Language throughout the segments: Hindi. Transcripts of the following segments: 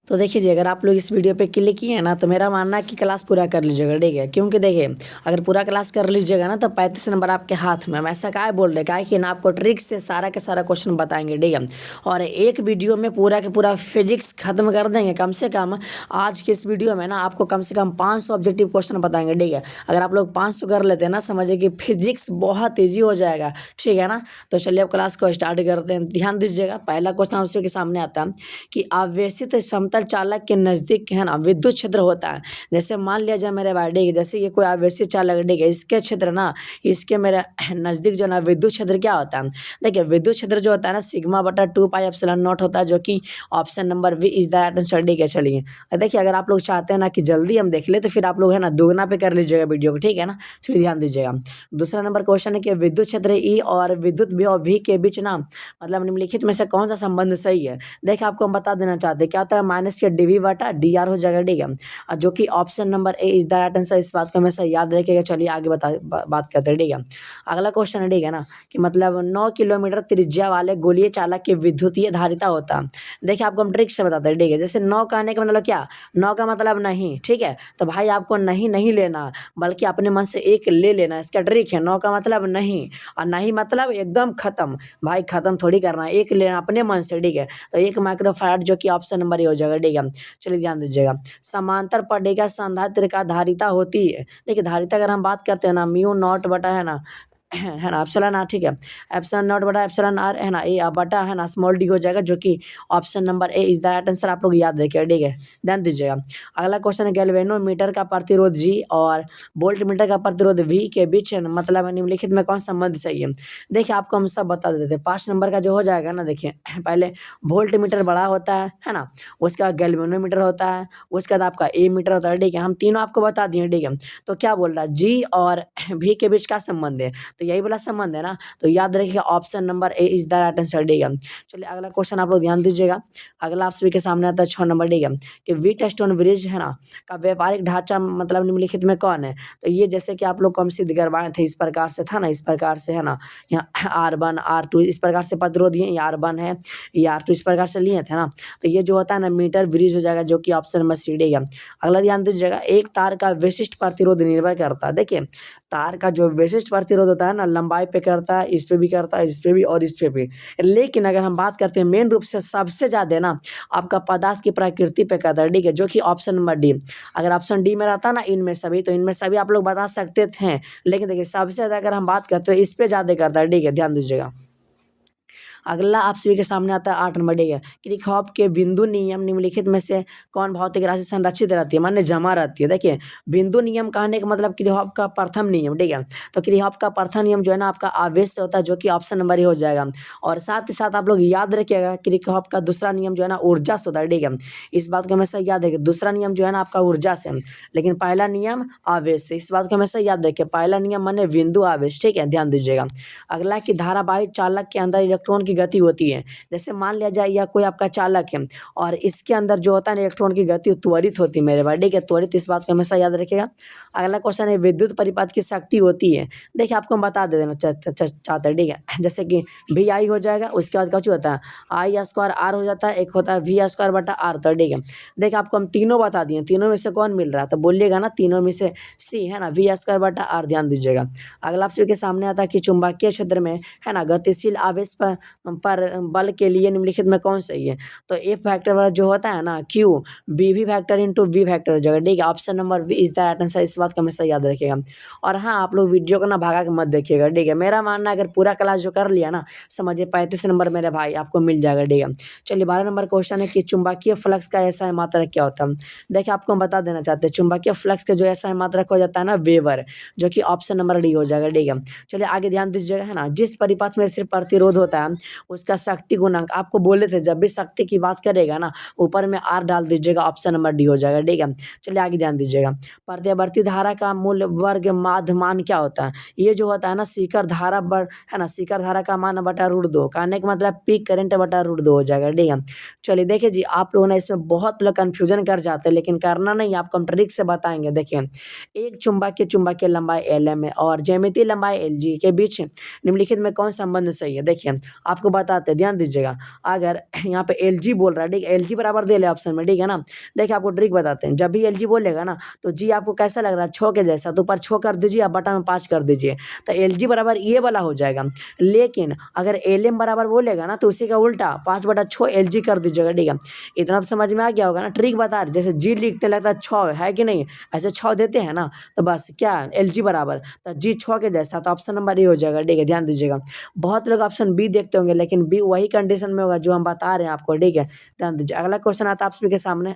तो देखिए जी, अगर आप लोग इस वीडियो पे क्लिक किए हैं ना तो मेरा मानना है कि क्लास पूरा कर लीजिएगा, ठीक है। क्योंकि देखिए, अगर पूरा क्लास कर लीजिएगा ना तो 35 नंबर आपके हाथ में। हम ऐसा काहे बोल रहे, काहे कि ना आपको ट्रिक से सारा के सारा क्वेश्चन बताएंगे, ठीक है। और एक वीडियो में पूरा के पूरा फिजिक्स खत्म कर देंगे। कम से कम आज के इस वीडियो में ना आपको कम से कम 500 ऑब्जेक्टिव क्वेश्चन बताएंगे, ठीक है। अगर आप लोग 500 कर लेते हैं ना, समझिए कि फिजिक्स बहुत ईजी हो जाएगा, ठीक है ना। तो चलिए अब क्लास को स्टार्ट करते हैं। ध्यान दीजिएगा, पहला क्वेश्चन आपके सामने आता है कि आवेशित समतल चालक के नजदीक है ना विद्युत क्षेत्र होता है। जैसे मान लिया जाए मेरे भाई, ठीक है, जैसे ये कोई आवेशित चालक, ठीक है, इसके क्षेत्र ना, इसके मेरे नजदीक जो ना विद्युत क्षेत्र क्या होता है। देखिए, विद्युत क्षेत्र जो होता है ना सिग्मा बटा 2 पाई एप्सिलॉन नॉट होता है, जो कि option number B is the right answer, ठीक है। चलिए देखिए, अगर आप लोग चाहते हैं ना कि जल्दी हम देख ले तो फिर आप लोग है ना दुगना पे कर लीजिएगा वीडियो को, ठीक है ना। चलिए ध्यान दीजिएगा। दूसरा नंबर क्वेश्चन है कि विद्युत क्षेत्र ई और विद्युत विभव वी के बीच ना मतलब निम्नलिखित में से कौन सा संबंध सही है। देखिए, आपको हम बता देना चाहते हैं क्या होता है, माइनस के डीवी बटा डी आर हो जाएगा, ठीक है। और जो कि option number A is the right answer. इस बात को हमेशा याद रखिएगा। चलिए आगे बात करते हैं, ठीक है। अगला क्वेश्चन है, ठीक है ना, कि मतलब 9 किलोमीटर त्रिज्या वाले गोलीय चालक की विद्युतीय धारिता होता है। देखिए, आपको हम ट्रिक से बताते हैं, ठीक है। जैसे 9 कहने का मतलब क्या, 9 का मतलब नहीं, ठीक है। तो भाई आपको नहीं नहीं लेना, बल्कि अपने मन से एक ले लेना। इसका ट्रिक है, 9 का मतलब नहीं, और नहीं मतलब एकदम खत्म। भाई खत्म थोड़ी करना है, एक लेना अपने मन से, ठीक है। तो 1 माइक्रोफैराड जो कि ऑप्शन नंबर ए हो जाएगा, ठीक है। चलिए ध्यान दीजिएगा। समांतर पट्टिका संधारित्र का धारिता होती है। देखिए, धारिता अगर हम बात करते हैं ना, म्यू नॉट बटा है ना है ना एप्सिलॉन आर, ठीक है। एप्सिलॉन नॉट बटा एप्सिलॉन आर है ना, ए बटा है ना स्मॉल डी हो जाएगा, जो कि option number A is the right answer. आप लोग याद रखिए, ठीक है, ध्यान दीजिएगा। अगला क्वेश्चन है, गैल्वेनोमीटर का प्रतिरोध जी और वोल्ट मीटर का प्रतिरोध वी के बीच मतलब निम्नलिखित में कौन संबंध सही है। देखिए, आपको हम सब बता देते हैं। 5 नंबर का जो हो जाएगा ना, देखिए पहले वोल्ट मीटर बड़ा होता है ना, उसके बाद गैल्वेनोमीटर होता है, उसके बाद आपका ए मीटर होता है, ठीक है। हम तीनों आपको बता दिए, ठीक है। तो क्या बोल रहा है, जी और भी के बीच का संबंध है, तो यही वाला संबंध है ना। तो याद रखिएगा, option number A is the right answer, ठीक है। चलिए अगला क्वेश्चन आप लोग ध्यान दीजिएगा। अगला आप सभी के सामने आता है 6 नंबर, ठीक है, कि व्हीट स्टोन ब्रिज है ना का व्यापारिक ढांचा मतलब निम्नलिखित में कौन है। तो ये जैसे कि आप लोग कम सिद्ध करवाए थे, इस प्रकार से था ना, इस प्रकार से है ना, यहाँ R1 R2 इस प्रकार से प्रतिरोध ये R1 है, ये R2 इस प्रकार से लिए थे ना। तो ये जो होता है ना मीटर ब्रिज हो जाएगा, जो कि ऑप्शन नंबर सी, ठीक है। अगला ध्यान दीजिएगा, एक तार का विशिष्ट प्रतिरोध निर्भर करता है। देखिए, तार का जो विशिष्ट प्रतिरोध होता है ना, लंबाई पे करता है, इस पे भी करता है, इस पे भी और इस पे भी। लेकिन अगर हम बात करते हैं मेन रूप से सबसे ज्यादा ना आपका पदार्थ की प्रकृति पे करता है, ठीक है, जो कि ऑप्शन नंबर डी। अगर ऑप्शन डी में रहता ना इनमें सभी, तो इनमें सभी आप लोग बता सकते थे। लेकिन देखिए, सबसे ज्यादा अगर हम बात करते हैं इस पे ज्यादा करता है, ठीक है, ध्यान दीजिएगा। अगला आप सभी के सामने आता है 8 नंबर, ठीक है। किरचॉफ के बिंदु नियम निम्नलिखित में से कौन भौतिक राशि संरक्षित रहती है, माने जमा रहती है। देखिए, बिंदु नियम कहने का मतलब किरचॉफ का प्रथम नियम, ठीक है। तो किरचॉफ का प्रथम नियम जो है ना आपका आवेश से होता है, जो कि ऑप्शन नंबर ए हो जाएगा। और साथ ही साथ आप लोग याद रखिएगा, किरचॉफ का दूसरा नियम जो है ना ऊर्जा से होता है, ठीक है। इस बात को हमेशा याद रखिए, दूसरा नियम जो है ना आपका ऊर्जा से, लेकिन पहला नियम आवेश से। इस बात को हमेशा याद रखिए, पहला नियम माने बिंदु आवेश, ठीक है, ध्यान दीजिएगा। अगला कि धारावाहिक चालक के अंदर इलेक्ट्रॉन की गति होती है। जैसे मान लिया जाए या कोई आपका चालक है और इसके अंदर जो होता है ना इलेक्ट्रॉन की गति त्वरित होती है मेरे भाई, ठीक है, त्वरित। इस बात को हमेशा याद रखिएगा। अगला क्वेश्चन है, विद्युत परिपथ की शक्ति होती है। देखिए, आपको हम बता दे देना चाहते हैं, ठीक है। जैसे कि वी आई हो जाएगा, उसके बाद क्या होता है आई स्क्वायर आर हो जाता है, एक होता है वी स्क्वायर बटा आर, तो ठीक है। देखिए, आपको हम तीनों बता दिए, तीनों में से कौन मिल रहा है, तो बोलिएगा ना तीनों में से सी है ना, वी स्क्वायर बटा आर, ध्यान दीजिएगा। अगला आप सभी के सामने आता है कि चुंबकीय क्षेत्र में है ना गतिशील आवेश पर बल के लिए निम्नलिखित में कौन सही है। तो ए फैक्टर वाला जो होता है ना Q, B V factor into V factor हो जाएगा, ठीक है। Option number B is the right answer. इस बात को हमेशा याद रखिएगा। और हाँ, आप लोग वीडियो को ना भागा के मत देखिएगा, ठीक है। मेरा मानना है, अगर पूरा क्लास जो कर लिया ना, समझिए 35 नंबर मेरे भाई आपको मिल जाएगा, ठीक है। चलिए 12 नंबर क्वेश्चन है कि चुंबकीय फ्लक्स का ऐसा मात्रक क्या होता है। देखिए, आपको हम बता देना चाहते हैं, चुंबकीय फ्लक्स का जो ऐसा मात्रक हो जाता है ना वेबर, जो कि ऑप्शन नंबर डी हो जाएगा, ठीक है। चलिए आगे ध्यान दीजिएगा, है ना, जिस परिपथ में सिर्फ प्रतिरोध होता है उसका शक्ति गुणांक, आपको बोले थे जब भी शक्ति की बात करेगा ना ऊपर में आर डाल दीजिएगा, ऑप्शन नंबर डी हो जाएगा, ठीक है। चलिए आगे ध्यान दीजिएगा, प्रत्यावर्ती धारा का मूल वर्ग माध्य मान क्या होता है। ये जो होता है ना शिखर धारा है ना, शिखर धारा का मान बटा √2, कहने का मतलब पीक करंट बटा √2 हो जाएगा, ठीक है। चलिए देखिए जी, आप लोगों ने इसमें बहुत लोग कंफ्यूजन कर जाते हैं, लेकिन करना नहीं, आपको हम ट्रिक से बताएंगे। देखिए, एक चुंबकीय लंबाई LM है और ज्यामितीय लंबाई LG के बीच निम्नलिखित में कौन संबंध सही है। देखिए, आपको आपको बताते हैं, ध्यान दीजिएगा। अगर यहाँ पे एल जी बोल रहा है, ठीक है, एल जी बराबर दे ले ऑप्शन में, ठीक है ना। देखिए आपको ट्रिक बताते हैं, जब भी एल जी बोलेगा ना तो जी आपको कैसा लग रहा है, छो के जैसा, तो ऊपर छो कर दीजिए, आप बटा में 5 कर दीजिए, तो एल जी बराबर ये वाला हो जाएगा। लेकिन अगर एल एम बराबर बोलेगा ना तो उसी का उल्टा 5/6 एल जी कर दीजिएगा, ठीक है। इतना तो समझ में आ गया होगा ना, ट्रिक बता रहे, जैसे जी लिखते लगता है 6 है कि नहीं, ऐसे 6 देते हैं ना, तो बस क्या एल जी बराबर, तो जी 6 के जैसा, तो ऑप्शन नंबर ए हो जाएगा, ठीक है, ध्यान दीजिएगा। बहुत लोग ऑप्शन बी देखते होंगे, लेकिन बी वही कंडीशन में होगा जो हम बता रहे हैं आपको, ठीक है, ध्यान दीजिए। अगला क्वेश्चन आता है आप सभी के सामने।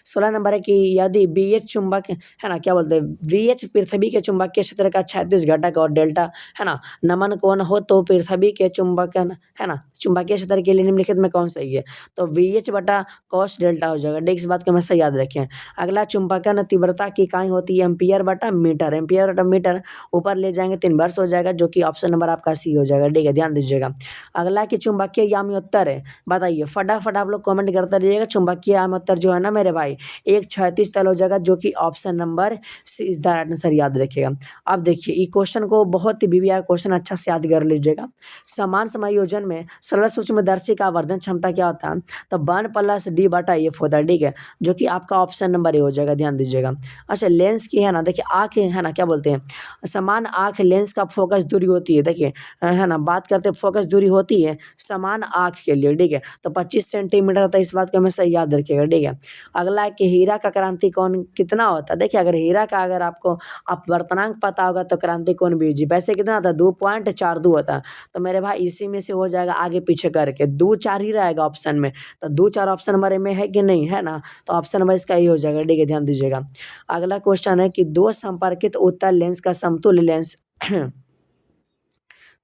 16 नंबर है कि यदि बी एच चुंबक है ना, क्या बोलते हैं, वी एच पृथ्वी के चुंबकीय क्षेत्र का 36 घटक और डेल्टा है ना नमन कोण हो, तो पृथ्वी के चुंबक है ना चुंबकीय क्षेत्र के लिए निम्नलिखित में कौन सही है, तो वी एच बटा कॉस डेल्टा हो जाएगा, ठीक, इस बात को हमेशा याद रखें। अगला, चुंबकन तीव्रता की इकाई होती है एम्पियर बटा मीटर, एम्पियर बटा मीटर ऊपर ले जाएंगे तो इनवर्स हो जाएगा, जो कि ऑप्शन नंबर आपका सी हो जाएगा, ठीक है, ध्यान दीजिएगा। अगला कि चुंबकीय याम्योत्तर है, बताइए फटाफट आप लोग कमेंट करते रहिएगा, चुंबकीय याम्योत्तर जो है ना मेरे भाई एक 36 तल हो जाएगा, जो कि option number C is the right answer, याद रखिएगा। अब देखिए ये क्वेश्चन को बहुत ही बीबीआई क्वेश्चन अच्छा से याद कर लीजिएगा। समान समायोजन में सरल सूक्ष्मदर्शी का आवर्धन क्षमता क्या होता है, तो 1+d/f होता है, ठीक है, जो कि आपका ऑप्शन नंबर ए हो जाएगा, ध्यान दीजिएगा। अच्छा, लेंस की है ना, देखिए आँख है ना, क्या बोलते हैं, समान आँख लेंस का फोकस दूरी होती है, देखिए है ना, बात करते हैं फोकस दूरी होती है समान आँख के लिए, ठीक है, तो 25 सेंटीमीटर होता है, इस बात को हमेशा याद रखिएगा, ठीक है। अगला है कि हीरा का क्रांति कोण कितना होता है, देखिए अगर हीरा का अगर आपको अपवर्तनांक पता होगा तो क्रांति कोण बीजी वैसे कितना होता है, 2.42 होता है, तो मेरे भाई इसी में से हो जाएगा आगे पीछे करके 2-4 ही रहेगा ऑप्शन में, तो 2-4 ऑप्शन नंबर में है कि नहीं है ना, तो ऑप्शन नंबर इसका ही हो जाएगा, ठीक है, ध्यान दीजिएगा। अगला क्वेश्चन है कि दो संपर्कित उत्तल लेंस का समतुल्य लेंस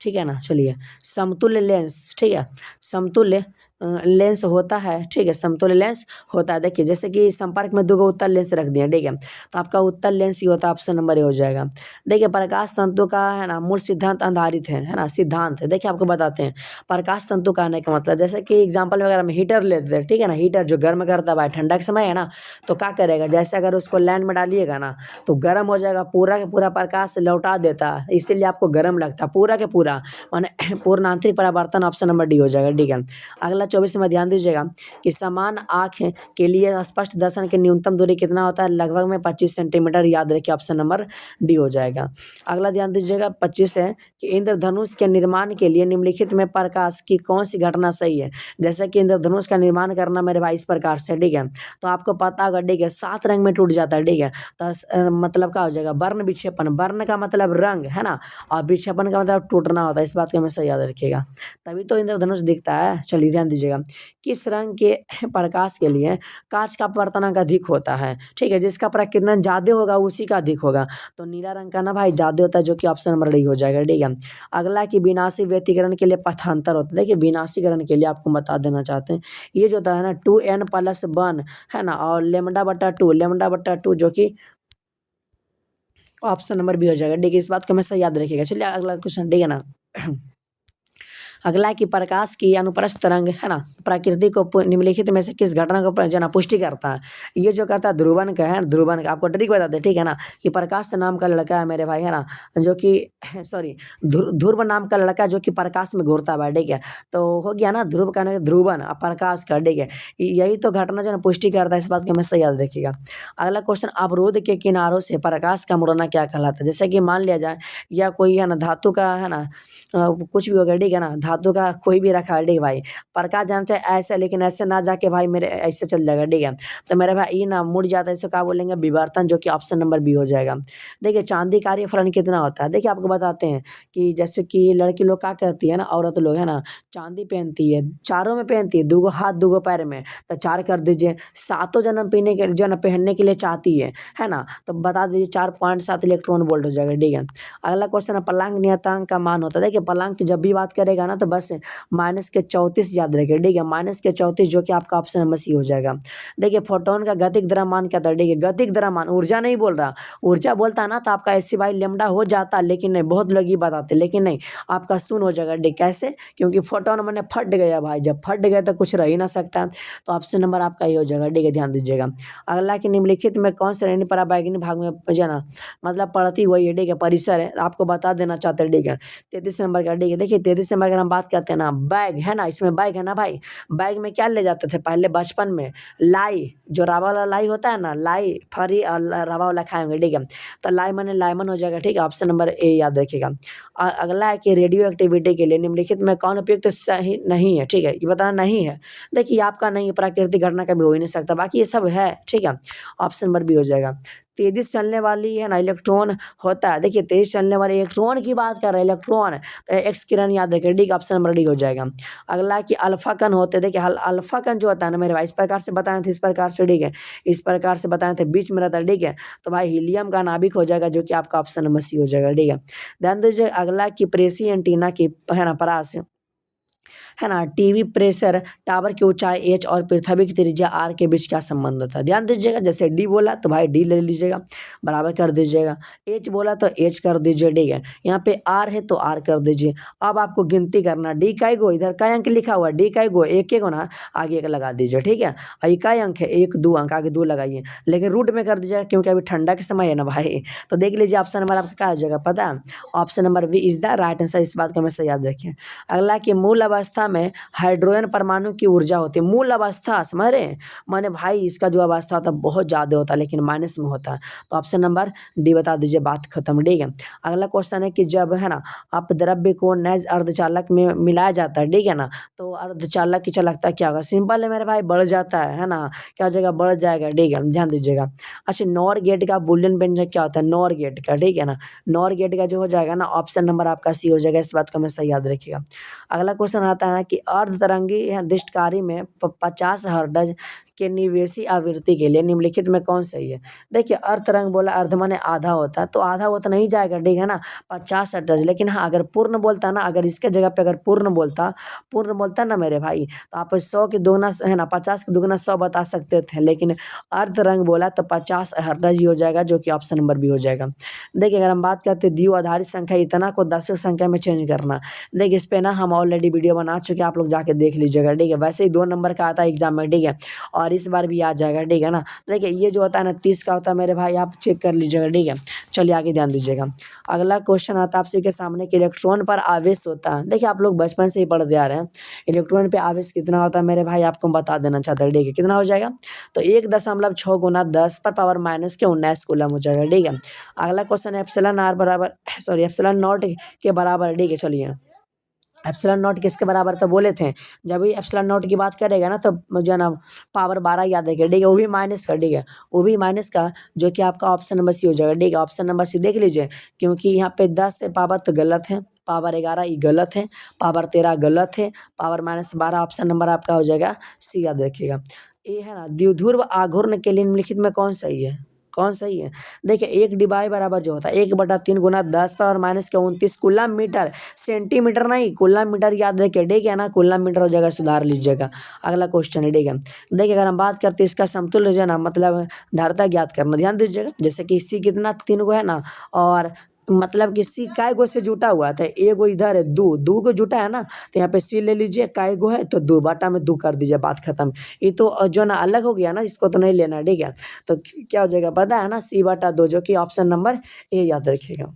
ठीक है ना, चलिए समतुल्य लेंस, ठीक है, समतुल्य लेंस होता है, ठीक है, समतुल्य लेंस होता है। देखिए जैसे कि संपर्क में दो उत्तल लेंस रख दिए, ठीक है, तो आपका उत्तल लेंस ही होता है, ऑप्शन नंबर ए हो जाएगा। देखिए प्रकाश तंतु का है ना मूल सिद्धांत आधारित है ना, सिद्धांत है, देखिए आपको बताते हैं प्रकाश तंतु का आने का मतलब, जैसे कि एग्जाम्पल वगैरह में हीटर लेते हैं, ठीक है ना, हीटर जो गर्म करता है भाई ठंडा के समय है ना, तो क्या करेगा, जैसे अगर उसको लाइन में डालिएगा ना तो गर्म हो जाएगा, पूरा का पूरा प्रकाश लौटा देता है, इसीलिए आपको गर्म लगता है पूरा के पूरा, माने पूर्ण आंतरिक परावर्तन, ऑप्शन नंबर डी हो जाएगा, ठीक है। अगला 24 में ध्यान दीजिएगा कि समान आँख के लिए स्पष्ट दर्शन की न्यूनतम दूरी कितना होता है, लगभग में 25 सेंटीमीटर, याद रखिए ऑप्शन नंबर डी हो जाएगा। अगला ध्यान दीजिएगा 25 है कि इंद्रधनुष के निर्माण के लिए निम्नलिखित में प्रकाश की कौन सी घटना सही है, जैसे कि इंद्रधनुष का निर्माण करना मेरे भाई इस प्रकार से, ठीक है, तो आपको पता होगा, ठीक है, 7 रंग में टूट जाता है, ठीक है, तो मतलब क्या हो जाएगा, वर्ण विक्षेपण, वर्ण का मतलब रंग है ना, और विक्षेपण का मतलब टूटना होता है, इस बात को हमेशा याद रखिएगा, तभी तो इंद्रधनुष दिखता है। चलिए ध्यान दीजिएगा, किस रंग के प्रकाश के लिए कांच का अपवर्तनांक अधिक होता है, ठीक है, जिसका प्रकीर्णन ज्यादा होगा उसी का अधिक होगा, तो नीला रंग का ना भाई ज्यादा होता है, जो कि ऑप्शन नंबर डी हो जाएगा, ठीक है। अगला कि विनाशी व्यतिकरण के लिए पथांतर होता है, देखिए विनाशीकरण के लिए आपको बता देना चाहते हैं, ये जो होता है ना 2n+1 है ना, और लेमडा बटा टू जो कि ऑप्शन नंबर बी हो जाएगा, ठीक है, इस बात को हमेशा याद रखिएगा। चलिए अगला क्वेश्चन, ठीक है ना। अगला है कि प्रकाश की अनुप्रस्थ तरंग है ना प्रकृति को निम्नलिखित में से किस घटना को जो है ना पुष्टि करता है, ये जो करता है ध्रुवन का है, ध्रुवन का आपको ट्रिक बताते हैं, ठीक है ना, कि प्रकाश नाम का लड़का है मेरे भाई है ना, जो कि सॉरी ध्रुव नाम का लड़का जो कि प्रकाश में घूरता है, ठीक है, तो हो गया ना ध्रुव का नाम ध्रुवन और प्रकाश का, ठीक है, यही तो घटना जो है ना पुष्टि करता है, इस बात को हमेशा याद रखिएगा। अगला क्वेश्चन, अवरोध के किनारों से प्रकाश का मुड़ना क्या कहलाता है, जैसे कि मान लिया जाए या कोई है ना धातु का है ना कुछ भी हो गया, ठीक है ना, धातु का कोई भी रखा है, ठीक है भाई, प्रकाश जाना चाहे ऐसे, लेकिन ऐसे ना जाके भाई मेरे ऐसे चल जाएगा, ठीक है, तो मेरे भाई ये ना मुड़ जाता है, इसको क्या बोलेंगे, विवर्तन, जो कि ऑप्शन नंबर बी हो जाएगा। देखिए चांदी कार्यफलन कितना होता है, देखिए आपको बताते हैं कि जैसे कि लड़की लोग क्या करती है ना, औरत लोग है ना चांदी पहनती है, चारों में पहनती है, दूगो हाथ दूगो पैर में, तो 4 कर दीजिए, सातों जन्म पीने के जो है ना पहनने के लिए चाहती है ना, तो बता दीजिए 4.7 इलेक्ट्रॉन वोल्ट हो जाएगा, ठीक है। अगला क्वेश्चन है प्लांक नियतांक का मान होता है, देखिए प्लांक की जब भी बात करेगा ना तो बस -34 याद रखिए, ठीक है, -34 जो कि आपका ऑप्शन नंबर सी हो जाएगा। देखिए फोटोन का गतिक द्रव्यमान क्या था, ठीक है, गतिक द्रव्यमान, ऊर्जा नहीं बोल रहा, ऊर्जा बोलता है ना तो आपका एस बाई लेमडा हो जाता, लेकिन नहीं, बहुत लोग ये बताते लेकिन नहीं, आपका शून्य हो जाएगा, ठीक, कैसे, क्योंकि फोटोन मैंने फट गया भाई, जब फट गया तो कुछ रह ही ना सकता, तो ऑप्शन नंबर आपका ये हो जाएगा, ठीक है, ध्यान दीजिएगा। अगला कि निम्नलिखित में कौन श्रेणी पराबैंगनी भाग में जो है ना मतलब पड़ती हुई है, ठीक है, परिसर है, आपको बता देना चाहते हैं, ठीक है, 33 नंबर का, ठीक है, देखिए 33 नंबर का हम बात करते हैं ना बैग है ना, इसमें बैग है ना भाई, बैग में क्या ले जाते थे पहले बचपन में, लाई, जो रवा वाला लाई होता है ना, लाई फरी और रवा वाला खाएंगे, ठीक है। तो लाई माने लाइमन हो जाएगा, ठीक है। ऑप्शन नंबर ए याद रखिएगा। अगला है कि रेडियो एक्टिविटी के लिए निम्नलिखित में कौन उपयुक्त सही नहीं है, ठीक है, ये बताना नहीं है। देखिए आपका नहीं है, प्राकृतिक घटना कभी हो ही नहीं सकता, बाकी ये सब है, ठीक है। ऑप्शन नंबर बी हो जाएगा। तेजी से चलने वाली है ना इलेक्ट्रॉन होता है, देखिए तेज चलने वाले इलेक्ट्रॉन की बात कर रहे हैं, इलेक्ट्रॉन तो एक्स किरण याद रखिए, डी का ऑप्शन नंबर डी हो जाएगा। अगला कि अल्फा कण होते हैं, देखिए अल्फा कण जो होता है ना मेरे भाई, इस प्रकार से बताए थे, इस प्रकार से, ठीक है, इस प्रकार से बताए थे, बीच में रहता है, ठीक है। तो भाई हीलियम का नाभिक हो जाएगा, जो कि आपका ऑप्शन नंबर सी हो जाएगा, ठीक है। ध्यान दीजिए अगला की प्रेसी एंटीना की है ना परास है ना, टीवी प्रेशर टावर की ऊंचाई एच और पृथ्वी की त्रिज्या आर के बीच क्या संबंध था, ध्यान दीजिएगा। जैसे डी बोला तो भाई डी ले लीजिएगा, बराबर कर दीजिएगा। एच बोला तो एच कर दीजिए, ठीक है। यहाँ पे आर है तो आर कर दीजिए। अब आपको गिनती करना, डी का गो इधर का अंक लिखा हुआ है, डी का गो एक एक ना, आगे एक लगा दीजिए, ठीक है। और इकाई अंक है एक, दो अंक आगे दो लगाइए, लेकिन रूट में कर दीजिएगा क्योंकि अभी ठंडा के समय है ना भाई। तो देख लीजिए ऑप्शन नंबर आपका क्या हो जाएगा पता है, option number B is the right answer, इस बात को हमेशा याद रखिए। अगला कि मूल अवस्था में हाइड्रोजन परमाणु की ऊर्जा होती है, मूल अवस्था समझ रहे हैं, माने भाई इसका जो अवस्था होता है बहुत ज़्यादा होता है लेकिन माइनस में होता है। तो ऑप्शन नंबर डी बता दीजिए, बात खत्म, ठीक है। अगला क्वेश्चन है कि जब है ना आप द्रव्य को नैज अर्धचालक में मिलाया जाता है, ठीक है ना, तो अर्धचालक की चालकता क्या होगा, सिंपल है मेरे भाई, बढ़ जाता है ना, क्या हो जाएगा, बढ़ जाएगा, ठीक है, ध्यान दीजिएगा। अच्छा नॉर गेट का बुलियन व्यंजक क्या होता है, नॉर गेट का, ठीक है ना, नॉर गेट का जो हो जाएगा ना ऑप्शन नंबर आपका सी हो जाएगा, इस बात को हमेशा याद रखिएगा। अगला क्वेश्चन आता है कि अर्धतरंगी दिष्टकारी में 50 हर्ट्ज के निवेशी आवृत्ति के लिए निम्नलिखित में कौन सही है। देखिए अर्धतरंग बोला, अर्ध माने आधा होता है, तो आधा वो तो नहीं जाएगा, ठीक है ना, 50 हर्ट्ज। लेकिन हाँ अगर पूर्ण बोलता ना, अगर इसके जगह पे अगर पूर्ण बोलता ना मेरे भाई, तो आप 100 की दुगना है ना, 50 की दुगना 100 बता सकते थे, लेकिन अर्धतरंग बोला तो 50 हर्ट्ज ही हो जाएगा, जो कि ऑप्शन नंबर बी हो जाएगा। देखिए अगर हम बात करते द्विव आधारित संख्या इतना को 10वीं संख्या में चेंज करना, देखिए इस पे ना हम ऑलरेडी वीडियो बना चुके हैं, आप लोग जाके देख लीजिएगा, ठीक है। वैसे ही 2 नंबर का आता है एग्जाम में, ठीक है, और इस बार भी आ जाएगा, ठीक है ना। देखिए ये जो होता है ना 30 का होता है मेरे भाई, आप चेक कर लीजिएगा, ठीक है। चलिए आगे ध्यान दीजिएगा। अगला क्वेश्चन आता है आपसे के सामने कि इलेक्ट्रॉन पर आवेश होता है, देखिए आप लोग बचपन से ही पढ़ते आ रहे हैं, इलेक्ट्रॉन पे आवेश कितना होता है मेरे भाई, आपको बता देना चाहता है, ठीक है, कितना हो जाएगा, तो 1.6 गुना 10 पर पावर माइनस के 19 कूलम हो जाएगा, ठीक है। अगला क्वेश्चन है एप्सिलॉन आर बराबर सॉरी एप्सिलॉन नॉट के बराबर, ठीक है। चलिए एप्सिलॉन नॉट किसके बराबर तो बोले थे, जब भी एप्सिलॉन नॉट की बात करेगा ना तो मुझे ना पावर 12 याद रखेगा, ठीक है, वो भी माइनस का, ठीक है, वो भी माइनस का, जो कि आपका ऑप्शन नंबर सी हो जाएगा, ठीक है। ऑप्शन नंबर सी देख लीजिए, क्योंकि यहाँ पे 10 से पावर तो गलत है, पावर 11 ये गलत है, पावर 13 गलत है, पावर -12 ऑप्शन नंबर आपका हो जाएगा सी, याद रखिएगा। ये है ना द्विध्रुव आघूर्ण के लिए निम्नलिखित में कौन सही है, कौन सही है। देखिए 1 बराबर जो होता है 1/3 गुना 10 पावर माइनस के 29 कूलम मीटर, सेंटीमीटर नहीं कूलम मीटर याद रखिए, ठीक है ना, कूलम मीटर हो जाएगा, सुधार लीजिएगा। अगला क्वेश्चन है, ठीक है। देखिए अगर हम बात करते हैं इसका समतुल्य जो है ना मतलब धारिता ज्ञात करना, ध्यान दीजिएगा। जैसे कि सी कितना 3 गो है ना, और मतलब कि सी काय गो से जुटा हुआ था, एगो इधर है, दो को जुटा है ना, तो यहाँ पे सी ले लीजिए, काय गो है तो 2 बाटा में 2 कर दीजिए, बात खत्म। ये तो जो ना अलग हो गया ना, इसको तो नहीं लेना, ठीक है। तो क्या हो जाएगा पता है ना, C/2, जो कि ऑप्शन नंबर ए याद रखिएगा।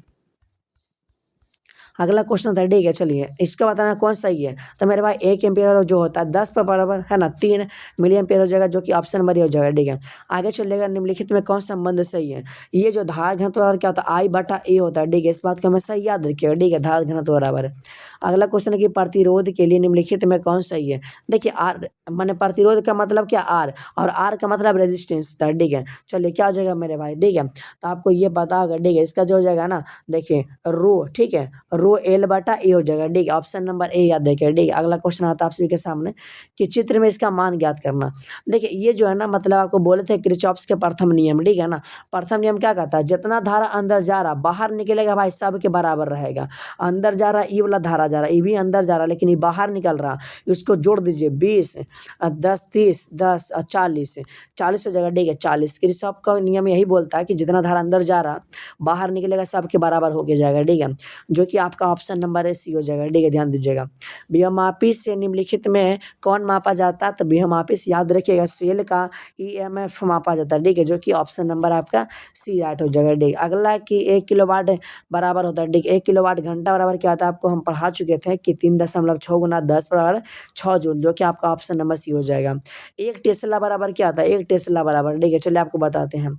अगला क्वेश्चन था, ठीक है, चलिए इसका बताना कौन सही है। तो मेरे भाई 1 एम्पियर जो होता है 10 पर बराबर है ना 3 मिली एम्पियर हो जाएगा, जो कि ऑप्शन नंबर ए हो जाएगा, ठीक है। आगे चलिएगा, निम्नलिखित में कौन सा संबंध सही है। ये जो धारा घनत्व बराबर क्या होता है, I/A होता है, ठीक है, इस बात को हमेशा याद रखिएगा, ठीक है, धारा घनत्व बराबर है। अगला क्वेश्चन है कि प्रतिरोध के लिए निम्नलिखित में कौन सही है। देखिए आर माने प्रतिरोध का मतलब क्या, आर, और आर का मतलब रेजिस्टेंस होता है, ठीक है। चलिए क्या हो जाएगा मेरे भाई, ठीक है, तो आपको ये पता होगा, ठीक है, इसका जो हो जाएगा ना, देखिए रो, ठीक है, रो L/A हो जाएगा, ठीक है, ऑप्शन नंबर ए याद रखिए, ठीक है। अगला क्वेश्चन आता है आप सभी के सामने कि चित्र में इसका मान ज्ञात करना। देखिए ये जो है ना मतलब आपको बोले थे किरचॉफ्स के प्रथम नियम, ठीक है ना। प्रथम नियम क्या कहता है, जितना धारा अंदर जा रहा बाहर निकलेगा भाई सब के बराबर रहेगा। अंदर जा रहा ये वाला धारा जा रहा, ये भी अंदर जा रहा लेकिन ये बाहर निकल रहा, इसको जोड़ दीजिए 20 10 30 10 40 40 हो जाएगा, ठीक है, 40। किरचॉफ का नियम यही बोलता है कि जितना धारा अंदर जा रहा बाहर निकलेगा सब के बराबर होके जाएगा, ठीक है, जो कि आपका ऑप्शन नंबर है सी हो जाएगा। ठीक है, ध्यान दीजिएगा। व्योमापी से निम्नलिखित में कौन मापा जाता है? तो व्योमापी से याद रखिएगा सेल का ईएमएफ मापा जाता है। ठीक है, जो कि ऑप्शन नंबर आपका सी राइट हो जाएगा। ठीक, अगला कि 1 किलोवाट बराबर होता है। ठीक, 1 किलोवाट घंटा बराबर क्या होता है आपको हम पढ़ा चुके थे कि 3.6 गुना 10 बराबर 6 जूल, जो कि आपका ऑप्शन नंबर सी हो जाएगा। एक टेस्ला बराबर क्या आता है? एक टेस्ला बराबर, ठीक है चलिए आपको बताते हैं।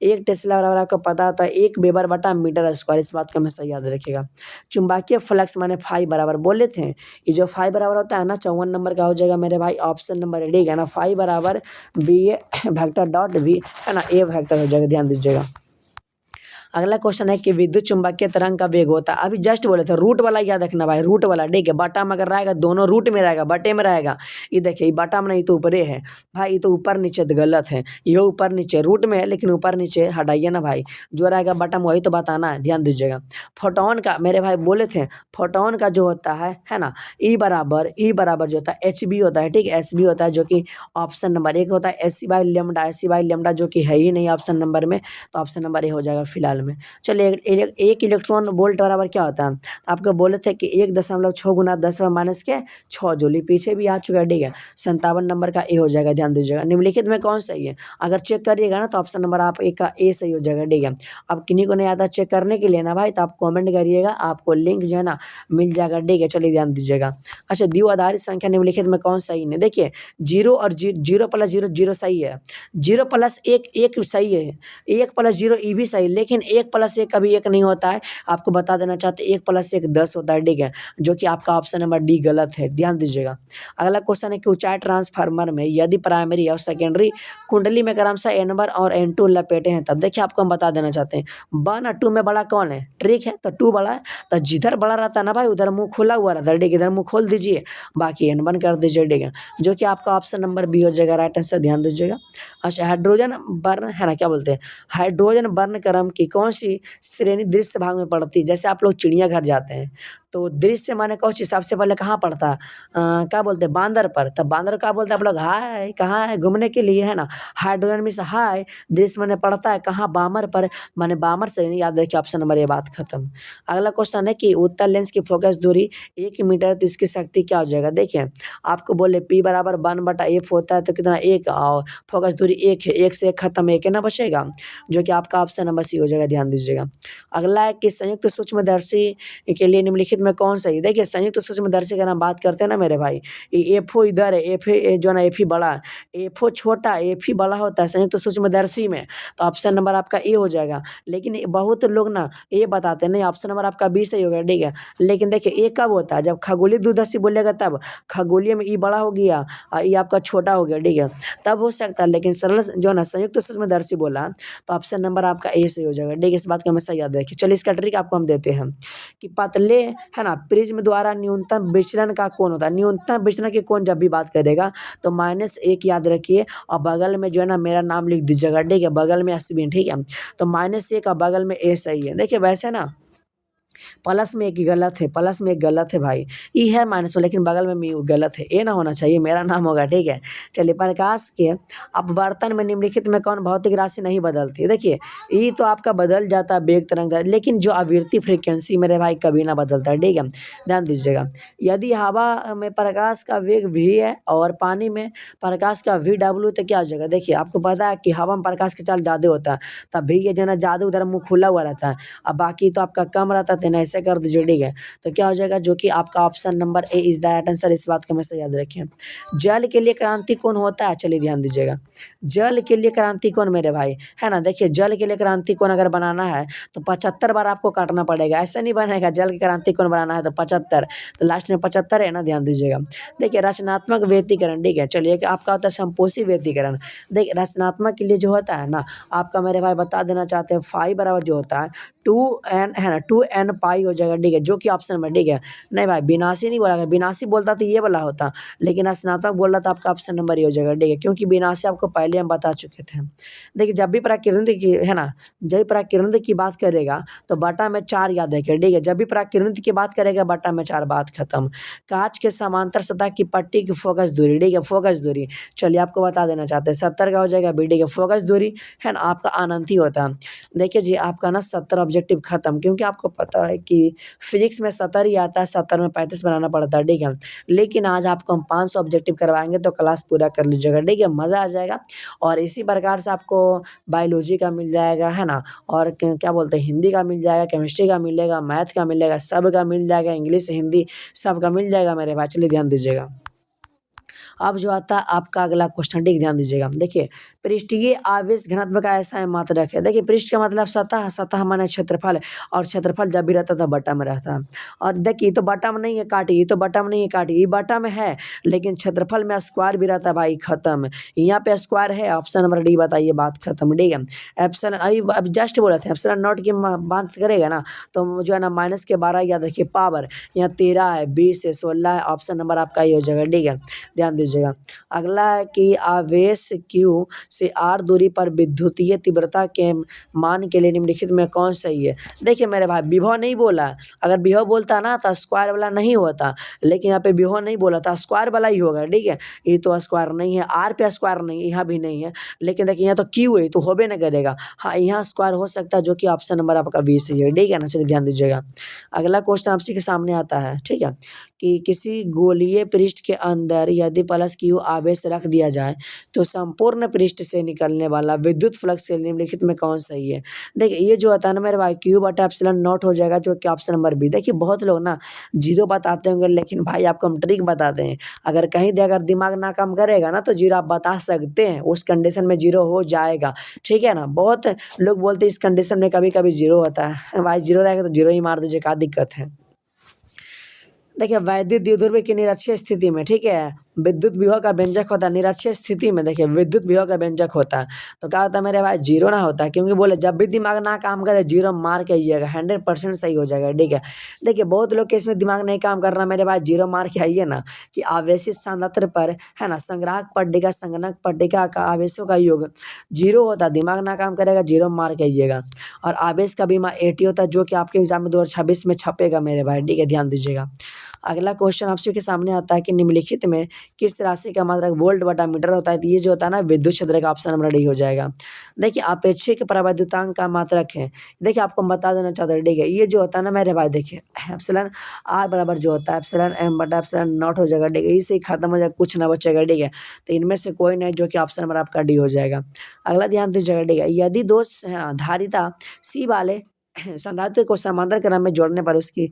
एक टेस्ला बराबर आपको पता होता है 1 वेबर बटा मीटर स्क्वायर। इस बात को हमेशा याद रखिएगा। चुंबकीय फ्लक्स माने फाई बराबर बोले थे, ये जो फाई बराबर होता है ना 54 नंबर का हो जाएगा मेरे भाई ऑप्शन नंबर, ठीक है ना। फाई बराबर B A vector dot V, है ना, ए वेक्टर हो जाएगा, ध्यान दीजिएगा। अगला क्वेश्चन है कि विद्युत चुंबकीय तरंग का वेग होता है, अभी जस्ट बोले थे रूट वाला याद रखना भाई, रूट वाला। ठीक है, बटा में अगर रहेगा दोनों रूट में रहेगा, बटे में रहेगा। ये देखिए बटा में नहीं तो ऊपरे है भाई, ये तो ऊपर नीचे तो गलत है, ये ऊपर नीचे रूट में है लेकिन ऊपर नीचे हटाइए ना भाई, जो रहेगा बटा में वही तो बताना है, ध्यान दीजिएगा। फोटोन का मेरे भाई बोले थे, फोटोन का जो होता है ना, ई बराबर जो होता है एच बी होता है। ठीक है, एच बी होता है जो कि ऑप्शन नंबर 1 होता है, S C by lambda, S C by lambda जो कि है ही नहीं ऑप्शन नंबर में, तो ऑप्शन नंबर ए हो जाएगा फिलहाल में। चलिए एक इलेक्ट्रॉन वोल्ट बराबर क्या होता है? आपको बोले थे कि 1.6 गुना 10⁻⁻⁻⁰ जो पीछे भी आ चुका है। ठीक है, 57 नंबर का ए हो जाएगा, ध्यान दीजिएगा। निम्नलिखित में कौन सही है? अगर चेक करिएगा ना तो ऑप्शन नंबर आप एक का ए सही हो जाएगा। ठीक है, अब किन्हीं को नहीं आता चेक करने के लिए ना भाई, तो आप कॉमेंट करिएगा, आपको लिंक जो है ना मिल जाएगा। ठीक है, चलिए ध्यान दीजिएगा। अच्छा, द्विआधारी संख्या निम्नलिखित में कौन सही नहीं? देखिए 0 और 0 प्लस 0 0 सही है, 0 प्लस 1 1 सही है, 1 प्लस 0 ये भी सही, लेकिन 1 प्लस 1 कभी 1 नहीं होता है। आपको बता देना चाहते 1 प्लस 1 10 होता है। ठीक है, जो कि आपका ऑप्शन नंबर डी गलत है, ध्यान दीजिएगा। अगला क्वेश्चन है कि ऊंचाई ट्रांसफार्मर में यदि प्राइमरी और सेकेंडरी कुंडली में क्रमशः N1 और N2 लपेटे हैं, तब देखिए आपको हम बता देना चाहते हैं 1 और 2 में बड़ा कौन है? ट्रिक है, तो 2 बड़ा है, तो जिधर बड़ा रहता है ना भाई उधर मुंह खुला हुआ रहता है। ठीक है, इधर मुंह खोल दीजिए, बाकी N1 कर दीजिए। ठीक है, जो कि आपका ऑप्शन नंबर बी हो जाएगा, राइट आंसर, ध्यान दीजिएगा। अच्छा, हाइड्रोजन बर्न है ना, क्या बोलते हैं, हाइड्रोजन बर्न क्रम की कौन सी श्रेणी दृश्य भाग में पड़ती है? जैसे आप लोग चिड़ियाघर जाते हैं तो दृश्य माने कौन चीज सबसे पहले कहाँ पड़ता है? क्या बोलते हैं, बांदर पर। तब बांदर क्या बोलते हैं आप लोग? हाय, कहाँ है घूमने के लिए, है ना। हाइड्रोजन मीन्स हाय, दृश्य माने पड़ता है कहाँ? बामर पर, माने बामर से नहीं, याद रखिए ऑप्शन नंबर, ये बात खत्म। अगला क्वेश्चन है कि उत्तल लेंस की फोकस दूरी 1 मीटर, तो इसकी शक्ति क्या हो जाएगा? देखिए आपको बोले पी बराबर 1/f होता है, तो कितना 1, और फोकस दूरी 1 है, 1 से 1 खत्म, 1 है ना बचेगा, जो कि आपका ऑप्शन नंबर सी हो जाएगा, ध्यान दीजिएगा। अगला है कि संयुक्त सूक्ष्मदर्शी के लिए निम्नलिखित में कौन सही? देखिए संयुक्त सूक्ष्मदर्शी का नाम बात करते हैं ना मेरे भाई, ये एफओ इधर है, एफ जो है ना एफ ही बड़ा है, एफओ छोटा, एफ ही बड़ा होता है संयुक्त सूक्ष्मदर्शी में, तो ऑप्शन नंबर आपका ए हो जाएगा। लेकिन बहुत लोग ना ये बताते हैं नहीं, ऑप्शन नंबर आपका बी सही हो गया। ठीक है, लेकिन देखिए ए कब होता है? जब खगोलीय दूरदर्शी बोलेगा तब, खगोलीय में ई बड़ा हो गया और ई आपका छोटा हो गया। ठीक है, तब हो सकता है, लेकिन सरल जो है ना संयुक्त सूक्ष्मदर्शी बोला तो ऑप्शन नंबर आपका ए सही हो जाएगा। ठीक है, इस बात को हमेशा याद रखिए। चलिए इसका ट्रिक आपको हम देते हैं कि पतले है ना प्रिज्म द्वारा न्यूनतम विचलन का कोण होता है। न्यूनतम विचलन के कोण जब भी बात करेगा तो -1 याद रखिए, और बगल में जो है ना मेरा नाम लिख दीजिएगा। ठीक है, बगल में अश्विन, ठीक है, तो -1 और बगल में ए सही है। देखिए वैसे ना प्लस में एक ही गलत है, प्लस में एक गलत है भाई, ई है माइनस में, लेकिन बगल में मी गलत है, ए ना होना चाहिए, मेरा नाम होगा। ठीक है, चलिए प्रकाश के अब बर्तन में निम्नलिखित में कौन भौतिक राशि नहीं बदलती? देखिए ई तो आपका बदल जाता है वेग तरंग, लेकिन जो आवृत्ति फ्रीक्वेंसी मेरे भाई कभी ना बदलता है। ठीक है, ध्यान दीजिएगा। यदि हवा में प्रकाश का वेग v है और पानी में प्रकाश का v w, तो क्या हो जाएगा? देखिए आपको पता है कि हवा में प्रकाश की चाल ज़्यादा होता है, तब भी ये जो है ना ज़्यादा उधर मुँह खुला हुआ रहता है, अब बाकी तो आपका कम रहता है, तो ऐसे कर दीजिए। ठीक है, तो क्या हो जाएगा? जो कि आपका option number A is the right answer, इस बात को हमेशा याद रखें। जल के लिए क्रांति कौन होता है? चलिए ध्यान दीजिएगा। जल के लिए क्रांति कौन मेरे भाई, है ना, देखिए जल के लिए क्रांति कौन अगर बनाना है तो 75 बार आपको काटना पड़ेगा, ऐसा नहीं बनेगा। जल की क्रांति कौन बनाना है तो 75, तो लास्ट में 75 है ना, ध्यान दीजिएगा। देखिए रचनात्मक व्यक्तिकरण, ठीक है, चलिए कि आपका होता है संपोषी व्यक्तिकरण। देखिए रचनात्मक के लिए जो होता है ना, आपका मेरे भाई बता देना चाहते हैं 5 बराबर जो होता है 2n, है ना, 2n पाई हो जाएगा। ठीक है, जो कि ऑप्शन में, ठीक है, नहीं भाई विनाशी नहीं बोला, विनाशी बोलता तो ये वाला होता, लेकिन स्नातक बोल रहा था, आपका ऑप्शन नंबर ये हो जाएगा। ठीक है, क्योंकि विनाशी आपको पहले हम बता चुके थे। देखिए जब भी प्राकृतिक की, है ना, जब भी प्राकृतिक की बात करेगा तो बटा में 4 याद रखिए। ठीक है, जब भी प्राकृतिक की बात करेगा बटा में 4, बात खत्म। कांच के समांतर सतह की पट्टी की फोकस दूरी, ठीक है, फोकस दूरी चलिए आपको बता देना चाहते हैं 70 का हो जाएगा बी। ठीक है, फोकस दूरी है ना आपका अनंत ही होता है। देखिए जी आपका ना 70 ऑब्जेक्टिव खत्म, क्योंकि आपको पता कि फिजिक्स में 70 ही आता है, 70 में 35 बनाना पड़ता है, ठीक है। लेकिन आज आपको हम 500 ऑब्जेक्टिव करवाएंगे तो क्लास पूरा कर लीजिएगा, ठीक है, मज़ा आ जाएगा। और इसी प्रकार से आपको बायोलॉजी का मिल जाएगा, है ना, और क्या बोलते हैं, हिंदी का मिल जाएगा, केमिस्ट्री का मिलेगा, मैथ का मिलेगा, सब का मिल जाएगा, इंग्लिश हिंदी सबका मिल जाएगा मेरे भाई। चलिए ध्यान दीजिएगा। अब जो आता है आपका अगला क्वेश्चन, ठीक, ध्यान दीजिएगा। देखिए, पृष्ठीय आवेश घनत्व का ऐसा है मात्रक है। देखिए, पृष्ठ का मतलब सतह, सतह माने क्षेत्रफल, और क्षेत्रफल जब भी रहता था बटा में रहता है। और देखिए, ये तो बटा में नहीं है काटी, ये तो बटा में नहीं है काटी, ये बटा में है, लेकिन क्षेत्रफल में स्क्वायर भी रहता है भाई, खत्म। यहाँ पे स्क्वायर है, ऑप्शन नंबर डी बताइए, बात खत्म, ठीक है। एप्सिलॉन अभी जस्ट बोला था, एप्सिलॉन नॉट की बात करेगा ना तो जो है ना -12 याद रखिए, पावर यहाँ 13 है, 20 है, 16 है, ऑप्शन नंबर आपका ये हो जाएगा, ठीक है, ध्यान दीजिएगा। अगला है कि आवेश Q से r दूरी पर विद्युतीय तीव्रता के मान के लिए निम्नलिखित में कौन सही है। देखिए मेरे भाई, विभव नहीं बोला, अगर विभव बोलता ना तो स्क्वायर वाला नहीं होता, लेकिन यहाँ पे विभव नहीं बोला था, स्क्वायर वाला ही होगा, ठीक है। ये तो स्क्वायर नहीं है, आर पे स्क्वायर नहीं है, यहाँ भी नहीं है, लेकिन देखिए यहाँ तो Q है तो होबे नहीं करेगा। हाँ, यहाँ स्क्वायर हो सकता है, जो कि ऑप्शन नंबर आपका 20 है, ठीक है ना। चलिए ध्यान दीजिएगा। अगला क्वेश्चन आपसे के सामने आता है, ठीक है, कि किसी गोलीय पृष्ठ के अंदर यदि प्लस Q आवेश रख दिया जाए तो संपूर्ण पृष्ठ से निकलने वाला विद्युत फ्लक्स से निम्नलिखित में कौन सही है। देखिए, ये जो होता है ना मेरे भाई, Q बटा एप्सिलॉन नॉट हो जाएगा, जो कि ऑप्शन नंबर बी। देखिए, बहुत लोग ना जीरो बताते होंगे, लेकिन भाई आपको हम ट्रिक बताते हैं, अगर कहीं दे अगर दिमाग ना काम करेगा ना तो जीरो आप बता सकते हैं, उस कंडीशन में जीरो हो जाएगा, ठीक है ना। बहुत लोग बोलते हैं इस कंडीशन में कभी कभी जीरो होता है, भाई जीरो रहेगा तो जीरो ही मार दीजिए, क्या दिक्कत है। देखिए, वैद्युत द्विध्रुव की निरक्षीय स्थिति में, ठीक है, विद्युत विभव का व्यंजक होता है निरक्षीय स्थिति में। देखिए, विद्युत विभव का व्यंजक होता है तो क्या होता है मेरे भाई, जीरो ना होता है, क्योंकि बोले जब भी दिमाग ना काम करे जीरो मार के आइएगा, 100% सही हो जाएगा, ठीक है। देखिए, बहुत लोग के इसमें दिमाग नहीं काम कर रहा मेरे भाई, जीरो मार के आइए ना, कि आवेशित सांद्रता पर, है ना, संग्राहक पट्टिका संगणक पट्टिका का आवेशों का योग जीरो होता है, दिमाग ना काम करेगा जीरो मार के आइएगा। और आवेश का बीमा 80 होता है, जो कि आपके एग्जाम में 2026 में छपेगा मेरे भाई, ठीक है, ध्यान दीजिएगा। अगला क्वेश्चन आपसे के सामने आता है कि निम्नलिखित में किस राशि का मात्रक वोल्ट बटा मीटर होता है। तो ये जो होता है ना विद्युत क्षेत्र का, ऑप्शन नंबर डी हो जाएगा। देखिए, आपेक्षिक प्रवैद्युतांक का मात्रक है। देखिए, आपको हम बता देना चाहते हैं, ठीक है, ये जो होता है ना मेरे भाई, देखिए एप्सिलॉन आर बराबर जो होता है एप्सिलॉन एम बटा एप्सिलॉन नॉट हो जाएगा, ठीक है, इसे खत्म हो जाएगा, कुछ ना बचेगा, ठीक है। तो इनमें से कोई नहीं, जो कि ऑप्शन नंबर आपका डी हो जाएगा। अगला ध्यान दीजिएगा, ठीक है, यदि दो धारिता सी वाले संधारित्र को समांतर क्रम में जोड़ने पर उसकी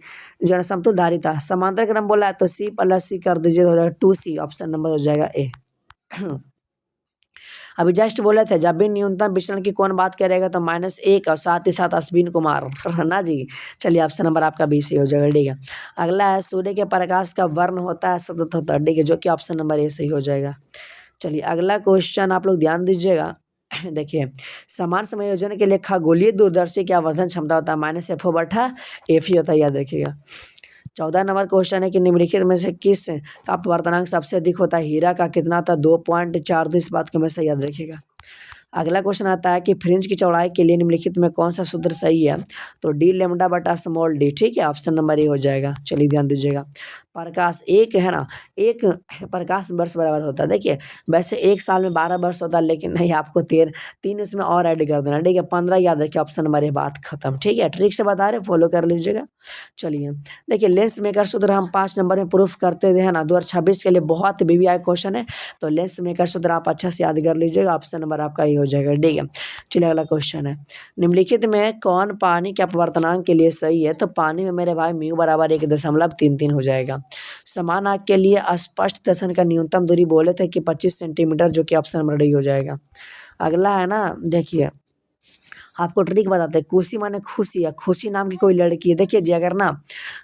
जो है समतुल धारिता, समांतर क्रम बोला है तो सी प्लस सी कर दीजिए, हो जाएगा 2C, ऑप्शन नंबर हो जाएगा ए। अभी जस्ट बोले थे, जब भी न्यूनतम विचलन की कौन बात करेगा तो -1, और साथ ही साथ अश्विन कुमार ना जी। चलिए, ऑप्शन नंबर आपका 20 हो जाएगा, ठीक है। अगला है, सूर्य के प्रकाश का वर्ण होता है सतत होता है, ठीक है, जो कि ऑप्शन नंबर ए सही हो जाएगा। चलिए, अगला क्वेश्चन आप लोग ध्यान दीजिएगा। देखिए, समान समायोजन के लिए खगोलीय दूरदर्शी की आवर्धन क्षमता होता है -FO बटा FE होता है, याद रखिएगा। 14 नंबर क्वेश्चन है कि निम्नलिखित में से किस का अपवर्तनांक सबसे अधिक होता है। हीरा का कितना था, 2.42, इस बात को हमेशा याद रखिएगा। अगला क्वेश्चन आता है कि फ्रिंज की चौड़ाई के लिए निम्नलिखित में कौन सा सूत्र सही है। तो डी लैम्डा बटा स्मॉल डी, ठीक है, ऑप्शन नंबर ए हो जाएगा। चलिए ध्यान दीजिएगा। प्रकाश एक है ना, एक प्रकाश वर्ष बराबर होता है। देखिए, वैसे एक साल में 12 वर्ष होता है, लेकिन नहीं, आपको 3 इसमें और ऐड कर देना, ठीक है, 15 याद रखिए, ऑप्शन नंबर ए, बात खत्म, ठीक है। ट्रिक से बता रहे, फॉलो कर लीजिएगा। चलिए, देखिए, लेंस मेकर सूत्र हम 5 नंबर में प्रूफ करते थे, है ना, 2026 के लिए बहुत VVI क्वेश्चन है, तो लेंस मेकर सूत्र आप अच्छा से याद कर लीजिएगा, ऑप्शन नंबर आपका ये हो जाएगा, ठीक है। चलिए, अगला क्वेश्चन है, निम्नलिखित में कौन पानी के अपवर्तनांक के लिए सही है। तो पानी में मेरे भाई म्यू बराबर 1.33 हो जाएगा। समान आग के लिए स्पष्ट दर्शन का न्यूनतम दूरी बोले थे कि 25 सेंटीमीटर, जो कि ऑप्शन नंबर डी हो जाएगा। अगला है ना, देखिए आपको ट्रिक बताते हैं, खुशी माने खुशी है, खुशी नाम की कोई लड़की है। देखिए जी, अगर ना,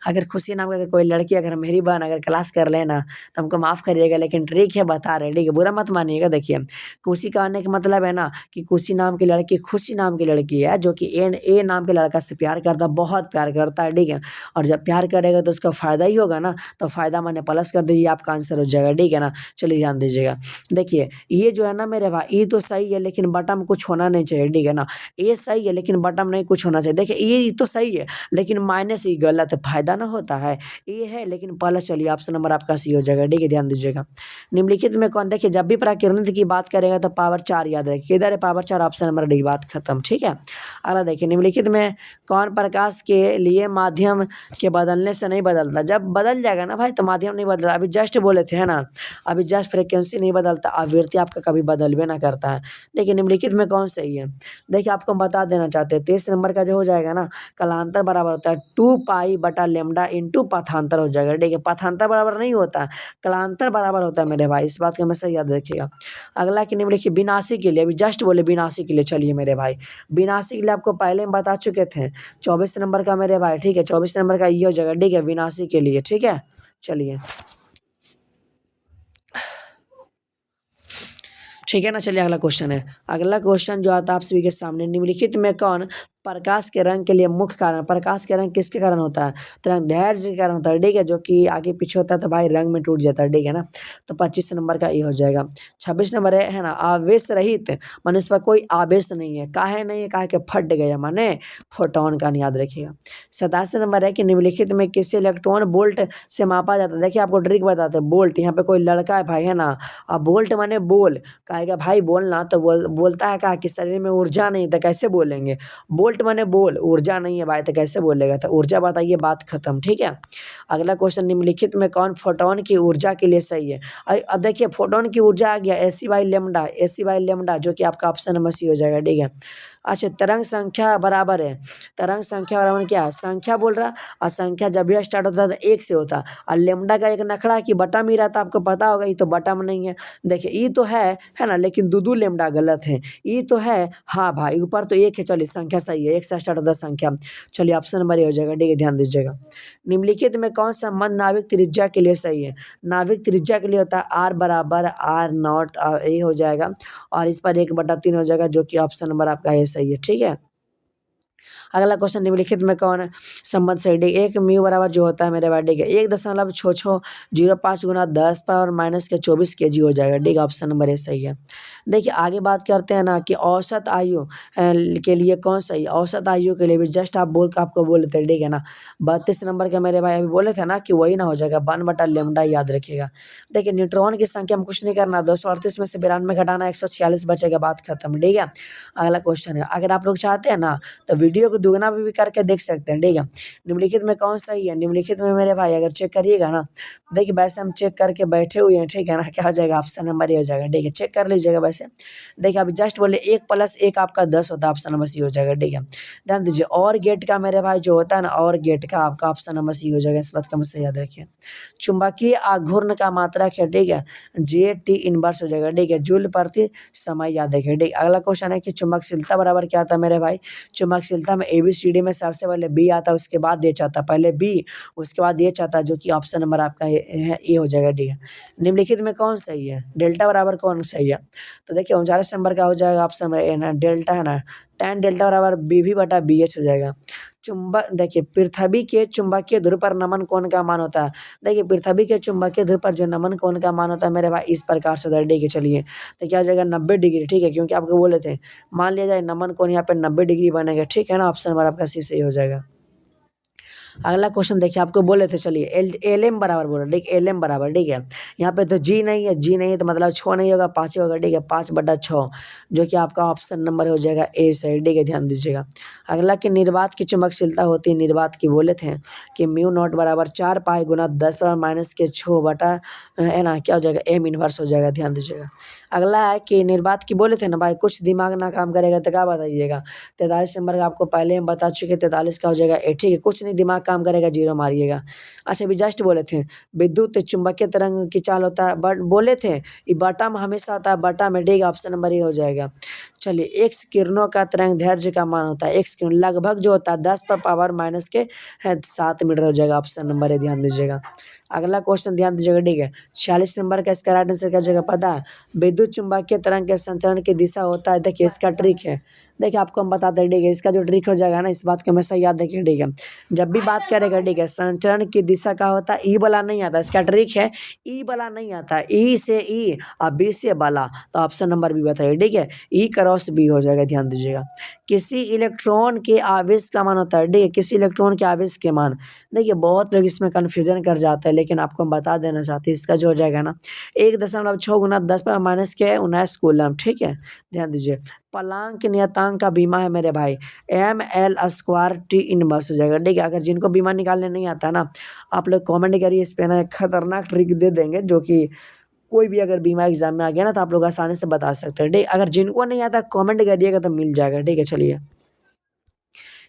अगर खुशी नाम की अगर कोई लड़की, अगर मेरी बहन अगर क्लास कर लेना तो हमको माफ़ करिएगा, लेकिन ट्रिक है, बता रहे हैं, ठीक है, बुरा मत मानिएगा। देखिए, खुशी का आने का मतलब है ना कि खुशी नाम की लड़की, खुशी नाम की लड़की है, जो कि ए नाम के लड़का से प्यार करता है, बहुत प्यार करता है, ठीक है। और जब प्यार करेगा तो उसका फ़ायदा ही होगा ना, तो फ़ायदा माने प्लस कर दीजिए, आपका आंसर हो जाएगा, ठीक है ना। चलिए ध्यान दीजिएगा। देखिए, ये जो है ना मेरे भाई, ये तो सही है, लेकिन बटन में कुछ होना नहीं चाहिए, ठीक है ना। ए सही है लेकिन बटन नहीं कुछ होना चाहिए। देखिए ये तो सही है लेकिन माइनस ही गलत है, फायदा ना होता है ये है। लेकिन पहले चलिए ऑप्शन नंबर आपका सी हो जाएगा, ठीक है ध्यान दीजिएगा। निम्नलिखित में कौन, देखिए जब भी प्राकृतिक की बात करेगा तो पावर 4 याद रखिए, इधर है पावर 4, ऑप्शन नंबर डी, बात खत्म, ठीक है। अगला देखिए निम्नलिखित में कौन प्रकाश के लिए माध्यम के बदलने से नहीं बदलता। जब बदल जाएगा ना भाई तो माध्यम नहीं बदला, अभी जस्ट बोले थे है ना, अभी जस्ट फ्रिक्वेंसी नहीं बदलता, आवृत्ति आपका कभी बदल भी ना करता है। देखिए निम्नलिखित में कौन सही है, देखिए आपको हम बता देना चाहते हैं 23 नंबर का जो हो जाएगा ना, कालांतर बराबर होता है 2 पाई/लैम्डा इंटू पथांतर हो जाएगा, ठीक है। पथांतर बराबर नहीं होता, कालांतर बराबर होता है मेरे भाई, इस बात को हमेशा याद रखिएगा। अगला कि निम्नलिखित विनाशी के लिए, अभी जस्ट बोले विनाशी के लिए, चलिए मेरे भाई विनाशी के लिए आपको पहले हम बता चुके थे 24 नंबर का मेरे भाई, ठीक है 24 नंबर का ये हो जाएगा, ठीक है विनाशी के लिए, ठीक है। चलिए ठीक है ना, चलिए अगला क्वेश्चन है। अगला क्वेश्चन जो आता है आप सभी के सामने, निम्नलिखित में कौन प्रकाश के रंग के लिए मुख्य कारण, प्रकाश के रंग किसके कारण होता है, तो रंग धैर्य के कारण होता है, ठीक है, जो कि आगे पीछे होता है तो भाई रंग में टूट जाता है, ठीक है ना। तो 25 नंबर का ये हो जाएगा। 26 नंबर है ना, आवेश रहित, माने इस पर कोई आवेश नहीं है, काहे नहीं है, काहे के फट गया, माने फोटोन का, नहीं याद रखिएगा। 27 नंबर है कि निम्नलिखित में किसी इलेक्ट्रॉन बोल्ट से मापा जाता है। देखिए आपको ट्रिक बताते हैं, बोल्ट, यहाँ पे कोई लड़का है भाई है ना, अब बोल्ट माने बोल, कहेगा भाई बोलना तो बोलता है, कहा कि शरीर में ऊर्जा नहीं तो कैसे बोलेंगे, बोल्ट माने बोल, ऊर्जा नहीं है भाई तो कैसे बोलेगा, तो ऊर्जा बताइए, बात खत्म, ठीक है। अगला क्वेश्चन, निम्नलिखित में कौन फोटोन की ऊर्जा के लिए सही है। अब देखिए फोटोन की ऊर्जा आ गया AC/लैम्डा, AC/लैम्डा जो कि आपका ऑप्शन नंबर सी हो जाएगा, ठीक है। अच्छा तरंग संख्या बराबर है, तरंग संख्या बराबर क्या है, संख्या बोल रहा, और संख्या जब भी स्टार्ट होता है तो 1 से होता, और लैम्डा का एक नखड़ा कि बटा में रहता, आपको पता होगा, ये तो बटा में नहीं है। देखिए ये तो है ना, लेकिन दो लैम्डा गलत है, ये तो है, हाँ भाई ऊपर तो 1 है, चलिए संख्या सही है, 1 से स्टार्ट होता है संख्या, चलिए ऑप्शन नंबर ये हो जाएगा, ठीक है ध्यान दीजिएगा। निम्नलिखित में कौन सा संबंध नाभिक त्रिज्या के लिए सही है, नाभिक त्रिज्या के लिए होता है R बराबर R0, ये हो जाएगा, और इस पर 1/3 हो जाएगा, जो कि ऑप्शन नंबर आपका ये सही है, ठीक है। अगला क्वेश्चन, निम्नलिखित में कौन संबंध सही, एक म्यू बराबर जो होता है मेरे भाई, ठीक है 1.6605 गुना 10 पावर माइनस के 24 kg हो जाएगा, ठीक है ऑप्शन नंबर ए सही है। देखिए आगे बात करते हैं ना कि औसत आयु के लिए कौन सही है, औसत आयु के लिए भी जस्ट आपको बोले थे, ठीक है ना। 32 नंबर का मेरे भाई अभी बोले थे ना कि वही ना हो जाएगा, 1/लैम्डा, याद रखिएगा। देखिए न्यूट्रॉन की संख्या में कुछ नहीं करना, 238 में से 92 घटाना 146 बचेगा, बात खत्म, ठीक है। अगला क्वेश्चन है, अगर आप लोग चाहते हैं ना तो वीडियो को दुगना भी करके देख सकते हैं, ठीक है। निम्नलिखित में कौन सही है, निम्नलिखित में मेरे भाई अगर चेक करिएगा ना, देखिए वैसे हम चेक करके बैठे हुए हैं, ठीक है ना, क्या हो जाएगा, ऑप्शन नंबर ये हो जाएगा, ठीक है चेक कर लीजिएगा। वैसे देखिए अभी जस्ट बोले 1 + 1 आपका 10 होता है, ऑप्शन नंबर सी हो जाएगा, ठीक है। ध्यान दीजिए, और गेट का मेरे भाई जो होता है ना, और गेट का आपका ऑप्शन नंबर सी हो जाएगा, इस बात का हमेशा याद रखिए। चुंबकीय आघूर्ण का मात्रक है, ठीक है, JT इनवर्स हो जाएगा, ठीक है, जूल प्रति समय, याद रखिए, ठीक। अगला क्वेश्चन है कि चुंबकशीलता बराबर क्या आता है मेरे भाई, चुंबकशीलता में ABCD में सबसे पहले B आता है, उसके बाद H आता है, पहले B उसके बाद H आता है, जो कि ऑप्शन नंबर आपका ये हो जाएगा, ठीक है। निम्नलिखित में कौन सही है, डेल्टा बराबर कौन सही है, तो देखिए 39 नंबर का हो जाएगा ऑप्शन नंबर ए ना, डेल्टा है ना, tan डेल्टा बराबर BV/BH हो जाएगा। चुंबक, देखिए पृथ्वी के चुंबकीय ध्रुव पर नमन कोण का मान होता है, देखिए पृथ्वी के चुंबकीय ध्रुव पर जो नमन कोण का मान होता है मेरे भाई इस प्रकार से होता है, ठीक है। चलिए तो क्या हो जाएगा 90 डिग्री, ठीक है, क्योंकि आपको बोले थे मान लिया जाए नमन कोण यहाँ पे 90 डिग्री बनेगा, ठीक है ना, ऑप्शन नंबर आपका सी सही हो जाएगा। अगला क्वेश्चन देखिए आपको बोले थे, चलिए एल एम बराबर बोला, ठीक एल एम बराबर, ठीक है। यहाँ पे तो जी नहीं है, जी नहीं है तो मतलब 6 नहीं होगा, 5 ही होगा, ठीक है 5/6, जो कि आपका ऑप्शन नंबर हो जाएगा ए सही, ठीक है ध्यान दीजिएगा। अगला कि निर्वात की चुंबकशीलता होती है, निर्वात की बोले थे कि μ0 बराबर 4 पाई गुना 10⁻⁻⁶ बटा है ना, क्या हो जाएगा M इनवर्स हो जाएगा, ध्यान दीजिएगा। अगला है कि निर्वात की बोले थे ना भाई, कुछ दिमाग ना काम करेगा तो क्या बताइएगा, 43 नंबर का आपको पहले हम बता चुके, 43 का हो जाएगा ए, ठीक है, कुछ नहीं दिमाग काम करेगा 0 मारिएगा। अच्छा अभी जस्ट बोले थे विद्युत चुंबकीय तरंग की चाल होता है, बट बोले थे ये बटा में हमेशा आता है, बटा में, ठीक है ऑप्शन नंबर ये हो जाएगा। चलिए एक्स किरणों का तरंग दैर्ध्य का मान होता है, एक्स किरण लगभग जो होता है 10⁻⁻⁷ मीटर हो जाएगा, ऑप्शन नंबर है, ध्यान दीजिएगा। अगला क्वेश्चन ध्यान दीजिएगा, ठीक है 46 नंबर का इसका राइट आंसर क्या जगह पता है, विद्युत चुंबकीय तरंग के संचरण की दिशा होता है, देखिए इसका ट्रिक है, देखिए आपको हम बताते हैं, ठीक है इसका जो ट्रिक हो जाएगा ना, इस बात को हमेशा याद रखिए, ठीक है। जब भी बात बात करेगा, ठीक है, संचरण की दिशा का होता है ई वाला नहीं आता, इसका ट्रिक है ई वाला नहीं आता, ई से ई और बी से वाला, तो ऑप्शन नंबर बी बताइए, ठीक है, ई क्रॉस बी हो जाएगा, ध्यान दीजिएगा। किसी इलेक्ट्रॉन के आवेश का मान होता है, ठीक है, किसी इलेक्ट्रॉन के आवेश के मान, देखिए बहुत लोग इसमें कन्फ्यूजन कर जाते हैं, लेकिन आपको हम बता देना चाहते हैं, इसका जो हो जाएगा ना 1.6 गुना 10⁻⁻⁻⁻⁻⁻, कूलम, ठीक है, ध्यान दीजिए। प्लांक नियतांक का बीमा है मेरे भाई ml² इनवर्स हो जाएगा, ठीक है। अगर जिनको बीमा निकालने नहीं आता ना, आप लोग कमेंट करिए, इस पे ना एक खतरनाक ट्रिक दे देंगे, जो कि कोई भी अगर बीमा एग्जाम में आ गया ना तो आप लोग आसानी से बता सकते हैं, ठीक है। अगर जिनको नहीं आता कमेंट करिएगा तो मिल जाएगा, ठीक है। चलिए,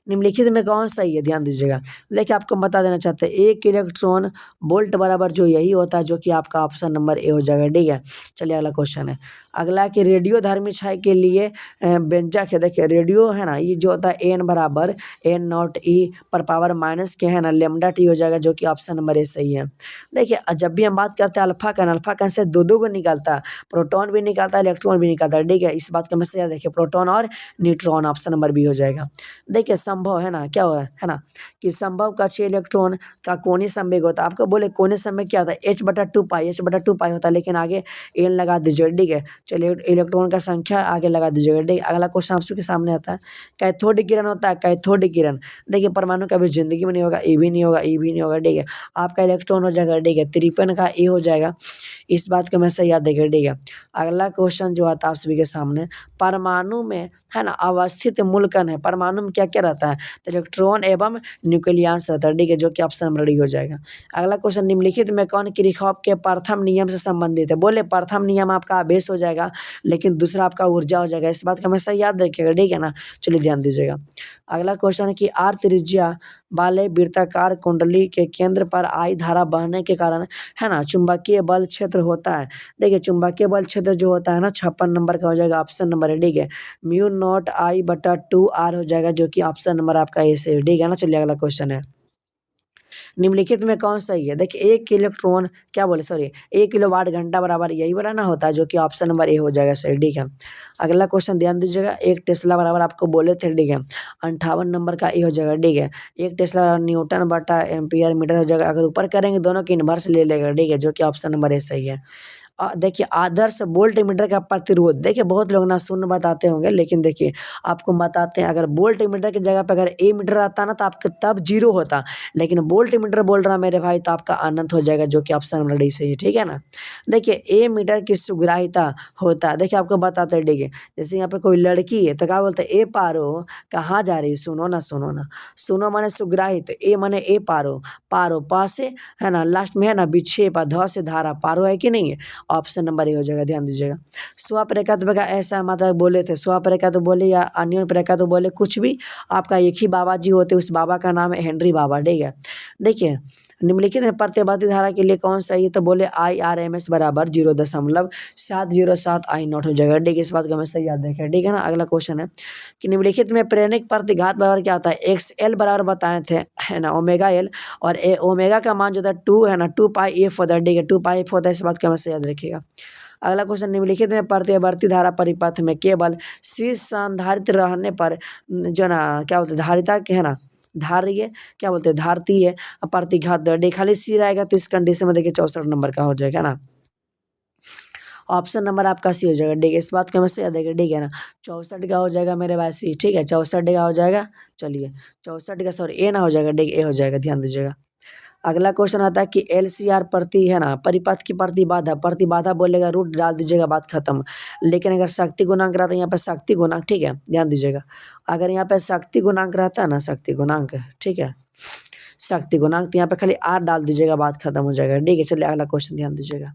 निम्नलिखित में कौन सही है, ध्यान दीजिएगा। लेकिन आपको बता देना चाहते हैं, एक इलेक्ट्रॉन वोल्ट बराबर जो यही होता है, जो कि आपका ऑप्शन नंबर ए हो जाएगा, ठीक है। चलिए अगला क्वेश्चन है, अगला कि रेडियो धर्मी क्षय के लिए व्यंजक है, देखिए रेडियो है ना, ये जो होता है एन बराबर n0 e पर पावर माइनस के है ना लेमडा टी हो जाएगा, जो कि ऑप्शन नंबर ए सही है। देखिए जब भी हम बात करते हैं अल्फा कण से दो दो को निकलता है, प्रोटॉन भी निकलता है, इलेक्ट्रॉन भी निकलता है, ठीक है। इस बात का हमेशा याद रखिए, प्रोटॉन और न्यूट्रॉन, ऑप्शन नंबर बी हो जाएगा। देखिए संभव है ना, क्या हुआ है ना, कि संभव कक्षीय इलेक्ट्रॉन का कोणीय संवेग होता है, आपको बोले कोणीय संवेग क्या होता है, h/2 होता है, लेकिन आगे एन लगा दीजिए, ठीक है। चलिए इलेक्ट्रॉन का संख्या आगे लगा दीजिएगा, ठीक है। अगला क्वेश्चन आप सबके सामने आता है, कैथोडिक किरण होता है, कैथोडिक किरण, देखिए परमाणु कभी जिंदगी में नहीं होगा, ए भी नहीं होगा, ई भी नहीं होगा, ठीक है। आपका इलेक्ट्रॉन हो जाएगा, ठीक है, 53 का ए हो जाएगा, इस बात को हमेशा याद रखिए, ठीक है। अगला क्वेश्चन जो आता है आप सभी के सामने, परमाणु में है ना अवस्थित मूलकण है, परमाणु में क्या क्या रहता है, तो इलेक्ट्रॉन एवं न्यूक्लियस रहता है, ठीक है, जो कि ऑप्शन नंबर डी हो जाएगा। अगला क्वेश्चन, निम्नलिखित में कौन किरचॉफ के प्रथम नियम से संबंधित है, बोले प्रथम नियम आपका आवेश हो जाएगा, लेकिन दूसरा आपका ऊर्जा हो जाएगा, इस बात का हमेशा याद रखिएगा, ठीक है ना। चलिए ध्यान दीजिएगा। अगला क्वेश्चन है कि आर त्रिज्या वाले वृत्ताकार कुंडली के केंद्र पर आई धारा बहने के कारण है ना चुंबकीय बल क्षेत्र होता है, देखिए चुंबकीय बल क्षेत्र जो होता है ना 56 नंबर का हो जाएगा, ऑप्शन नंबर है, ठीक है, μ0I/2R हो जाएगा, जो कि ऑप्शन नंबर आपका ए से, ठीक है ना। चलिए अगला क्वेश्चन है, निम्नलिखित में कौन सही है, देखिए एक इलेक्ट्रॉन क्या बोले सॉरी 1 किलोवाट घंटा बराबर यही वाला ना होता है, जो कि ऑप्शन नंबर ए हो जाएगा सही, ठीक है। अगला क्वेश्चन ध्यान दीजिएगा, एक टेस्ला बराबर आपको बोले थे, ठीक है, 58 नंबर का ए हो जाएगा, ठीक है। एक टेस्ला न्यूटन/एम्पियर मीटर हो जाएगा, अगर ऊपर करेंगे दोनों की इन्वर्स ले लेगा, ठीक है, जो कि ऑप्शन नंबर ए सही है। देखिए आदर्श वोल्ट मीटर का प्रतिरोध, देखिए बहुत लोग ना शून्य बताते होंगे, लेकिन देखिए आपको बताते हैं, अगर वोल्ट मीटर की जगह पे अगर ए मीटर आता ना तो आपका तब जीरो होता, लेकिन वोल्ट मीटर बोल रहा मेरे भाई, तो आपका अनंत हो जाएगा, जो कि ऑप्शन नंबर डी सही है, ठीक है ना। देखिए ए मीटर की सुग्राहिता होता है, देखिए आपको बताते हैं, ठीक है, जैसे यहाँ पे कोई लड़की है तो क्या बोलते हैं, ए पारो कहाँ जा रही, सुनो ना सुनो ना, सुनो माने सुग्राहित, ए माने ए पारो, पारो पा से है ना लास्ट में है ना विक्षेप, ध से धारा, पारो है कि नहीं है, ऑप्शन नंबर ए हो जाएगा, ध्यान दीजिएगा। स्वप्रेरित का ऐसा मतलब बोले थे, स्वप्रेरित बोले या अन्य प्रेरित बोले, कुछ भी आपका एक ही बाबा जी होते, उस बाबा का नाम है हेनरी बाबा, ठीक है। देखिए निम्नलिखित में प्रतिवर्ती धारा के लिए कौन सही है, तो बोले IRMS बराबर 0.707 I0 हो जाएगा, ठीक है, इस बात को हमें सही याद रखें, ठीक है ना। अगला क्वेश्चन है कि निम्नलिखित में प्रेरणिक प्रतिघात बराबर क्या होता है, XL बराबर बताए थे है ना ω/L, और ओमेगा का मान जो था 2 है ना 2πf होता है, ठीक है, 2πf होता है, इस बात को हमें याद रखिएगा। अगला क्वेश्चन, निम्नलिखित में प्रतिवर्ती धारा परिपथ में केवल शीर्ष संधारित रहने पर जो ना क्या बोलते हैं धारिता के है ना धारिय क्या बोलते हैं धारतीय प्रतिघात दर, खाली सी रहेगा, तो इस कंडीशन में देखिए 64 नंबर का हो जाएगा ना, ऑप्शन नंबर आपका सी हो जाएगा, ठीक है, इस बात का हमें याद रखिएगा, ठीक है ना। 64 का हो जाएगा मेरे भाई सी, ठीक है, 64 का हो जाएगा, चलिए 64 का सॉरी ए ना हो जाएगा, ठीक है, ए हो जाएगा, ध्यान दीजिएगा। अगला क्वेश्चन आता है कि LCR प्रति है ना परिपथ की प्रतिबाधा, प्रतिबाधा बोलेगा रूट डाल दीजिएगा, बात खत्म। लेकिन अगर शक्ति गुणांक रहता है यहाँ पे शक्ति गुणांक, ठीक है, ध्यान दीजिएगा, अगर यहाँ पे शक्ति गुणांक रहता है ना शक्ति गुणांक, ठीक है, शक्ति गुणांक, तो यहाँ पे खाली R डाल दीजिएगा, बात खत्म हो जाएगा, ठीक है। चलिए अगला क्वेश्चन ध्यान दीजिएगा,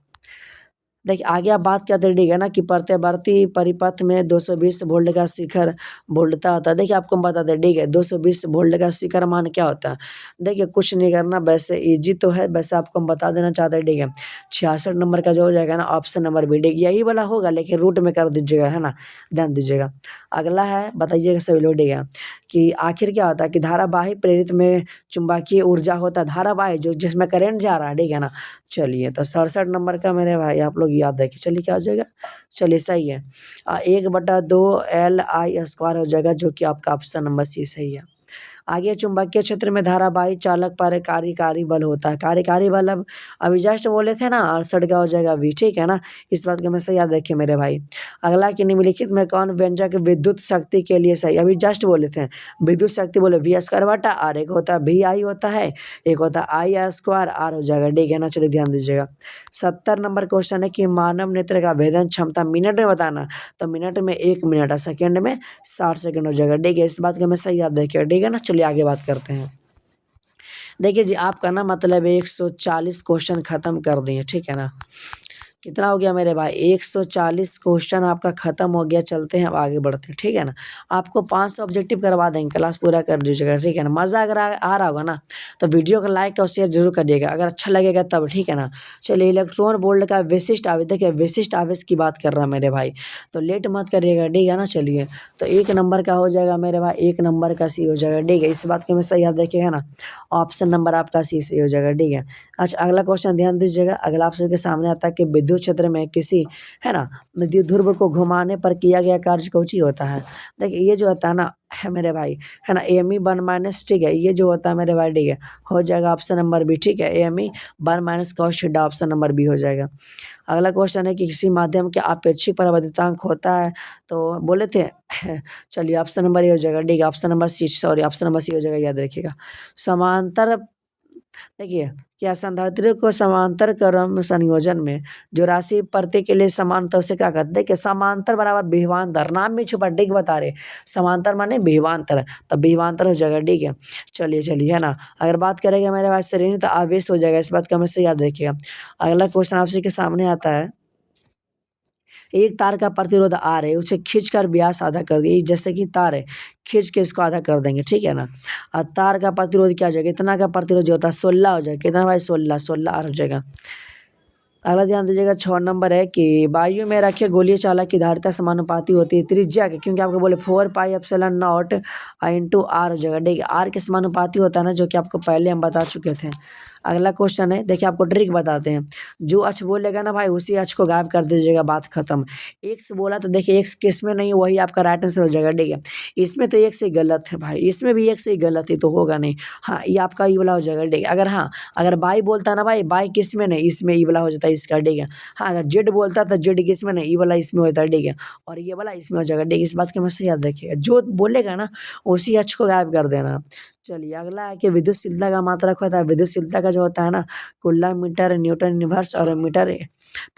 देखिए आगे आप बात करते हैं, ठीक है ना, कि प्रत्यावर्ती परिपथ में 220 वोल्ट का शिखर वोल्टता होता है, देखिए आपको हम बताते हैं, ठीक है, 220 वोल्ट का शिखर मान क्या होता है, देखिए कुछ नहीं करना, वैसे इजी तो है, वैसे आपको हम बता देना चाहते हैं, ठीक है, 66 नंबर का जो हो जाएगा ना ऑप्शन नंबर बी, ठीक यही वाला होगा, लेकिन रूट में कर दीजिएगा, है ना, ध्यान दीजिएगा। अगला है, बताइएगा सभी लोग, ठीक है, कि आखिर क्या होता है कि धारावाही प्रेरित में चुंबकीय ऊर्जा होता है, धारावाही जो जिसमें करंट जा रहा है, ठीक है ना। चलिए तो 67 नंबर का मेरे भाई आप लोग याद रखिए, चलिए क्या हो जाएगा, चलिए सही है 1/2 LI² हो जाएगा, जो कि आपका ऑप्शन नंबर सी सही है। आगे चुंबकीय क्षेत्र में धारावाही चालक पर कार्यकारी बल होता है। कार्यकारी बल अब अभी जस्ट बोले थे ना, 68 का हो जाएगा V, ठीक है ना। इस बात को हमेशा याद रखिए मेरे भाई। अगला कि निम्नलिखित में कौन व्यंजक विद्युत शक्ति के लिए सही, अभी जस्ट बोले थे विद्युत शक्ति, बोले V²/R, एक होता है VI होता है, एक होता है I² R हो जाएगा, ठीक है ना। चलिए ध्यान दीजिएगा। 70 नंबर क्वेश्चन है कि मानव नेत्र का भेदन क्षमता मिनट में बताना, तो मिनट में 1 मिनट और सेकेंड में 60 सेकेंड हो जाएगा, ठीक है। इस बात को हमें सही याद रखिएगा, ठीक है ना। चलिए आगे बात करते हैं। देखिए जी, आपका ना मतलब 140 क्वेश्चन खत्म कर दिए, ठीक है ना। कितना हो गया मेरे भाई, 140 क्वेश्चन आपका खत्म हो गया। चलते हैं अब आगे बढ़ते हैं, ठीक है ना। आपको 500 ऑब्जेक्टिव करवा देंगे, क्लास पूरा कर दीजिएगा, ठीक है ना। मज़ा अगर आ रहा होगा ना तो वीडियो को लाइक और शेयर जरूर करिएगा, अगर अच्छा लगेगा तब, ठीक है ना। चलिए, इलेक्ट्रॉन वोल्ट का विशिष्ट आवेश, देखिए विशिष्ट आवेश की बात कर रहा है मेरे भाई, तो लेट मत करिएगा, ठीक है ना। चलिए, तो 1 नंबर का हो जाएगा मेरे भाई, 1 नंबर का C हो जाएगा, ठीक है। इस बात को हमेशा याद रखिएगा ना। ऑप्शन नंबर आपका C सही हो जाएगा, ठीक है। अच्छा, अगला क्वेश्चन ध्यान दीजिएगा। अगला आप सबके सामने आता है कि विद्युत क्षेत्र में किसी, है ना, विद्युत ध्रुव को घुमाने पर किया गया कार्य कौची होता है। देखिए ये जो होता है ना, है मेरे भाई, है ना, AME 1 - ठीक है, ये जो होता है मेरे भाई, ठीक है, हो जाएगा ऑप्शन नंबर B, ठीक है। AME 1 - ऑप्शन नंबर B हो जाएगा। अगला क्वेश्चन है कि किसी माध्यम के आपेक्षिक परावर्तितांक होता है, तो बोले थे चलिए ऑप्शन नंबर ए हो जाएगा, ठीक है। Option number C, sorry, option number C हो जाएगा, याद रखिएगा। समांतर, देखिए, क्या संधारित्री को समांतर क्रम संयोजन में जो राशि प्रति के लिए समान, तो उसे क्या कहते हैं। देखिए, समांतर बराबर विभवांतर, नाम में छुपा, ठीक बता रहे। समांतर माने विभवांतर, तो विभवांतर हो जाएगा, ठीक है। चलिए चलिए, है ना। अगर बात करेंगे मेरे पास श्रेणी, तो आवेश हो जाएगा, इस बात का हमेशा याद रखिएगा। अगला क्वेश्चन आपसे के सामने आता है, एक तार का प्रतिरोध R है, उसे खींचकर व्यास आधा कर दिए, जैसे कि तार है, खींच के इसको आधा कर देंगे, ठीक है ना। और तार का प्रतिरोध क्या हो जाएगा, इतना का प्रतिरोध जो होता है 16 हो जाएगा, कितना भाई, 16 R हो जाएगा। अगला ध्यान दीजिएगा, 6 नंबर है कि वायु में रखे गोलीय चालक की धारिता समानुपाती होती है त्रिज्या के, क्योंकि आपको बोले 4πε0 इंटू R हो जाएगा, ठीक है। R के समानुपाती होता है ना, जो कि आपको पहले हम बता चुके थे। अगला क्वेश्चन है, देखिए आपको ट्रिक बताते हैं। जो अक्ष बोलेगा ना भाई, उसी अक्ष को गायब कर दीजिएगा, बात खत्म। एक्स बोला तो देखिए एक्स किस में नहीं, वही आपका राइट आंसर हो जाएगा, ठीक है। इसमें तो एक से ही गलत है भाई, इसमें भी एक से ही गलत है, तो होगा नहीं। हाँ, ये आपका ई वाला हो जाएगा, ठीक है। अगर हाँ, अगर बाई बोलता है ना भाई, बाई किस में नहीं, इसमें ई वाला हो जाता है इसका, ठीक है। हाँ, अगर जेड बोलता है तो जेड किस में नहीं, ई वाला इसमें होता है, ठीक है। और ये वाला इसमें हो जाएगा, ठीक है। इस बात को हमेशा याद रखिएगा, जो बोलेगा ना उसी अक्ष को गायब कर देना। चलिए, अगला है कि विद्युतशीलता का मात्रक होता है। विद्युतशीलता का जो होता है ना, कुल्ला मीटर, न्यूटन इनवर्स और मीटर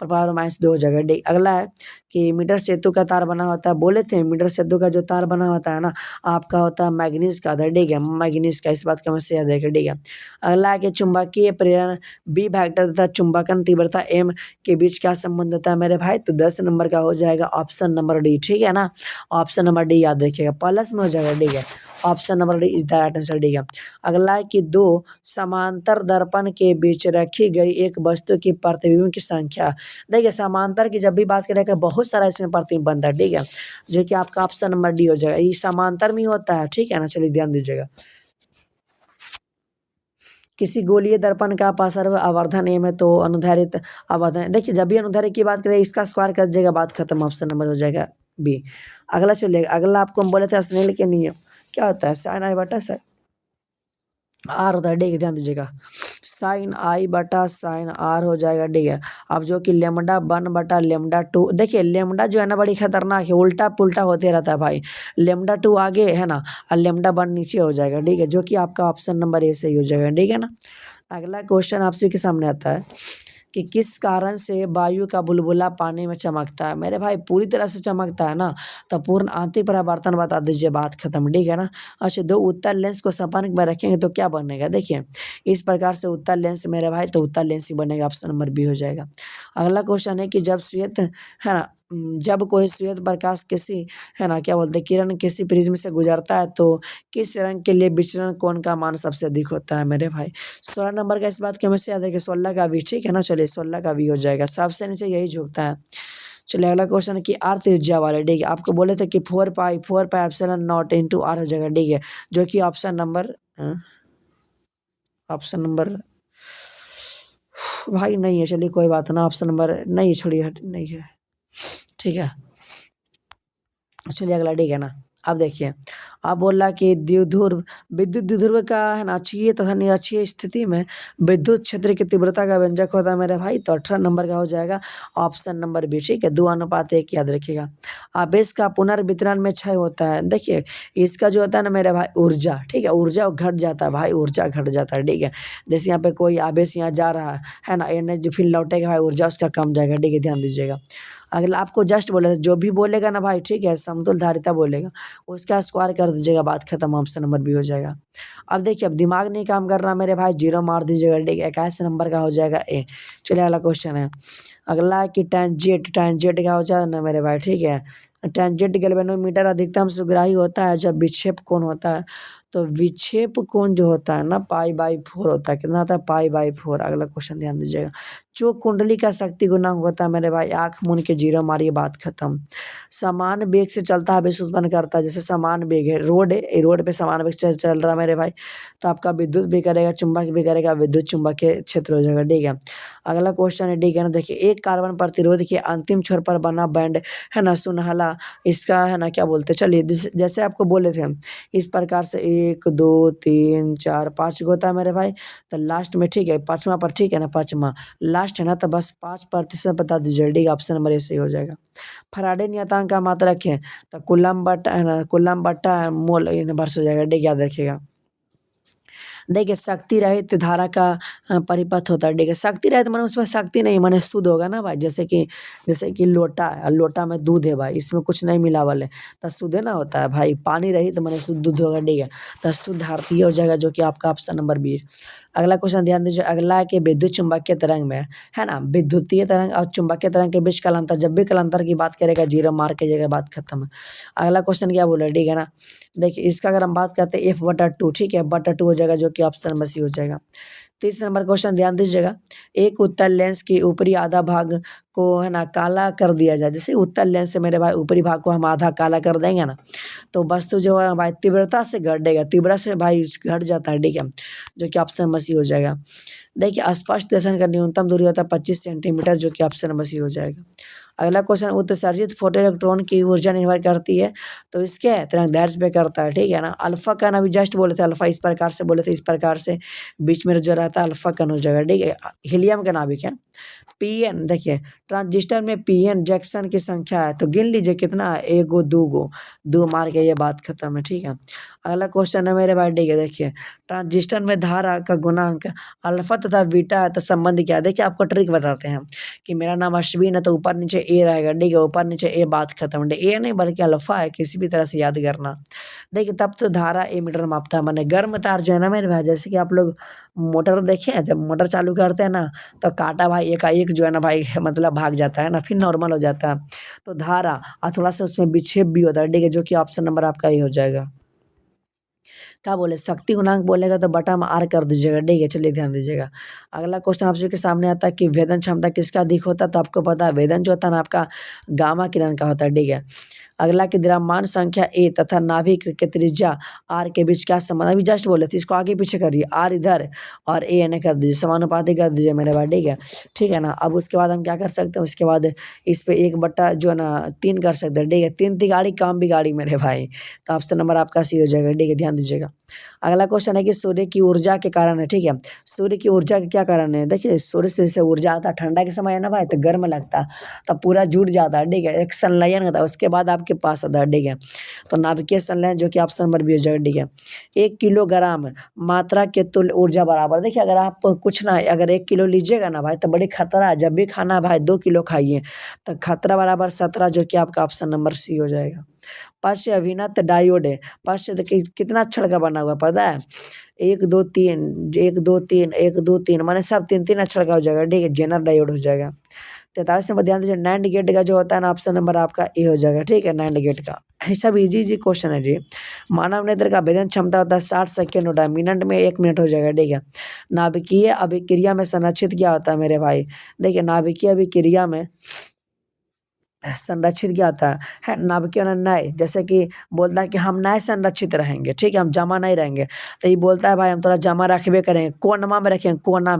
पर पावर -2 हो जाएगा, ठीक। अगला है कि मीटर सेतु का तार बना होता है, बोले थे मीटर सेतु का जो तार बना होता है ना, आपका होता है मैग्नीज का, ठीक है, मैग्नीज का, इस बात का हमेशा याद रखिए, ठीक है। अगला है कि चुंबकीय प्रेरण B वेक्टर तथा चुंबकन तीव्रता M के बीच क्या संबंध होता है मेरे भाई, तो 10 नंबर का हो जाएगा ऑप्शन नंबर D, ठीक है ना। ऑप्शन नंबर D याद रखिएगा, प्लस में हो जाएगा, ठीक है। Option number D is the right answer, ठीक है। अगला है कि दो समांतर दर्पण के बीच रखी गई एक वस्तु की प्रतिबिंब की संख्या। देखिए, समांतर की जब भी बात करेंगे बहुत सारा इसमें प्रतिबिंब बनता है, ठीक है, जो कि आपका ऑप्शन नंबर D हो जाएगा। ये समांतर में ही होता है, ठीक है ना। चलिए ध्यान दीजिएगा। किसी गोलीय दर्पण का अपसर्व आवर्धन M है, तो अनुदैर्ध्य आवर्धन, देखिए जब भी अनुदैर्ध्य की बात करें इसका स्क्वायर कर दीजिएगा, बात खत्म, ऑप्शन नंबर हो जाएगा B। अगला चलिएगा, अगला आपको हम बोले थे स्नेल के नियम, क्या होता है, साइन I बटा साइन R होता है, ठीक है। ध्यान दीजिएगा, साइन I बटा साइन R हो जाएगा, ठीक है। अब जो कि λ1/λ2, देखिए लेमडा जो है ना बड़ी खतरनाक है, उल्टा पुल्टा होते रहता है भाई। λ2 आगे है ना, और λ1 नीचे हो जाएगा, ठीक है, जो कि आपका ऑप्शन नंबर A सही हो जाएगा, ठीक है ना। अगला क्वेश्चन आपसे के सामने आता है कि किस कारण से वायु का बुलबुला पानी में चमकता है। मेरे भाई पूरी तरह से चमकता है ना, तो पूर्ण आंतरिक परावर्तन बता दीजिए, बात खत्म, ठीक है ना। अच्छा, दो उत्तल लेंस को संपर्क में रखेंगे तो क्या बनेगा, देखिए इस प्रकार से उत्तल लेंस मेरे भाई, तो उत्तल लेंस ही बनेगा, ऑप्शन नंबर B हो जाएगा। अगला क्वेश्चन है कि जब श्वेत, है ना, जब कोई श्वेत प्रकाश किसी, है ना, क्या बोलते हैं, किरण किसी प्रिज्म से गुजरता है, तो किस रंग के लिए विचलन कोण का मान सबसे अधिक होता है मेरे भाई। 16 नंबर का, इस बात के हमेशा याद रखिए, 16 का भी, ठीक है ना। चलिए 16 का भी हो जाएगा, सबसे नीचे यही झुकता है। चलिए अगला क्वेश्चन है कि R त्रिज्या वाले, ठीक है, आपको बोले थे कि 4πε0 इंटू R हो जाएगा, ठीक है, जो कि ऑप्शन नंबर भाई नहीं है, चलिए कोई बात ना, ऑप्शन नंबर नहीं, छोड़िए, हट नहीं है, ठीक है। चलिए अगला, ठीक है ना। अब देखिए, अब बोल रहा कि द्विध्रुव विद्युत द्विध्रुव का है ना अक्षीय तथा निरक्षीय स्थिति में विद्युत क्षेत्र की तीव्रता का व्यंजक होता है मेरे भाई, तो 18 नंबर का हो जाएगा ऑप्शन नंबर बी। ठीक है, 2:1 याद रखिएगा। आवेश का पुनर्वितरण में क्षय होता है। देखिए इसका जो होता है ना मेरे भाई ऊर्जा, ठीक है, ऊर्जा घट जाता है भाई, ऊर्जा घट जाता है। ठीक है, जैसे यहाँ पे कोई आवेश यहाँ जा रहा है ना, एनर्जी फिर लौटेगा भाई, ऊर्जा उसका कम जाएगा। ठीक है, ध्यान दीजिएगा। अगला आपको जस्ट बोले जो भी बोलेगा ना भाई, ठीक है, समतुल धारिता बोलेगा उसका स्क्वायर कर दीजिएगा, बात खत्म, ऑप्शन नंबर बी हो जाएगा। अब देखिए अब दिमाग नहीं काम कर रहा मेरे भाई, जीरो मार दीजिएगा। ठीक है, 21 नंबर का हो जाएगा ए। चलिए अगला क्वेश्चन है, अगला है कि टेंजेंट, टेंजेंट क्या हो जाएगा ना मेरे भाई, ठीक है, टेंजेंट गैल्वेनोमीटर अधिकतम सुग्राही होता है जब विक्षेप कोण होता है। तो विक्षेप कोण जो होता है ना पाई/4 होता है, कितना होता है पाई/4। अगला क्वेश्चन ध्यान दीजिएगा, जो कुंडली का शक्ति गुणांक होता है मेरे भाई, आंख मूंद के जीरो मारिए, बात खत्म। समान वेग से चलता है आवेश उत्पन्न करता है, जैसे समान वेग है, रोड है, ये रोड पे समान वेग से चल रहा है मेरे भाई, तो आपका विद्युत भी करेगा, चुंबक भी करेगा, विद्युत चुंबकीय क्षेत्र हो जाएगा। ठीक है, अगला क्वेश्चन है, ठीक है ना, देखिए एक कार्बन प्रतिरोध के अंतिम छोर पर बना बैंड है ना सुनहला, इसका है ना क्या बोलते हैं, चलिए जैसे आपको बोले थे हम, इस प्रकार से 1 2 3 4 5 होता है मेरे भाई, तो लास्ट में ठीक है पाँचवा पर, ठीक है ना, पाँचवा लास्ट है ना, तो बस 5% बता दीजिए। ठीक है, ऑप्शन नंबर ए सही हो जाएगा। फराडे नियतांक का मात्रक है, तो कूलम बटा है ना, कूलम बटा मोल इनवर्स हो जाएगा। ठीक, याद रखिएगा। देखिए शक्ति रहित धारा का परिपथ होता है। ठीक है, शक्ति रहित माने उसमें शक्ति नहीं, माने शुद्ध होगा ना भाई, जैसे कि लोटा है, लोटा में दूध है भाई, इसमें कुछ नहीं मिलावल है, तो शुद्ध ना होता है भाई। पानी रहित माने शुद्ध दूध होगा। ठीक है, तो शुद्ध आरती हो जाएगा, जो कि आपका ऑप्शन नंबर बी। अगला क्वेश्चन ध्यान दीजिए, अगला है कि विद्युत चुम्बकीय तरंग में है ना, विद्युतीय तरंग और चुंबकीय तरंग के बीच कालांतर, जब भी कालांतर की बात करेगा जीरो मार के जगह, बात खत्म है। अगला क्वेश्चन क्या बोला, ठीक है ना, देखिए इसका अगर हम बात करते हैं F/2, ठीक है, बटा 2 हो जाएगा, जो कि ऑप्शन नंबर सी हो जाएगा। 30 नंबर क्वेश्चन ध्यान दीजिएगा, एक उत्तल लेंस की ऊपरी आधा भाग को है ना काला कर दिया जाए, जैसे उत्तल लेंस से मेरे भाई ऊपरी भाग को हम आधा काला कर देंगे ना, तो वस्तु जो है भाई तीव्रता से घटेगा, तीव्रता से भाई घट जाता है। ठीक है, जो कि ऑप्शन नंबर सी हो जाएगा। देखिए स्पष्ट दर्शन का न्यूनतम दूरी होता है 25 सेंटीमीटर, जो कि ऑप्शन नंबर सी हो जाएगा। अगला क्वेश्चन, उत्सर्जित फोटो इलेक्ट्रॉन की ऊर्जा निर्भर करती है, तो इसके तरंगदैर्ध्य पे करता है। ठीक है ना, अल्फा कण अभी जस्ट बोले थे, अल्फा इस प्रकार से बोले थे, इस प्रकार से बीच में जो रहता है अल्फा कण हो जाएगा। ठीक है, हीलियम का नाभिक है। पीएन देखिए ट्रांजिस्टर में पीएन जंक्शन की संख्या है, तो गिन लीजिए कितना है, एगो दूगो, दो मार के ये बात खत्म है। ठीक है, अगला क्वेश्चन है मेरे भाई, ठीक है, देखिए ट्रांजिस्टर में धारा का गुणांक अल्फा तथा बीटा है, तो संबंध क्या है। देखिए आपको ट्रिक बताते हैं कि मेरा नाम अश्विन है, तो ऊपर नीचे ए रहेगा। ठीक है, ऊपर नीचे ए, बात खत्म। ए नहीं बल्कि अल्फा है, किसी भी तरह से याद करना। देखिए तब तो धारा एमीटर मापता है, माने गर्म तार जो है ना मेरे भाई, जैसे कि आप लोग मोटर देखे हैं, जब मोटर चालू करते हैं ना, तो कांटा भाई एकाएक जो है ना भाई मतलब भाग जाता है ना, फिर नॉर्मल हो जाता है। तो धारा और थोड़ा सा उसमें विक्षेप भी होता है। ठीक है, जो कि ऑप्शन नंबर आपका ये हो जाएगा। क्या बोले, शक्ति गुणांक बोलेगा तो बटा में आर कर दीजिएगा। ठीक है, चलिए ध्यान दीजिएगा। अगला क्वेश्चन आप सबके सामने आता है कि वेदन क्षमता किसका अधिक होता है, तो आपको पता है वेदन जो होता है ना आपका गामा किरण का होता है। ठीक है, अगला कि द्रव्यमान संख्या ए तथा नाभिक के त्रिज्या आर के बीच क्या संबंध, अभी जस्ट बोले थे, इसको आगे पीछे करिए, आर इधर और ए एन कर दीजिए, समानुपाती कर दीजिए मेरे भाई। ठीक है, ठीक है ना। अब उसके बाद हम क्या कर सकते हैं, उसके बाद इस पे एक बट्टा जो है ना 3 कर सकते हैं। ठीक है, 3 तिगाड़ी काम बिगाड़ी मेरे भाई, तो ऑप्शन नंबर आपका सी हो जाएगा। ठीक है, ध्यान दीजिएगा। अगला क्वेश्चन है कि सूर्य की ऊर्जा के कारण है। ठीक है, सूर्य की ऊर्जा के क्या कारण है, देखिए सूर्य से जैसे ऊर्जा आता है, ठंडा के समय है ना भाई, तो गर्म लगता है, तब पूरा जुट जाता है। ठीक है, एक संलयन होता है, उसके बाद आपके पास आता है। ठीक है, तो नाभिकीय संलयन, जो कि ऑप्शन नंबर बी हो जाएगा। ठीक है, 1 किलोग्राम मात्रा के तुल्य ऊर्जा बराबर, देखिए अगर आप कुछ ना अगर 1 किलो लीजिएगा ना भाई, तो बड़ी खतरा है, जब भी खाना है भाई 2 किलो खाइए, तो खतरा बराबर 17, जो कि आपका ऑप्शन नंबर सी हो जाएगा। पांच अभिन्नत डायोड है, पांच देखिए कितना अक्षर का बना हुआ पता है, 1 2 3 1 2 3 1 2 3, माने सब 3 3 अक्षर का हो जाएगा। ठीक है, जेनर डायोड हो जाएगा। 43 नंबर ध्यान दीजिए, नैंड गेट का जो होता है ना, ऑप्शन नंबर आपका ए हो जाएगा। ठीक है, नैंड गेट का ये सब इजी इजी क्वेश्चन है जी। मानव नेत्र का भेदन क्षमता होता है 60 सेकेंड होता है, मिनट में 1 मिनट हो जाएगा। ठीक है, नाभिकीय अभिक्रिया में संरक्षित क्या होता है मेरे भाई, देखिए नाभिकीय अभिक्रिया में संरक्षित क्या होता है नाभिकीय नय, जैसे कि बोलता है कि हम नए संरक्षित रहेंगे, ठीक है, हम जमा नहीं रहेंगे। तो ये बोलता है भाई हम थोड़ा जमा रखबे करेंगे, कोनमा में रखेंगे, कोना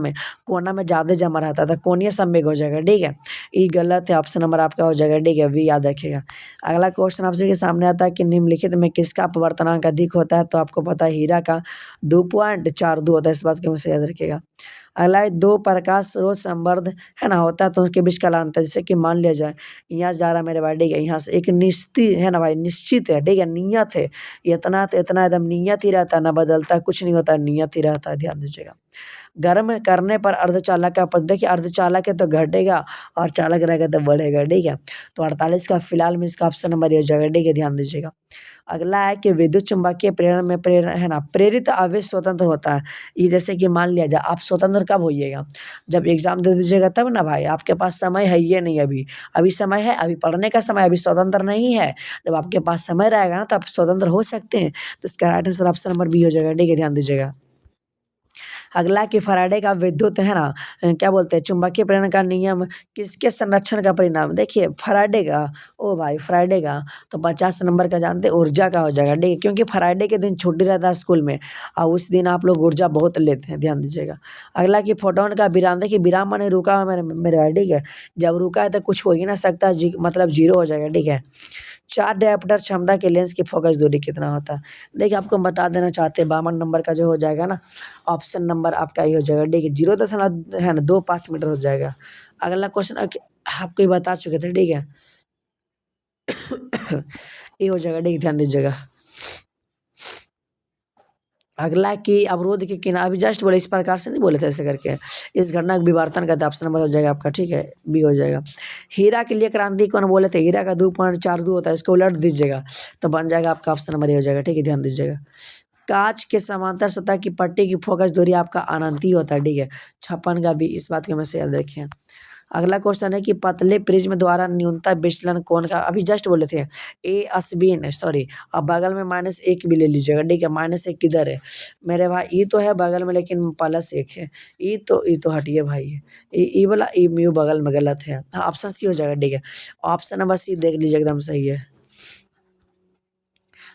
में ज़्यादा जमा रहता था, कोनीय संवेग हो जाएगा, ठीक है। ये गलत है, ऑप्शन नंबर आपका हो जाएगा, ठीक है, वी याद रखिएगा। अगला क्वेश्चन आपसे के सामने आता है कि निम्नलिखित में किसका अपवर्तनांक अधिक होता है, तो आपको पता है हीरा का 2.42 होता है, इस बात को हमेशा याद रखिएगा। अगला है दो प्रकाश स्रोत संबद्ध है ना होता है तो उनके बीच का अंतर, जैसे कि मान लिया जाए यहाँ जा रहा मेरे भाई, ठीक है, यहाँ से एक निश्चित है ना भाई, निश्चित है, ठीक है, नियत है, इतना तो इतना एकदम नियत ही रहता है, ना बदलता कुछ नहीं होता, नियत ही रहता है, ध्यान दीजिएगा। गर्म करने पर अर्धचालक का पद, देखिए अर्धचालक है तो घटेगा और चालक रहेगा तो बढ़ेगा, ठीक है। तो 48 का फिलहाल में इसका ऑप्शन नंबर ये हो जाएगा, ठीक है, ध्यान दीजिएगा। अगला है कि विद्युत चुम्बकीय प्रेरण में प्रेरण है ना प्रेरित आवेश स्वतंत्र होता है। ये जैसे कि मान लिया जाए आप स्वतंत्र कब होइएगा, जब एग्जाम दे दीजिएगा तब ना भाई, आपके पास समय है ये नहीं, अभी अभी समय है, अभी पढ़ने का समय, अभी स्वतंत्र नहीं है। जब आपके पास समय रहेगा ना तो आप स्वतंत्र हो सकते हैं। तो इसका right answer option number B हो जाएगा, ठीक है, ध्यान दीजिएगा। अगला कि फैराडे का विद्युत है ना क्या बोलते हैं चुंबकीय प्रेरण का नियम किसके संरक्षण का परिणाम, देखिए फैराडे का, ओ भाई फ्राइडे का, तो 50 नंबर का जानते हैं ऊर्जा का हो जाएगा, ठीक है, क्योंकि फ्राइडे के दिन छुट्टी रहता है स्कूल में और उस दिन आप लोग ऊर्जा बहुत लेते हैं, ध्यान दीजिएगा। अगला कि फोटोन का विराम, देखिए विराम माने रुका हुआ मेरे भाई, ठीक है, जब रुका है तो कुछ हो ही ना सकता, मतलब जीरो हो जाएगा, ठीक है। 4 डायप्टर क्षमता के लेंस की फोकस दूरी कितना होता है, देखिए आपको हम बता देना चाहते हैं 52 नंबर का जो हो जाएगा ना ऑप्शन नंबर आपका ये हो जाएगा, देखिए 0.2 है ना 2 5 मीटर हो जाएगा। अगला क्वेश्चन आपको ये बता चुके थे, ठीक है। ये हो जाएगा, ठीक है, ध्यान दीजिएगा। अगला कि अवरोध के किनारे, अभी जस्ट बोले इस प्रकार से नहीं बोले थे ऐसे करके, इस घटना का विवर्तन का ऑप्शन नंबर हो जाएगा आपका, ठीक है, बी हो जाएगा। हीरा के लिए क्रांति कौन बोले थे, हीरा का 2.42 होता है, इसको उलट दीजिएगा तो बन जाएगा आपका ऑप्शन नंबर ये हो जाएगा, ठीक है, ध्यान दीजिएगा। कांच के समांतर सतह की पट्टी की फोकस दूरी आपका अनंती होता है, ठीक है, 56 का भी, इस बात को हमेशा याद रखें। अगला क्वेश्चन है कि पतले प्रिज्म द्वारा न्यूनतम विचलन कौन का, अभी जस्ट बोले थे ए असबीन सॉरी, अब बगल में -1 भी ले लीजिएगा, ठीक है, -1 किधर है मेरे भाई, ई तो है बगल में लेकिन +1 है, ई तो हटिए भाई, ई वाला ई म्यू बगल में गलत है, हाँ ऑप्शन सी हो जाएगा, ठीक है, ऑप्शन नंबर सी देख लीजिए एकदम सही है।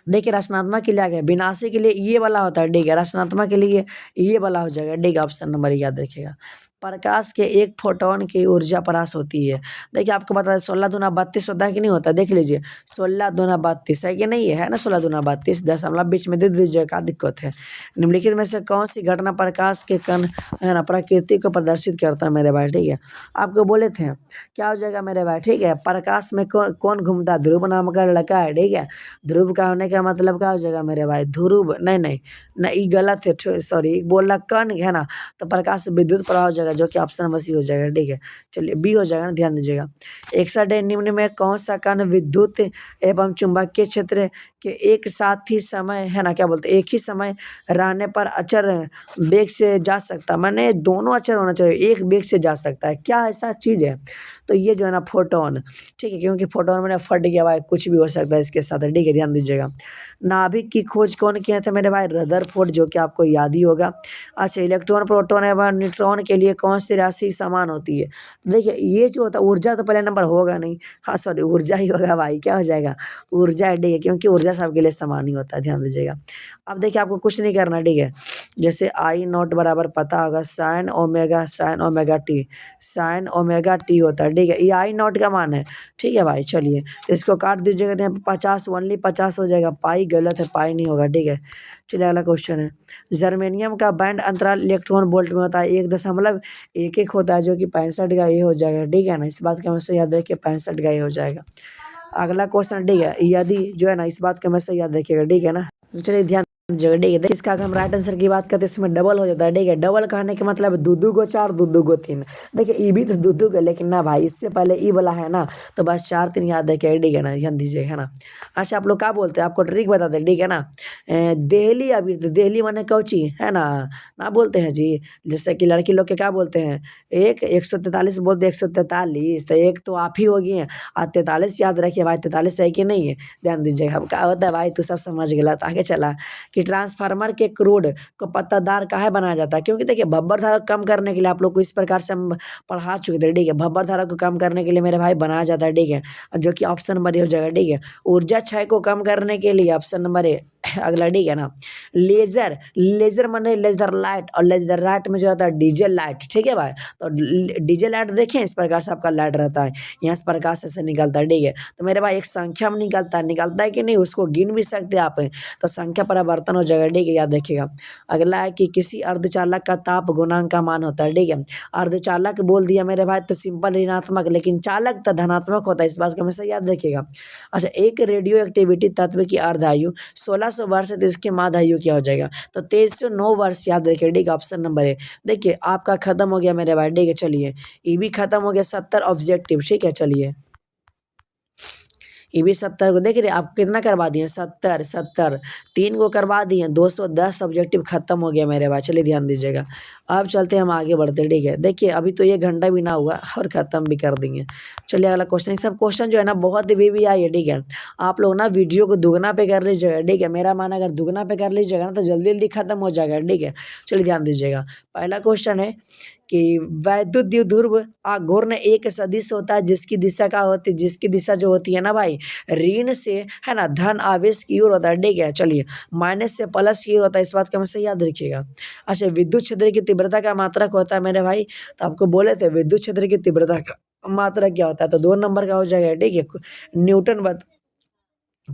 देखिए रचनात्मक के लिए आ गया, विनाशी के लिए ये वाला होता है, ठीक है, रचनात्मक के लिए ये वाला हो जाएगा, ठीक है, ऑप्शन नंबर याद रखिएगा। प्रकाश के एक फोटोन की ऊर्जा परास होती है, देखिए आपको बता दें 16 दूना 32 होता है कि नहीं होता, देख लीजिए 16 दूना 32 है कि नहीं है ना, 16 दूना 32 दशमलव बीच में दे दीजिए, क्या दिक्कत है। निम्नलिखित में से कौन सी घटना प्रकाश के कण है ना प्रकृति को प्रदर्शित करता है मेरे भाई, ठीक है, आपको बोले थे क्या हो जाएगा मेरे भाई, ठीक है, प्रकाश में कौन घूमता है, ध्रुव नाम का लड़का है, ठीक है, ध्रुव का होने का मतलब क्या हो जाएगा मेरे भाई, ध्रुव नहीं नहीं नहीं, ये गलत है, सॉरी बोला कण है ना, तो प्रकाश से विद्युत प्रवाह हो जाएगा, जो कि ऑप्शन नंबर सी हो जाएगा, ठीक है, चलिए बी हो जाएगा ना, ध्यान दीजिएगा। 61 निम्न में कौन सा कण विद्युत एवं चुंबकीय क्षेत्र के एक साथ ही समय है ना क्या बोलते हैं एक ही समय रहने पर अचर वेग से जा सकता, मैंने दोनों अचर होना चाहिए, एक वेग से जा सकता है, क्या ऐसा चीज़ है, तो ये जो है ना फोटोन, ठीक है, क्योंकि फोटोन में फट गया भाई, कुछ भी हो सकता है इसके साथ, ठीक है, ध्यान दीजिएगा। नाभिक की खोज कौन किए थे मेरे भाई, रदरफोर्ड, जो कि आपको याद ही होगा। अच्छा इलेक्ट्रॉन प्रोटॉन एवं न्यूट्रॉन के लिए कौन सी राशि समान होती है, देखिए ये जो होता है ऊर्जा तो पहले नंबर होगा नहीं, हाँ सॉरी ऊर्जा ही होगा भाई, क्या हो जाएगा ऊर्जा है, ठीक है, क्योंकि ऊर्जा सबके लिए समान ही होता है, ध्यान दीजिएगा। अब देखिए आपको कुछ नहीं करना, ठीक है, जैसे आई नॉट बराबर पता होगा साइन ओमेगा टी होता है, ठीक है, ये आई नॉट का मान है, ठीक है भाई, चलिए इसको काट दीजिएगा तो यहाँ पे 50 ओनली 50 हो जाएगा, पाई गलत है, पाई नहीं होगा, ठीक है। चलिए अगला क्वेश्चन है, जर्मेनियम का बैंड अंतराल इलेक्ट्रॉन वोल्ट में होता है 1.11 होता है, जो कि 65 का ये हो जाएगा, ठीक है ना, इस बात का हमेशा याद रखिए 65 का ये हो जाएगा। अगला क्वेश्चन, ठीक है, यदि जो है ना इस बात का हमेशा याद रखिएगा, ठीक है ना, चलिए ध्यान जगह, ठीक है, देखिए इसका अगर हम राइट आंसर की बात करते हैं इसमें डबल हो जाता है, ठीक है, डबल कहने के मतलब दो दो गो 4 दो दो गो 3, देखिए ई भी तो दो दो गो, लेकिन ना भाई इससे पहले ई वाला है ना, तो बस 4 3 याद रखिए, ठीक है ना, ध्यान दीजिए, है ना। अच्छा आप लोग क्या बोलते हैं, आपको ट्रिक बता दें, ठीक है ना, देहली, अभी तो देहली माने कौची है ना बोलते हैं जी, जैसे कि लड़की लोग के क्या बोलते हैं, 143 बोलते 143, तो एक तो आप ही होगी हैं और 43 याद रखिए भाई, 43 है कि नहीं है, ध्यान दीजिएगा। अब क्या होता है भाई, तू सब समझ गलत आगे चला कि कि ट्रांसफार्मर के क्रोड को पत्तादार काहे बनाया जाता है? क्योंकि देखिए भब्बर धारा को कम करने के लिए आप लोग को इस प्रकार से हम पढ़ा चुके थे, ठीक है। भब्बर धारा को कम करने के लिए मेरे भाई बनाया जाता है, ठीक है, जो कि ऑप्शन नंबर ए हो जाएगा, ठीक है। ऊर्जा क्षय को कम करने के लिए ऑप्शन नंबर ए अगला, ठीक है ना। लेजर, लेजर माने लेजर लाइट, और लेजर लाइट में जो होता है डीजल लाइट, ठीक है भाई। तो डीजल लाइट देखें, इस प्रकार से आपका लाइट रहता है, यहाँ इस प्रकार से निकलता है, ठीक है। तो मेरे भाई एक संख्या में निकलता है कि नहीं, उसको गिन भी सकते हैं आप, तो संख्या परिवर्तन हो जाएगा, ठीक है, याद रखिएगा। अगला है कि किसी अर्धचालक का ताप गुणांक का मान होता है, ठीक है। अर्धचालक बोल दिया मेरे भाई तो सिंपल ऋणात्मक, लेकिन चालक तो धनात्मक होता है, इस बात को हमेशा याद रखिएगा। अच्छा, एक रेडियो एक्टिविटी तत्व की अर्ध आयु 1600 वर्ष है, तो इसकी माध्य आयु क्या हो जाएगा? तो 2309 वर्ष, याद रखिए, ठीक है, ऑप्शन नंबर ए। देखिए आपका खत्म हो गया मेरे भाई, ठीक है, चलिए ये भी खत्म हो गया, 70 ऑब्जेक्टिव, ठीक है। चलिए ये भी 70 को देख रहे आप कितना करवा दिए, 70 70 3 को करवा दिए, 210 ऑब्जेक्टिव खत्म हो गया मेरे भाई। चलिए ध्यान दीजिएगा, अब चलते हम आगे बढ़ते, ठीक है। देखिए अभी तो 1 घंटा भी ना हुआ और खत्म भी कर देंगे। चलिए अगला क्वेश्चन, सब क्वेश्चन जो है ना बहुत भी आई है, ठीक है। आप लोग ना वीडियो को दुगना पे कर लीजिएगा, ठीक है। मेरा माना अगर दुगना पे कर लीजिएगा ना तो जल्दी जल्दी खत्म हो जाएगा, ठीक है। चलिए ध्यान दीजिएगा, पहला क्वेश्चन है कि वैद्युत द्विध्रुव आघूर्ण एक सदिश होता है जिसकी दिशा का होती, जिसकी दिशा जो होती है ना भाई, ऋण से है ना धन आवेश की ओर होता है, ठीक है। चलिए माइनस से प्लस की ओर होता है, इस बात का हमेशा याद रखिएगा। अच्छा, विद्युत क्षेत्र की तीव्रता का मात्रक होता है मेरे भाई, तो आपको बोले थे विद्युत क्षेत्र की तीव्रता का मात्रक क्या होता है, तो 2 नंबर का हो जाएगा, ठीक है, न्यूटन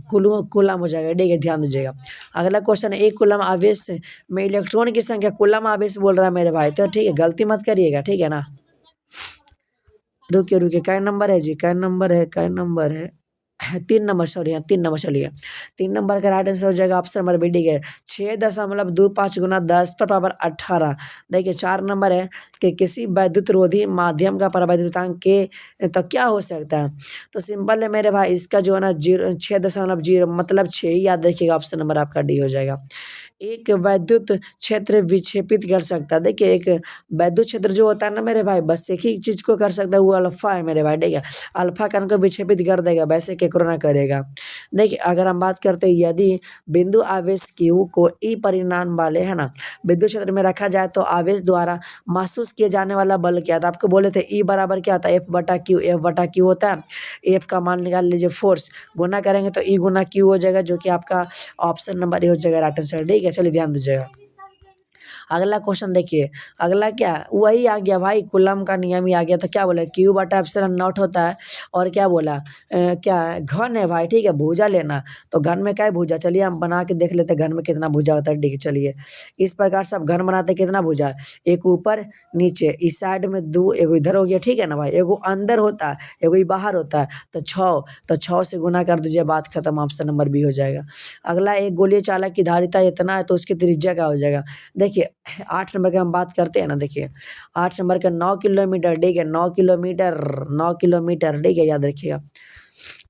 कूलम हो जाएगा, ठीक है, ध्यान दीजिएगा। अगला क्वेश्चन है, एक कूलम आवेश में इलेक्ट्रॉन की संख्या, कूलम आवेश बोल रहा है मेरे भाई, तो ठीक है, गलती मत करिएगा, ठीक है ना। रुकिए रुकिए, कै नंबर है जी, कै नंबर है 3 नंबर, सॉरी हाँ 3 नंबर। चलिए 3 नंबर का राइट आंसर हो जाएगा ऑप्शन नंबर बी, ठीक है, 6.25 गुना 10 पर पावर 18। देखिए 4 नंबर है कि किसी वैद्युत रोधी माध्यम का परावैद्युतांक के तो क्या हो सकता है, तो सिंपल है मेरे भाई, इसका जो है ना 6.0 मतलब 6 ही याद रखिएगा, ऑप्शन नंबर आपका डी हो जाएगा। एक वैद्युत क्षेत्र विक्षेपित कर सकता है, देखिए एक वैद्युत क्षेत्र जो होता है ना मेरे भाई, बस एक ही चीज को कर सकता है, वो अल्फा है मेरे भाई, ठीक है। अल्फा कण को विक्षेपित कर देगा, वैसे केकरो ना करेगा। देखिए अगर हम बात करते हैं, यदि बिंदु आवेश Q को ई परिमाण वाले है ना विद्युत क्षेत्र में रखा जाए तो आवेश द्वारा महसूस किए जाने वाला बल क्या था, आपको बोले थे ई बराबर क्या होता है, F/Q होता है। एफ का मान निकाल लीजिए, फोर्स गुना करेंगे तो ई गुना क्यू हो जाएगा, जो कि आपका ऑप्शन नंबर ए हो जाएगा राइट आंसर, ठीक है। चलिए ध्यान दीजिएगा, अगला क्वेश्चन देखिए, अगला क्या वही आ गया भाई, कूलम का नियम ही आ गया। तो क्या बोला, Q/ε0 होता है, और क्या बोला क्या घन है भाई, ठीक है, भुजा लेना, तो घन में क्या है, भुजा। चलिए हम बना के देख लेते हैं घन में कितना भुजा होता है, ठीक है। चलिए इस प्रकार से आप घन बनाते हैं, कितना भुजा, एक ऊपर नीचे, इस साइड में दो, एगो इधर हो गया, ठीक है ना भाई, एगो अंदर होता है, एगो ही बाहर होता है, तो 6, तो 6 से गुना कर दीजिए, बात खत्म, ऑप्शन नंबर बी हो जाएगा। अगला, एक गोलीय चालक की धारिता इतना है तो उसकी त्रिज्या क्या हो जाएगा। देखिए 8 नंबर की हम बात करते हैं ना, देखिए 8 नंबर का 9 किलोमीटर, ठीक है, 9 किलोमीटर, 9 किलोमीटर, ठीक है, याद रखिएगा।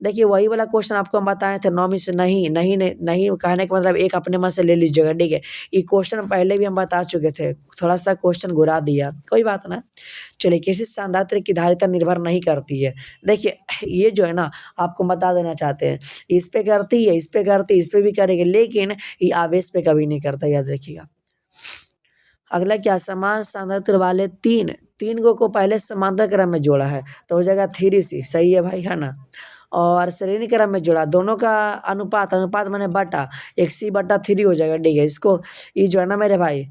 देखिए वही वाला क्वेश्चन आपको हम बताए थे, 9 में से नहीं नहीं नहीं नहीं कहने का मतलब एक अपने मन से ले लीजिएगा, ठीक है। ये क्वेश्चन पहले भी हम बता चुके थे, थोड़ा सा क्वेश्चन घुरा दिया, कोई बात ना। चलिए, किसी सांद्रता की धारिता निर्भर नहीं करती है, देखिए ये जो है ना आपको बता देना चाहते हैं, इस पे करती है, इस पे करती है, इस पे भी करेगी, लेकिन ये आवेश पे कभी नहीं करता, याद रखिएगा। अगला क्या, समान सांद्रता वाले तीन तीन को पहले समांतर क्रम में जोड़ा है, तो हो जाएगा 3C, सही है भाई, है ना। और श्रेणी क्रम में जोड़ा, दोनों का अनुपात, अनुपात माने बटा, 1C/3 हो जाएगा, ठीक है। इसको ये जो है ना मेरे भाई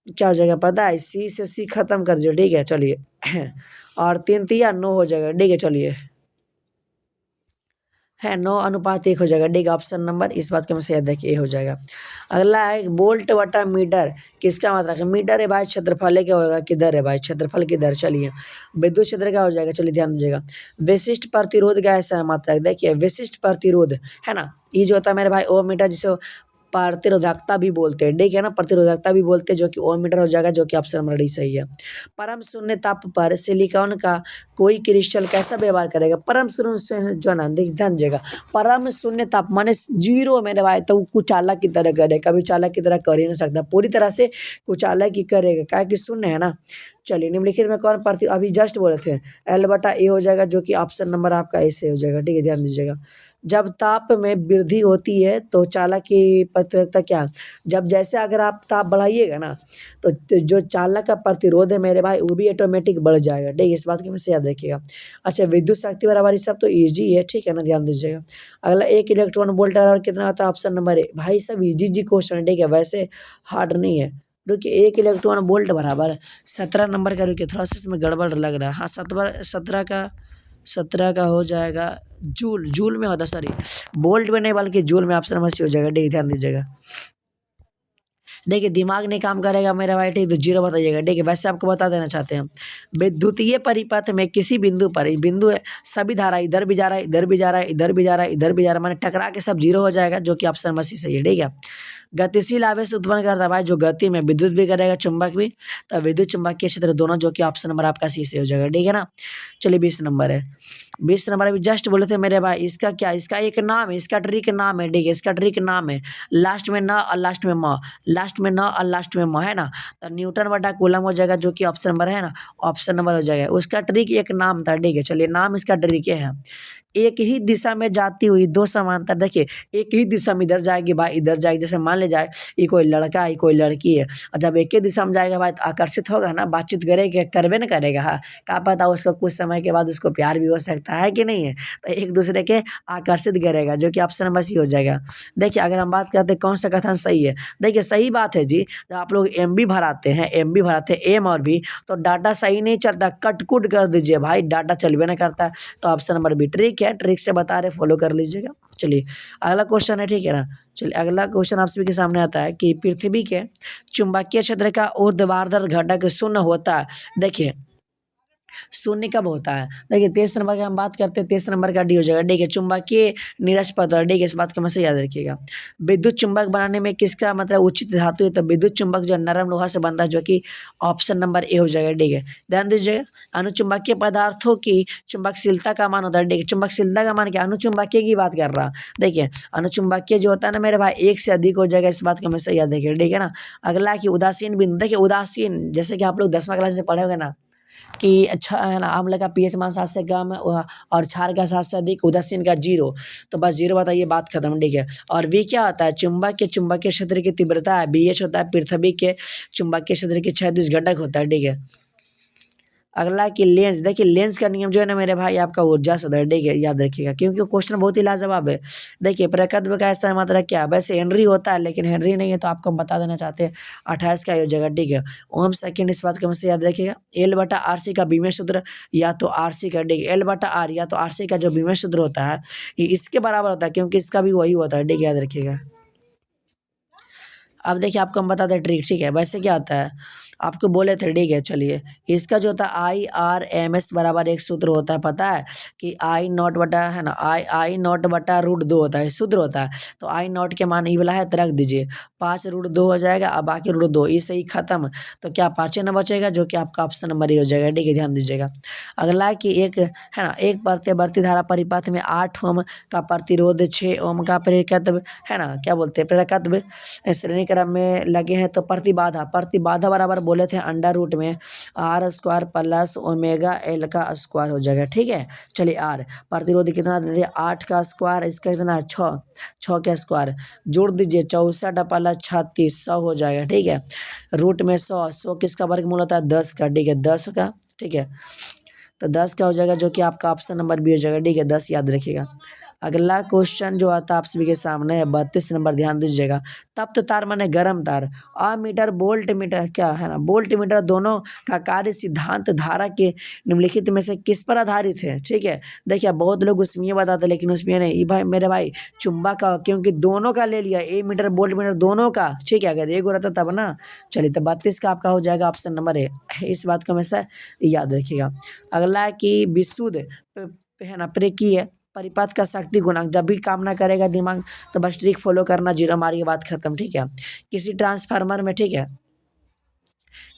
क्या हो जाएगा पता है, सी से सी खत्म कर दीजिए, ठीक है। चलिए और 3 3 9 हो जाएगा, ठीक है। चलिए है 9:1 हो जाएगा, ठीक है, ऑप्शन नंबर, इस बात का हमें याद रखिए, ए हो जाएगा। अगला है वोल्ट बटा मीटर, किसका मात्रक है, मीटर है भाई, क्षेत्रफल है क्या होगा, किधर है भाई, क्षेत्रफल किधर। चलिए विद्युत क्षेत्र क्या हो जाएगा, चलिए ध्यान दीजिएगा। विशिष्ट प्रतिरोध का ऐसा है मात्रक, देखिए विशिष्ट प्रतिरोध है ना, ये जो होता है मेरे भाई ओम मीटर, जिसे प्रतिरोधकता भी बोलते हैं, ठीक है ना, प्रतिरोधकता भी बोलते हैं, जो कि ओम मीटर हो जाएगा, जो कि ऑप्शन नंबर डी सही है। परम शून्य ताप पर सिलिकॉन का कोई क्रिस्टल कैसा व्यवहार करेगा, परम शून्य से जो ना ध्यान दीजिएगा, परम शून्य ताप माने 0 मेरे भाई, तो कुचालक की तरह करे, कभी चालक की तरह कर ही नहीं सकता, पूरी तरह से कुचालक ही करेगा, क्या कि शून्य है ना। चलिए निम्नलिखित में कौन प्रति अभी जस्ट बोले थे एल बटा ए हो जाएगा, जो कि ऑप्शन नंबर आपका ए से हो जाएगा। ठीक है, ध्यान दीजिएगा। जब ताप में वृद्धि होती है तो चालक की प्रतिरोधकता क्या है? जब जैसे अगर आप ताप बढ़ाइएगा ना तो जो चालक का प्रतिरोध है मेरे भाई वो भी ऑटोमेटिक बढ़ जाएगा। ठीक है, इस बात को हमेशा याद रखिएगा। अच्छा, विद्युत शक्ति बराबर, ये सब तो ईजी है, ठीक है ना, ध्यान दीजिएगा। अगला, एक इलेक्ट्रॉन वोल्ट बराबर कितना होता है? Option number A. भाई सब इजी क्वेश्चन है, ठीक है, वैसे हार्ड नहीं है। रुकिए, एक इलेक्ट्रॉन वोल्ट बराबर 17 नंबर का, रुकिए थोड़ा सा इसमें गड़बड़ लग रहा है। हाँ, 17 का हो जाएगा जूल, जूल में होता, सॉरी वोल्ट में नहीं बल्कि जूल में, ऑप्शन नंबर सी हो जाएगा। ठीक है, ध्यान दीजिएगा। देखिए दिमाग नहीं काम करेगा मेरा भाई, ठीक, तो जीरो बताइएगा। ठीक है, वैसे आपको बता देना चाहते हैं, विद्युतीय परिपथ में किसी बिंदु पर, ये बिंदु है, सभी धारा इधर भी जा रहा है, इधर भी जा रहा है, इधर भी जा रहा है, इधर भी जा रहा है, माने टकरा के सब जीरो हो जाएगा, जो कि ऑप्शन नंबर सी सही है। ठीक है, गतिशील आवेश उत्पन्न करता है भाई, जो गति में विद्युत भी करेगा चुंबक भी, तो विद्युत चुंबकीय क्षेत्र दोनों, जो कि ऑप्शन नंबर आपका सी से हो जाएगा। ठीक है ना। चलिए 20 नंबर है, 20 नंबर अभी जस्ट बोले थे मेरे भाई, इसका क्या, इसका एक नाम है, इसका ट्रिक नाम है। ठीक है, इसका ट्रिक नाम है, लास्ट में न और लास्ट में म, लास्ट में न और लास्ट में म, है ना, तो न्यूटन बटा कूलम हो जाएगा, जो कि ऑप्शन नंबर है ना, ऑप्शन नंबर हो जाएगा। उसका ट्रिक एक नाम था। ठीक है, चलिए नाम इसका ट्रिक है, एक ही दिशा में जाती हुई दो समांतर, देखिए एक ही दिशा में इधर जाएगी भाई, इधर जाएगी, जैसे मान ले जाए ये कोई लड़का है, ये कोई लड़की है, और जब एक ही दिशा में जाएगा भाई तो आकर्षित होगा ना, बातचीत करेगा, करवे ना करेगा। हाँ, क्या पता उसको कुछ समय के बाद उसको प्यार भी हो सकता है कि नहीं है, तो एक दूसरे के आकर्षित करेगा, जो कि ऑप्शन नंबर सी हो जाएगा। देखिए अगर हम बात करते हैं कौन सा कथन सही है, देखिए सही बात है जी, जब आप लोग MB भराते हैं, MB भराते हैं एम और बी, तो डाटा सही नहीं चलता, कट कुट कर दीजिए भाई, डाटा चलवे ना करता है, तो ऑप्शन नंबर बी ट्रिक है, ट्रिक से बता रहे, फॉलो कर लीजिएगा। चलिए अगला क्वेश्चन है, ठीक है ना। चलिए अगला क्वेश्चन आप सभी के सामने आता है कि पृथ्वी के चुंबकीय क्षेत्र का ऊर्ध्वाधर घटक शून्य होता है। देखिए शून्य कब होता है, देखिए 23 नंबर की हम बात करते हैं, 23 नंबर का डी हो जाएगा। ठीक है, चुंबकीय निरस्पता, ठीक है, इस बात को हमेशा याद रखिएगा। विद्युत चुंबक बनाने में किसका मतलब उचित धातु है, तो विद्युत चुंबक जो नरम लोहा से बनता है, जो कि ऑप्शन नंबर ए हो जाएगा। ठीक है, ध्यान दीजिएगा। अनुचुंबकीय पदार्थों की चुंबकशीलता का मान होता है। ठीक है, चुंबकशीलता का मान क्या, अनुचुंबकीय की बात कर रहा। देखिए अनुचुंबकीय जो होता है ना मेरे भाई, एक से अधिक हो जाएगा, इस बात को हमेशा याद रखिएगा। ठीक है ना। अगला की उदासीन बिंदु, देखिए उदासीन, जैसे कि आप लोग 10वीं क्लास में पढ़े होंगे ना कि अच्छा है ना, आम्ल का पीएच मान 7 से कम और क्षार का 7 से अधिक, उदासीन का 0, तो बस 0 बताइए, बात खत्म। ठीक है, और वी क्या होता है, चुंबक के चुंबकीय क्षेत्र की तीव्रता है। BH होता है पृथ्वी के चुंबकीय क्षेत्र के क्षैतिज घटक होता है। ठीक है, अगला कि लेंस, देखिए लेंस का नियम जो है ना मेरे भाई, आपका ऊर्जा सदर, ठीक है, याद रखिएगा, क्योंकि क्वेश्चन बहुत ही लाजवाब है। देखिए प्रकत्व का ऐसा मात्रा क्या है, वैसे हेनरी होता है, लेकिन हेनरी नहीं है, तो आपको हम बता देना चाहते हैं 28 का हो जाएगा। ठीक है, ओम सेकेंड, इस बात को हमेशा याद रखिएगा। L/RC का बीमेश सूत्र या तो RC का, ठीक है, L/R या तो RC का जो बीमेश सूत्र होता है, ये इसके बराबर होता है, क्योंकि इसका भी वही होता है। ठीक है, याद रखिएगा। अब देखिए आपको हम बताते हैं ट्रिक, ठीक है, वैसे क्या होता है, आपको बोले थे। ठीक है, चलिए इसका जो होता है IRMS बराबर एक सूत्र होता है, पता है कि I नॉट बटा, है ना, I नॉट बटा √2 होता है, सूत्र होता है। तो I नॉट के मान ये वाला है, तो रख दीजिए, 5√2 हो जाएगा, अब बाकी √2 इसे ही खत्म, तो क्या 5 न बचेगा, जो कि आपका ऑप्शन नंबर ही हो जाएगा। ठीक है, ध्यान दीजिएगा। अगला है कि एक, है ना, एक बढ़ती धारा परिपथ में 8 ओम का प्रतिरोध, 6 ओम का प्रेरकत्व, है ना, क्या बोलते हैं, प्रेरकत्व श्रेणी क्रम में लगे हैं, तो प्रतिबाधा, प्रतिबाधा बराबर बोले थे अंडर रूट में R² प्लस ओमेगा L का स्क्वायर हो जाएगा। ठीक है, चलिए R प्रतिरोध कितना दे दिया, 8 का स्क्वायर, इसका कितना 6 का स्क्वायर, जोड़ दीजिए 64 प्लस 36, 100 हो जाएगा। ठीक है, रूट में 100 किसका वर्गमूल होता है, 10 का। ठीक है, 10 का, ठीक है, तो 10 का हो जाएगा, जो कि आपका ऑप्शन नंबर बी हो जाएगा। ठीक है, 10 याद रखिएगा। अगला क्वेश्चन जो आता है आप सभी के सामने है 32 नंबर, ध्यान दीजिएगा। तप्त तार माने गर्म तार, अमीटर वोल्ट मीटर, क्या है ना, वोल्ट मीटर दोनों का कार्य सिद्धांत धारा के निम्नलिखित में से किस पर आधारित है। ठीक है, देखिए बहुत लोग उसमें बताते, लेकिन उसमें नहीं, ये भाई मेरे भाई चुंबक का, क्योंकि दोनों का ले लिया, ए मीटर वोल्ट मीटर दोनों का। ठीक है, अगर एक हो रहता तब ना। चलिए तो 32 का आपका हो जाएगा ऑप्शन नंबर है, इस बात को हमेशा याद रखिएगा। अगला है कि विशुद्ध है ना प्रेरकीय परिपथ का शक्ति गुणांक, जब भी काम ना करेगा दिमाग, तो बस ट्रिक फॉलो करना, जीरो मारिए, बात खत्म। ठीक है, किसी ट्रांसफार्मर में, ठीक है,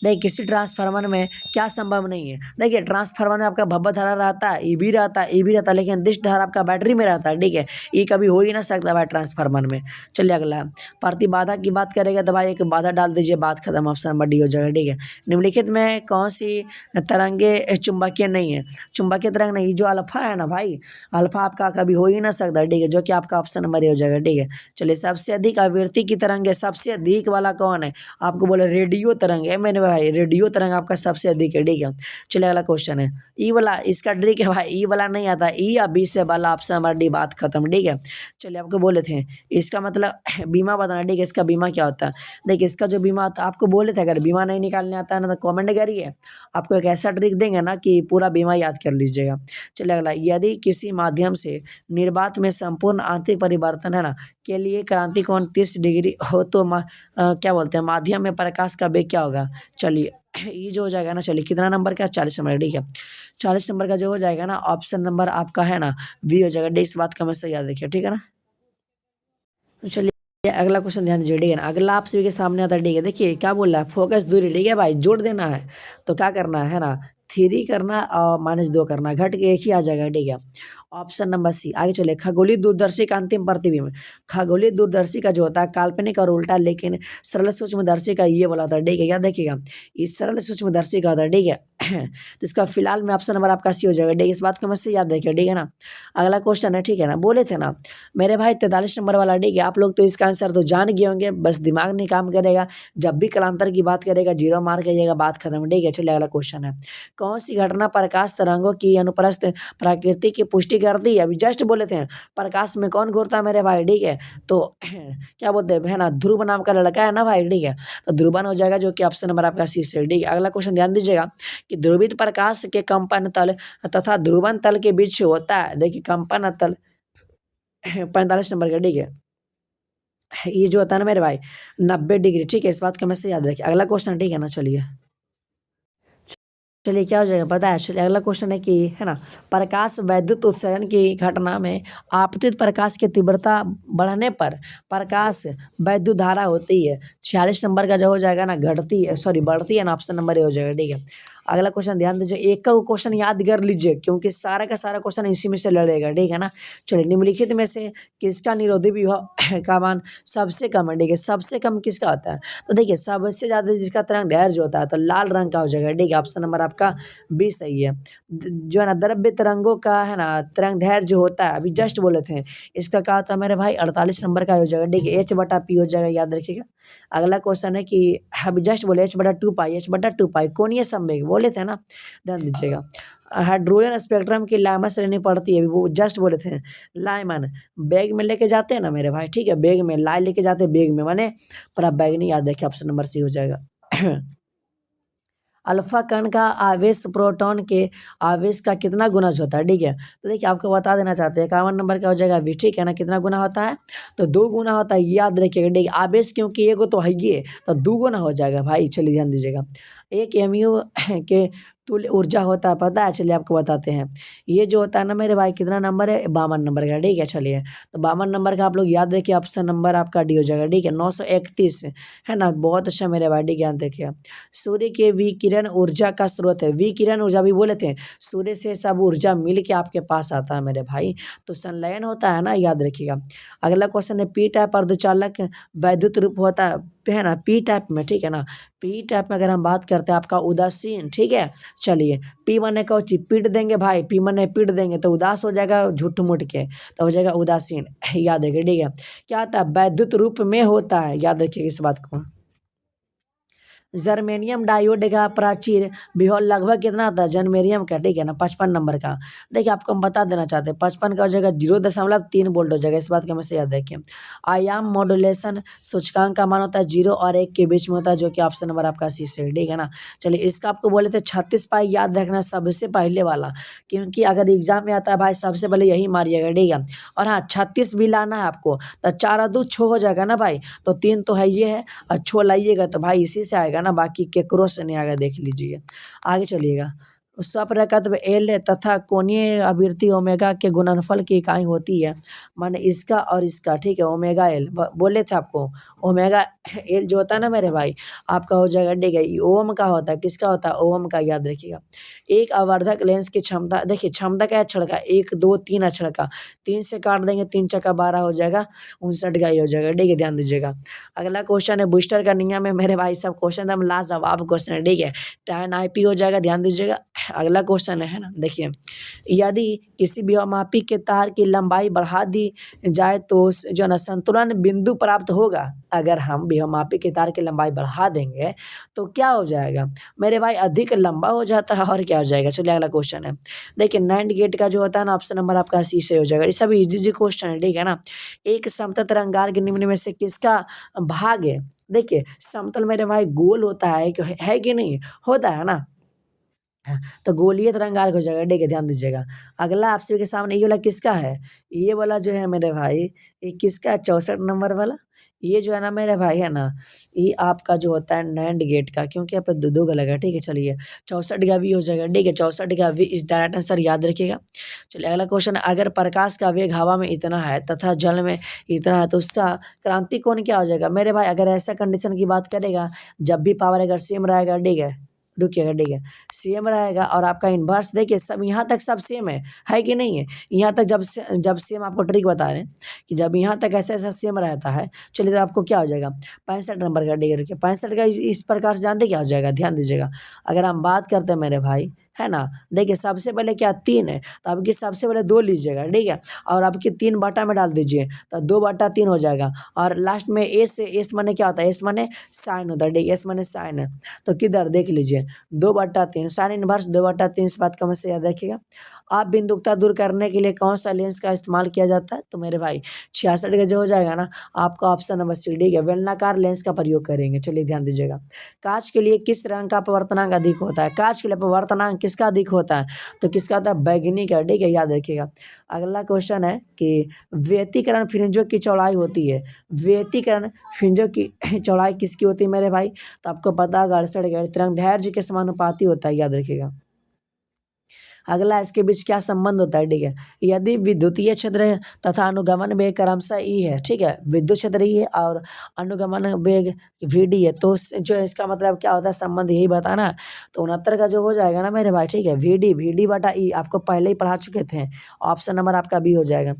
देखिए किसी ट्रांसफार्मर में क्या संभव नहीं है। देखिए ट्रांसफार्मर में आपका भब्बा धारा रहता है, ई भी रहता है, ई भी रहता है, लेकिन दिश धारा आपका बैटरी में रहता है, ठीक है। ये कभी हो ही ना सकता भाई ट्रांसफार्मर में। चलिए अगला प्रतिबाधा की बात करेगा तो भाई एक बाधा डाल दीजिए, बात खत्म, ऑप्शन नंबर डी हो जाएगा, ठीक है। निम्नलिखित में कौन सी तरंगे चुंबकीय नहीं है? चुंबकीय तरंग नहीं, जो अल्फा है ना भाई, अल्फा आपका कभी हो ही ना सकता, ठीक है, जो कि आपका ऑप्शन नंबर ए हो जाएगा, ठीक है। चलिए सबसे अधिक आवृत्ति की तरंग है, सबसे अधिक वाला कौन है? आपको बोले रेडियो तरंग है मैंने भाई, रेडियो तरंग आपका सबसे अधिक है, ठीक है। चलिए अगला क्वेश्चन है ई वाला, इसका ट्रिक है भाई, ई वाला नहीं आता, ई या बी से वाला ऑप्शन हमारा डी, बात खत्म, ठीक है। चलिए आपको बोले थे इसका मतलब बीमा बताना, ठीक है, इसका बीमा क्या होता है? देखिए इसका जो बीमा होता है, आपको बोले थे अगर बीमा नहीं निकालने आता है ना तो कमेंट करिए, आपको एक ऐसा ट्रिक देंगे ना कि पूरा बीमा याद कर लीजिएगा। चलिए अगला, यदि किसी माध्यम से निर्वात में संपूर्ण आंतरिक परिवर्तन है ना के लिए क्रांति कोण 30 डिग्री हो तो क्या बोलते हैं माध्यम में प्रकाश का वेग क्या होगा? चलिए ये जो हो जाएगा ना, चलिए कितना नंबर का? 40 नंबर, ठीक है। 40 नंबर का जो हो जाएगा ना, ऑप्शन नंबर आपका है ना बी हो जाएगा, डी, इस बात का हमेशा याद रखिए, ठीक है ना। तो चलिए अगला क्वेश्चन ध्यान दीजिए, ठीक है ना। अगला आप सभी के सामने आता है, ठीक है, देखिए क्या बोल रहा है, फोकस दूरी, ठीक है भाई, जोड़ देना है तो क्या करना है ना, 3 करना और -2 करना, घट के एक ही आ जाएगा, ठीक है। Option number C. आगे चले, खगोलीय दूरदर्शी का अंतिम प्रतिबिंब। खगोलीय दूरदर्शी का जो होता है काल्पनिक और उल्टा, लेकिन सरल सूक्ष्मदर्शी का ये वाला होता है, ठीक है, याद देखिएगा, इस सरल सूक्ष्मदर्शी का होता है, ठीक है। तो इसका फिलहाल में ऑप्शन नंबर आपका सी हो जाएगा, ठीक है, इस बात को मैं से याद रखिए, ठीक है ना। अगला क्वेश्चन है, ठीक है ना, बोले थे ना मेरे भाई 43 नंबर वाला, ठीक है, आप लोग तो इसका आंसर तो जान गए होंगे, बस दिमाग नहीं काम करेगा, जब भी कालांतर की बात करेगा जीरो मार करिएगा, बात खत्म, ठीक है। चलिए अगला क्वेश्चन है, कौन सी घटना प्रकाश तरंगों की अनुप्रस्थ प्रकृति की पुष्टि करती है? अभी जस्ट बोले थे प्रकाश में कौन घूरता है मेरे भाई, ठीक है, तो क्या बोलते हैं है ना, ध्रुव नाम का लड़का है ना भाई, ठीक है, तो ध्रुवन हो जाएगा, जो कि ऑप्शन नंबर आपका सी से, ठीक है। अगला क्वेश्चन ध्यान दीजिएगा कि ध्रुवित प्रकाश के कंपन तल तथा ध्रुवन तल के बीच होता है, देखिए कंपन तल 45 नंबर का, ठीक है, ये जो होता है ना मेरे भाई 90 डिग्री, ठीक है, इस बात का हमेशा याद रखिए। अगला क्वेश्चन, ठीक है ना, चलिए चलिए क्या हो जाएगा पता है। चलिए अगला क्वेश्चन है कि है ना, प्रकाश वैद्युत उत्सर्जन की घटना में आपतित प्रकाश की तीव्रता बढ़ने पर प्रकाश वैद्युत धारा होती है, 46 नंबर का जो हो जाएगा ना, घटती है, सॉरी बढ़ती है ना, ऑप्शन नंबर ए हो जाएगा, ठीक है। अगला क्वेश्चन ध्यान दीजिए, एक का क्वेश्चन याद कर लीजिए क्योंकि सारा का सारा क्वेश्चन इसी में से लड़ेगा, ठीक है ना। चलिए निम्नलिखित में से किसका निरोधी विभव का मान सबसे कम है, ठीक है, सबसे कम किसका होता है? तो देखिए सबसे ज्यादा जिसका तरंग दैर्घ्य होता है तो लाल रंग का हो जाएगा, ठीक है, ऑप्शन नंबर आपका बी सही है। जो है ना द्रव्य तरंगों का है ना तरंग दैर्घ्य जो होता है, अभी जस्ट बोले थे, इसका क्या होता है मेरे भाई, 48 नंबर का हो जाएगा, ठीक है, H/P हो जाएगा, याद रखिएगा। अगला क्वेश्चन है कि अभी जस्ट बोले H/2 पाई, H/2 पाई कोणीय संवेग बोले थे ना, ध्यान दीजिएगा। हाइड्रोजन स्पेक्ट्रम की लाइमन श्रेणी पड़ती है, वो जस्ट बोले थे लाइमन, बैग में लेके जाते हैं ना मेरे भाई, ठीक है, बैग में लाई लेके जाते हैं, बैग में माने पर आप बैग नहीं, याद रखिए, ऑप्शन नंबर सी हो जाएगा। अल्फा कण का आवेश प्रोटॉन के आवेश का कितना गुणज होता है, ठीक है, तो देखिए आपको बता देना चाहते हैं, 51 नंबर का हो जाएगा बी, ठीक है ना, कितना गुना होता है? तो 2 गुना होता है, याद रखिएगा, ठीक है, आवेश क्योंकि एगो तो है ही है तो 2 गुना हो जाएगा भाई। चलिए ध्यान दीजिएगा, 1 mu के तुल्य ऊर्जा होता है, पता है, चलिए आपको बताते हैं। ये जो होता है ना मेरे भाई, कितना नंबर है? 52 नंबर का, ठीक है। चलिए तो 52 नंबर का आप लोग याद रखिए, ऑप्शन नंबर आपका डी हो जाएगा, ठीक है, 931 है ना, बहुत अच्छा मेरे भाई, ठीक है, ध्यान देखिए। सूर्य के विकिरण ऊर्जा का स्रोत है, विकिरण ऊर्जा भी बोले थे, सूर्य से सब ऊर्जा मिल के आपके पास आता है मेरे भाई, तो संलयन होता है ना, याद रखिएगा। अगला क्वेश्चन है, पी टाइप अर्धचालक वैद्युत रूप होता है ना, पी टाइप में, ठीक है ना, पी टाइप में अगर हम बात करते हैं आपका उदासीन, ठीक है। चलिए पी माने कौची, पीट देंगे भाई, पी माने पीट देंगे तो उदास हो जाएगा झूठ मूठ के, तो हो जाएगा उदासीन, याद रखिए, ठीक है। क्या होता है? वैद्युत रूप में होता है, याद रखिए इस बात को। जर्मेनियम डायोड का प्राचीर विभव लगभग कितना आता है जर्मेनियम का, ठीक है ना, 55 नंबर का। देखिए आपको हम बता देना चाहते हैं, 55 का हो जाएगा 0.3 वोल्ट हो जाएगा, इस बात का हमेशा याद रखिए। आयाम मॉड्यूलेशन सूचकांक का मान होता है 0 और 1 के बीच में होता है, जो कि ऑप्शन नंबर आपका सी से, ठीक है ना। चलिए इसका आपको बोले थे 36 पाई, याद रखना सबसे पहले वाला, क्योंकि अगर एग्जाम में आता है भाई सबसे पहले यही मारिएगा, ठीक है। और हाँ 36 भी लाना है आपको, तो 4 और 2 6 हो जाएगा ना भाई, तो 3 तो है ये है, और 6 लाइएगा तो भाई इसी से आएगा ना, बाकी केकरो से नहीं आएगा, देख लीजिए। आगे चलिएगा, स्वप्रकत्व एल तथा कोणीय आवृत्ति ओमेगा के गुणनफल की इकाई होती है। माने इसका और इसका, ठीक है, ओमेगा एल बोले थे आपको। ओमेगा एल जो होता है ना मेरे भाई, आपका हो जाएगा, ठीक है, ओम का होता है, किसका होता है, ओम का, याद रखिएगा। एक आवर्धक लेंस की क्षमता, देखिए क्षमता क्या है अक्षर का, 1 2 3 अक्षर का, 3 से काट देंगे, 3 चक्का 12 हो जाएगा, 59 का ही हो जाएगा, ठीक है, ध्यान दीजिएगा। अगला क्वेश्चन है बूस्टर का नियम है मेरे भाई, सब क्वेश्चन एकदम लाजवाब क्वेश्चन है, ठीक है। tan IP हो जाएगा, ध्यान दीजिएगा। अगला क्वेश्चन है ना, देखिए, यदि किसी व्यवमापी के तार की लंबाई बढ़ा दी जाए तो जो है ना संतुलन बिंदु प्राप्त होगा। अगर हम व्यवमापी के तार की लंबाई बढ़ा देंगे तो क्या हो जाएगा मेरे भाई, अधिक लंबा हो जाता है, और क्या हो जाएगा। चलिए अगला क्वेश्चन है, देखिए नैंड गेट का जो होता है ना, ऑप्शन नंबर आपका सी से हो जाएगा। ये सब इजी क्वेश्चन है, ठीक है ना। एक समतल तरंगार्क निम्न में से किसका भाग है। देखिए समतल मेरे भाई गोल होता है कि नहीं, होता है ना। हाँ, तो गोलीय तरंगार्क हो जाएगा, ठीक है, ध्यान दीजिएगा। अगला आपसे के सामने ये वाला किसका है, ये वाला जो है मेरे भाई, ये किसका है, 64 नंबर वाला। ये जो है ना मेरे भाई है ना, ये आपका जो होता है नैंड गेट का, क्योंकि यहाँ पे दो दो का लगा, ठीक है। चलिए 64 का भी हो जाएगा, ठीक है, 64 का भी इस डायरेक्ट आंसर याद रखिएगा। चलिए अगला क्वेश्चन है, अगर प्रकाश का वेग हवा में इतना है तथा जल में इतना है तो उसका क्रांति कोण क्या हो जाएगा मेरे भाई। अगर ऐसा कंडीशन की बात करेगा, जब भी पावर अगर सेम रहेगा, ठीक है, रुकिएगा, ठीक है, सेम रहेगा और आपका इन्वर्स, देखिए सब यहाँ तक सब सेम है कि नहीं है। यहाँ तक जब सेम, आपको ट्रिक बता रहे हैं कि जब यहाँ तक ऐसा ऐसा सेम रहता है, चलिए तो आपको क्या हो जाएगा, 65 नंबर का, ठीक है, रुकिए, 65 का इस प्रकार से जानते क्या हो जाएगा, ध्यान दीजिएगा। अगर हम बात करते हैं मेरे भाई, है ना, देखिए सबसे पहले क्या 3 है, तो आपकी सबसे पहले 2 लीजिएगा, ठीक है, और आपकी 3 बटा में डाल दीजिए, तो 2/3 हो जाएगा। और लास्ट में एस माने क्या होता है, एस माने साइन होता है, ठीक है, एस माने साइन है। तो किधर देख लीजिए, 2/3 साइन इनवर्स 2/3, इस बात का हमेशा याद रखिएगा। आप बिंदुकता दूर करने के लिए कौन सा लेंस का इस्तेमाल किया जाता है, तो मेरे भाई 66 का जो हो जाएगा ना, आपका ऑप्शन नंबर सी, ठीक है, बेलनाकार लेंस का प्रयोग करेंगे। चलिए ध्यान दीजिएगा। कांच के लिए किस रंग का अपवर्तनांक अधिक होता है, कांच के लिए अपवर्तनांक किसका अधिक होता है, तो किसका होता है, बैगनी का, ठीक है, याद रखिएगा। अगला क्वेश्चन है कि व्यतिकरण फ्रिंजों की चौड़ाई होती है, व्यतिकरण फ्रिंजों की चौड़ाई किसकी होती है मेरे भाई, तो आपको पता होगा 68 तरंग दैर्घ्य के समानुपाती होता है, याद रखिएगा। अगला इसके बीच क्या संबंध होता है, ठीक है, यदि विद्युतीय क्षेत्र तथा अनुगमन वेग क्रमशः ई है, ठीक है, विद्युत क्षेत्र ई है और अनुगमन वेग VD है, तो जो इसका मतलब क्या होता है, संबंध यही बताना है। तो 69 का जो हो जाएगा ना मेरे भाई, ठीक है, VD बटा ई, आपको पहले ही पढ़ा चुके थे, ऑप्शन नंबर आपका बी हो जाएगा।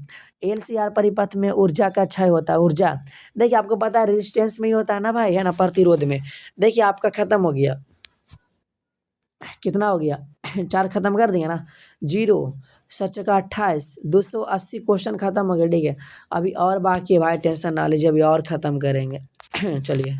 LCR परिपथ में ऊर्जा का क्षय होता है, ऊर्जा देखिए आपको पता है रेजिस्टेंस में ही होता है ना भाई, है ना, प्रतिरोध में। देखिए आपका खत्म हो गया, कितना हो गया 4 खत्म कर दिया ना, 0 सच का 28, 280 क्वेश्चन खत्म हो गया, ठीक है। अभी और बाकी है भाई, टेंशन ना लीजिए, अभी और खत्म करेंगे चलिए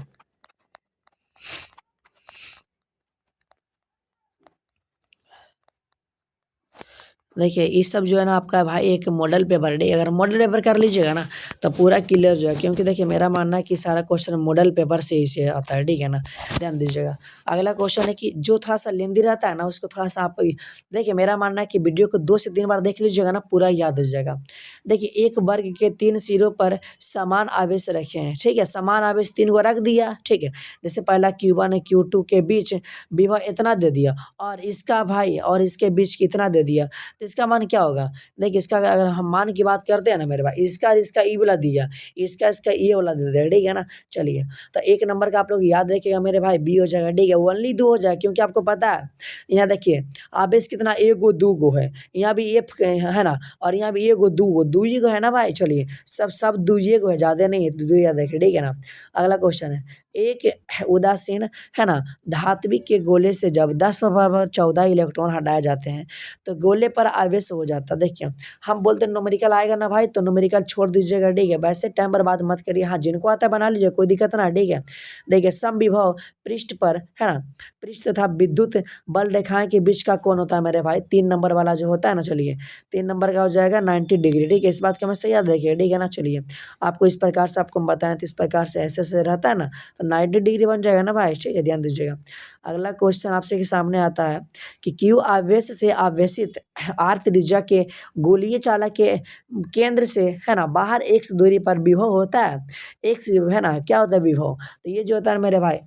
देखिए ये सब जो है ना आपका भाई एक मॉडल पेपर, ठीक है, अगर मॉडल पेपर कर लीजिएगा ना तो पूरा क्लियर जो है, क्योंकि देखिए मेरा मानना है कि सारा क्वेश्चन मॉडल पेपर से ही से आता है, ठीक है ना, ध्यान दीजिएगा। अगला क्वेश्चन है कि जो थोड़ा सा लेंदी रहता है ना, उसको थोड़ा सा आप, देखिए मेरा मानना है कि वीडियो को 2 से 3 बार देख लीजिएगा ना, पूरा याद हो जाएगा। देखिए एक वर्ग के 3 सिरों पर समान आवेश रखे हैं, ठीक है, समान आवेश 3 को रख दिया, ठीक है, जैसे पहला Q1 है, Q2 के बीच विभव इतना दे दिया, और इसका भाई और इसके बीच कितना दे दिया, तो इसका मान क्या होगा। देखिए इसका अगर हम मान की बात करते हैं ना मेरे भाई, इसका और इसका ई वाला दिया, इसका ये वाला दे दिया, ठीक है ना। चलिए तो 1 नंबर का आप लोग याद रखिएगा मेरे भाई, बी हो जाएगा, ठीक है, ओनली 2 हो जाएगा, क्योंकि आपको पता है यहाँ देखिए आवेश कितना, एगो दूगो है, यहाँ भी एफ है ना, और यहाँ भी एगो दूगो, दुई गो है ना भाई। चलिए सब दुइये गो है, ज़्यादा नहीं है, दो याद रखिए, ठीक है ना। अगला क्वेश्चन है, एक उदासीन है ना धात्विक के गोले से जब 10 पावर 14 इलेक्ट्रॉन हटाए जाते हैं तो गोले पर आवेश हो जाता है। देखिए हम बोलते हैं न्यूमेरिकल आएगा ना भाई, तो न्यूमेरिकल छोड़ दीजिएगा, ठीक है, वैसे टाइम बर्बाद मत करिए, हाँ जिनको आता है बना लीजिए, कोई दिक्कत ना, ठीक है। देखिए समविभव पृष्ठ पर, है ना, पृष्ठ तथा विद्युत बल रेखाएं के बीच का कोण होता है मेरे भाई, 3 नंबर वाला जो होता है ना। चलिए 3 नंबर का हो जाएगा 90 डिग्री, ठीक है, इस बात का हमेशा याद रखिए, ठीक है ना। चलिए आपको इस प्रकार से आपको हम बताएं, तो इस प्रकार से ऐसे ऐसे रहता है ना, तो 90 डिग्री बन जाएगा ना भाई, ठीक है, ध्यान दीजिएगा। अगला क्वेश्चन आपसे के सामने आता है कि क्यू आवेश से आवेशित आर त्रिज्या के गोलीय चालक के केंद्र से, है ना, बाहर x दूरी पर विभव होता है, x है ना, क्या होता है विभव, तो ये जो होता है मेरे भाई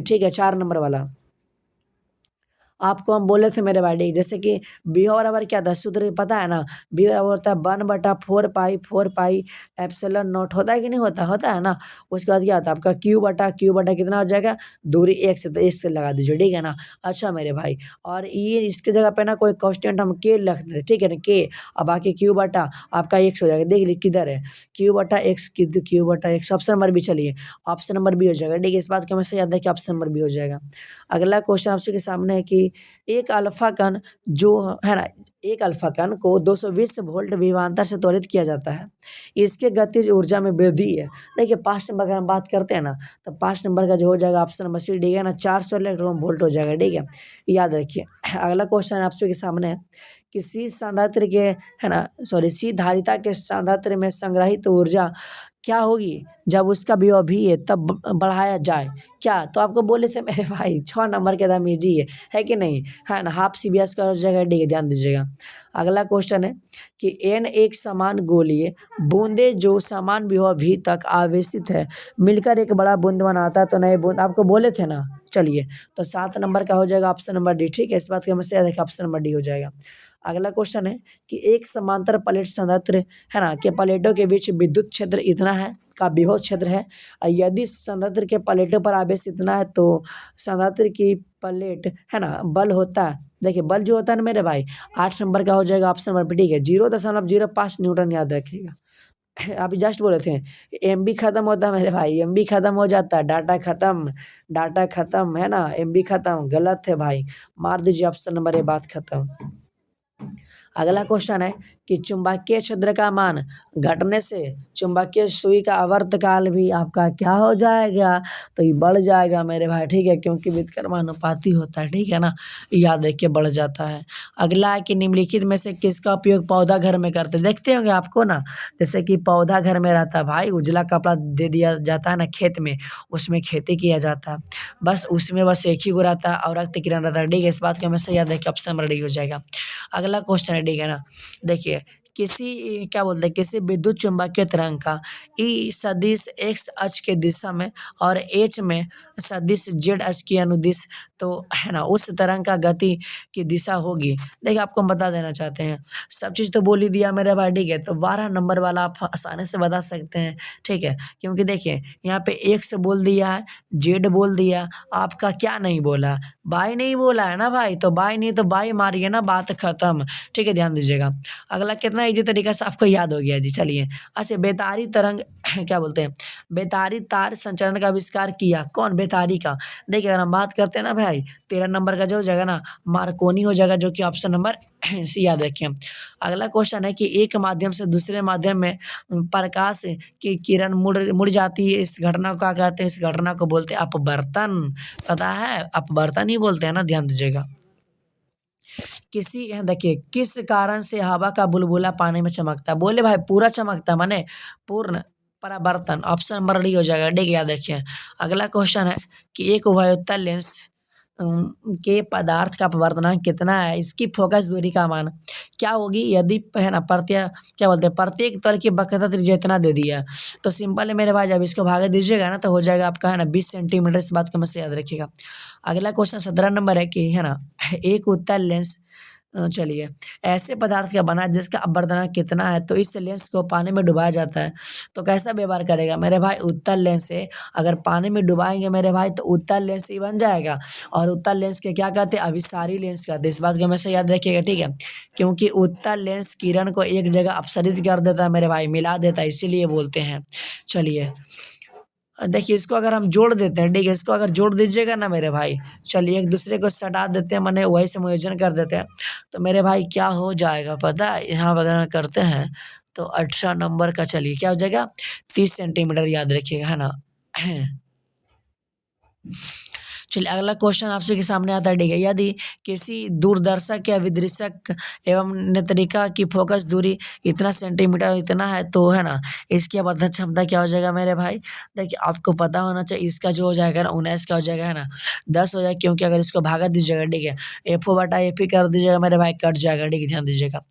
ठीक है 4 नंबर वाला। आपको हम बोले थे मेरे भाई, जैसे कि बी बराबर क्या था, सूत्र पता है ना, बी बराबर होता है 1/4 पाई एप्सिलॉन नॉट, होता है कि नहीं होता, होता है ना। उसके बाद क्या होता है आपका क्यू बटा कितना हो जाएगा, दूरी एक से, तो एक से लगा दीजिए, ठीक है ना। अच्छा मेरे भाई, और ये इसके जगह पे ना कोई कांस्टेंट हम के रख देते, ठीक है ना, के। अब बाकी क्यू बटा आपका एक्स हो जाएगा, देख लीजिए किधर है, क्यू बटा एक्स ऑप्शन नंबर भी, चलिए ऑप्शन नंबर भी हो जाएगा, ठीक है। इस बात का हमेशा याद है कि ऑप्शन नंबर भी हो जाएगा। अगला क्वेश्चन आपके सामने है कि एक अल्फा कण जो है ना, एक अल्फा कण को 220 वोल्ट विभवांतर से त्वरित किया जाता है, इसके गतिज ऊर्जा में वृद्धि है। देखिए 5 नंबर का हम बात करते हैं ना, तो 5 नंबर का जो हो जाएगा ऑप्शन नंबर सी, ठीक है ना, 400 इलेक्ट्रॉन वोल्ट हो जाएगा, ठीक है, याद रखिए। अगला क्वेश्चन आपके सामने है कि सी सांद्रता के, है ना, सॉरी, सी धारिता के सांद्रता में संग्रहित ऊर्जा क्या होगी जब उसका विभव भी है तब बढ़ाया जाए, क्या। तो आपको बोले थे मेरे भाई 6 नंबर के दाम इजी है कि नहीं, है ना, हाफ CBS का हो जाएगा, ठीक है, ध्यान दीजिएगा। अगला क्वेश्चन है कि एन एक समान गोलीय बूंदे जो समान विभव भी तक आवेशित है मिलकर एक बड़ा बूंद बनाता है, तो नए बूंद आपको बोले थे ना। चलिए, तो 7 नंबर का हो जाएगा ऑप्शन नंबर डी, ठीक है, इस बात की हमें याद है कि ऑप्शन नंबर डी हो जाएगा। अगला क्वेश्चन है कि एक समांतर प्लेट संयंत्र, है ना, के प्लेटों के बीच विद्युत क्षेत्र इतना है का विभव क्षेत्र है, और यदि संयंत्र के प्लेटों पर आवेश इतना है तो संयंत्र की प्लेट, है ना, बल होता है, देखिए बल जो होता है ना मेरे भाई, 8 नंबर का हो जाएगा ऑप्शन नंबर बी, ठीक है, 0.05 न्यूटन, याद रखिएगा। अभी जस्ट बोले थे MB खत्म होता है मेरे भाई, MB खत्म हो जाता है, डाटा खत्म, है ना, MB खत्म, गलत है भाई, मार दीजिए ऑप्शन नंबर ए, बात खत्म। अगला क्वेश्चन है कि चुंबकीय क्षेत्र का मान घटने से चुंबकीय सुई का आवर्तकाल भी आपका क्या हो जाएगा, तो ये बढ़ जाएगा मेरे भाई, ठीक है, क्योंकि व्युत्क्रमानुपाती होता है, ठीक है ना, याद रखिए बढ़ जाता है। अगला है कि निम्नलिखित में से किसका उपयोग पौधा घर में करते, देखते होंगे आपको ना, जैसे कि पौधा घर में रहता है भाई, उजला कपड़ा दे दिया जाता है ना खेत में, उसमें खेती किया जाता है, बस उसमें बस एक ही गो रहता है और रक्त किरण रहता है, ठीक है, इस बात का हमेशा याद है कि ऑप्शन नंबर डी हो जाएगा। अगला क्वेश्चन है, ठीक है ना, देखिए किसी क्या बोलते हैं, किसी विद्युत चुम्बकीय तरंग का ई सदिश एक्स अक्ष के दिशा में और एच में सदिश जेड अक्ष की अनुदिश, तो है ना उस तरंग का गति की दिशा होगी। देखिए आपको हम बता देना चाहते हैं, सब चीज़ तो बोल ही दिया मेरे भाई, ठीक है, तो 12 नंबर वाला आप आसानी से बता सकते हैं, ठीक है, क्योंकि देखिए यहाँ पे एक्स बोल दिया है, जेड बोल दिया, आपका क्या नहीं बोला, बाई नहीं बोला है ना भाई, तो बाई नहीं तो बाई मारिए ना, बात खत्म, ठीक है, ध्यान दीजिएगा। अगला कितना इजी तरीका से आपको याद हो गया जी, चलिए। अच्छा, बेतारी तरंग क्या बोलते हैं, बेतारी तार संचरण का आविष्कार किया कौन, बेतारी का। देखिए अगर हम बात करते हैं ना भाई, 13 नंबर का जो हो जाएगा ना, मार्कोनी हो जाएगा, जो कि ऑप्शन नंबर सी, याद रखिए। अगला क्वेश्चन है कि एक माध्यम से दूसरे माध्यम में प्रकाश की किरण मुड़ मुड़ जाती है, इस घटना को क्या कहते हैं, इस घटना को बोलते हैं अपवर्तन, पता है, अपवर्तन ही बोलते हैं ना, ध्यान दीजिएगा। देखिए किस कारण से हवा का बुलबुला पानी में चमकता है, बोले भाई पूरा चमकता है, माने पूर्ण परावर्तन, ऑप्शन नंबर डी हो जाएगा, ठीक है, याद रखिए। अगला क्वेश्चन है कि एक वायुत्तल लेंस के पदार्थ का अपवर्तनांक कितना है, इसकी फोकस दूरी का मान क्या होगी यदि, है ना, क्या बोलते हैं, प्रत्येक तल की वक्रता त्रिज्या इतना दे दिया, तो सिंपल है मेरे भाई, जब इसको भागे दीजिएगा ना तो हो जाएगा आपका, है ना, 20 सेंटीमीटर, इस बात को हमेशा याद रखिएगा। अगला क्वेश्चन 17 नंबर है कि, है ना, एक उत्तल लेंस, चलिए, ऐसे पदार्थ का बना है जिसका अपवर्तनांक कितना है, तो इस लेंस को पानी में डुबाया जाता है, तो कैसा व्यवहार करेगा मेरे भाई, उत्तल लेंस है, अगर पानी में डुबाएंगे मेरे भाई तो उत्तल लेंस ही बन जाएगा, और उत्तल लेंस के क्या कहते हैं, अभिसारी लेंस कहते हैं, इस बात को हमेशा याद रखिएगा, ठीक है, क्योंकि उत्तल लेंस किरण को एक जगह अपसरित कर देता है मेरे भाई, मिला देता है, इसीलिए बोलते हैं। चलिए देखिए इसको अगर हम जोड़ देते हैं, ठीक है, इसको अगर जोड़ दीजिएगा ना मेरे भाई, चलिए एक दूसरे को सटा देते हैं, माने वही समायोजन कर देते हैं, तो मेरे भाई क्या हो जाएगा पता है, यहाँ वगैरह करते हैं तो 18 नंबर का, चलिए क्या हो जाएगा, 30 सेंटीमीटर, याद रखिएगा, है ना। चलिए अगला क्वेश्चन आपसे के सामने आता है, ठीक है, यदि किसी दूरदर्शक या विदर्शक एवं नेत्रिका की फोकस दूरी इतना सेंटीमीटर इतना है, तो है ना इसकी आवर्धन क्षमता क्या हो जाएगा मेरे भाई, देखिए आपको पता होना चाहिए, इसका जो हो जाएगा ना 19 का हो जाएगा, है ना, 10 हो जाएगा, क्योंकि अगर इसको भागा दीजिएगा, ठीक है, FO/AP कर दीजिएगा मेरे भाई, कट जाएगा, ठीक है, ध्यान दीजिएगा।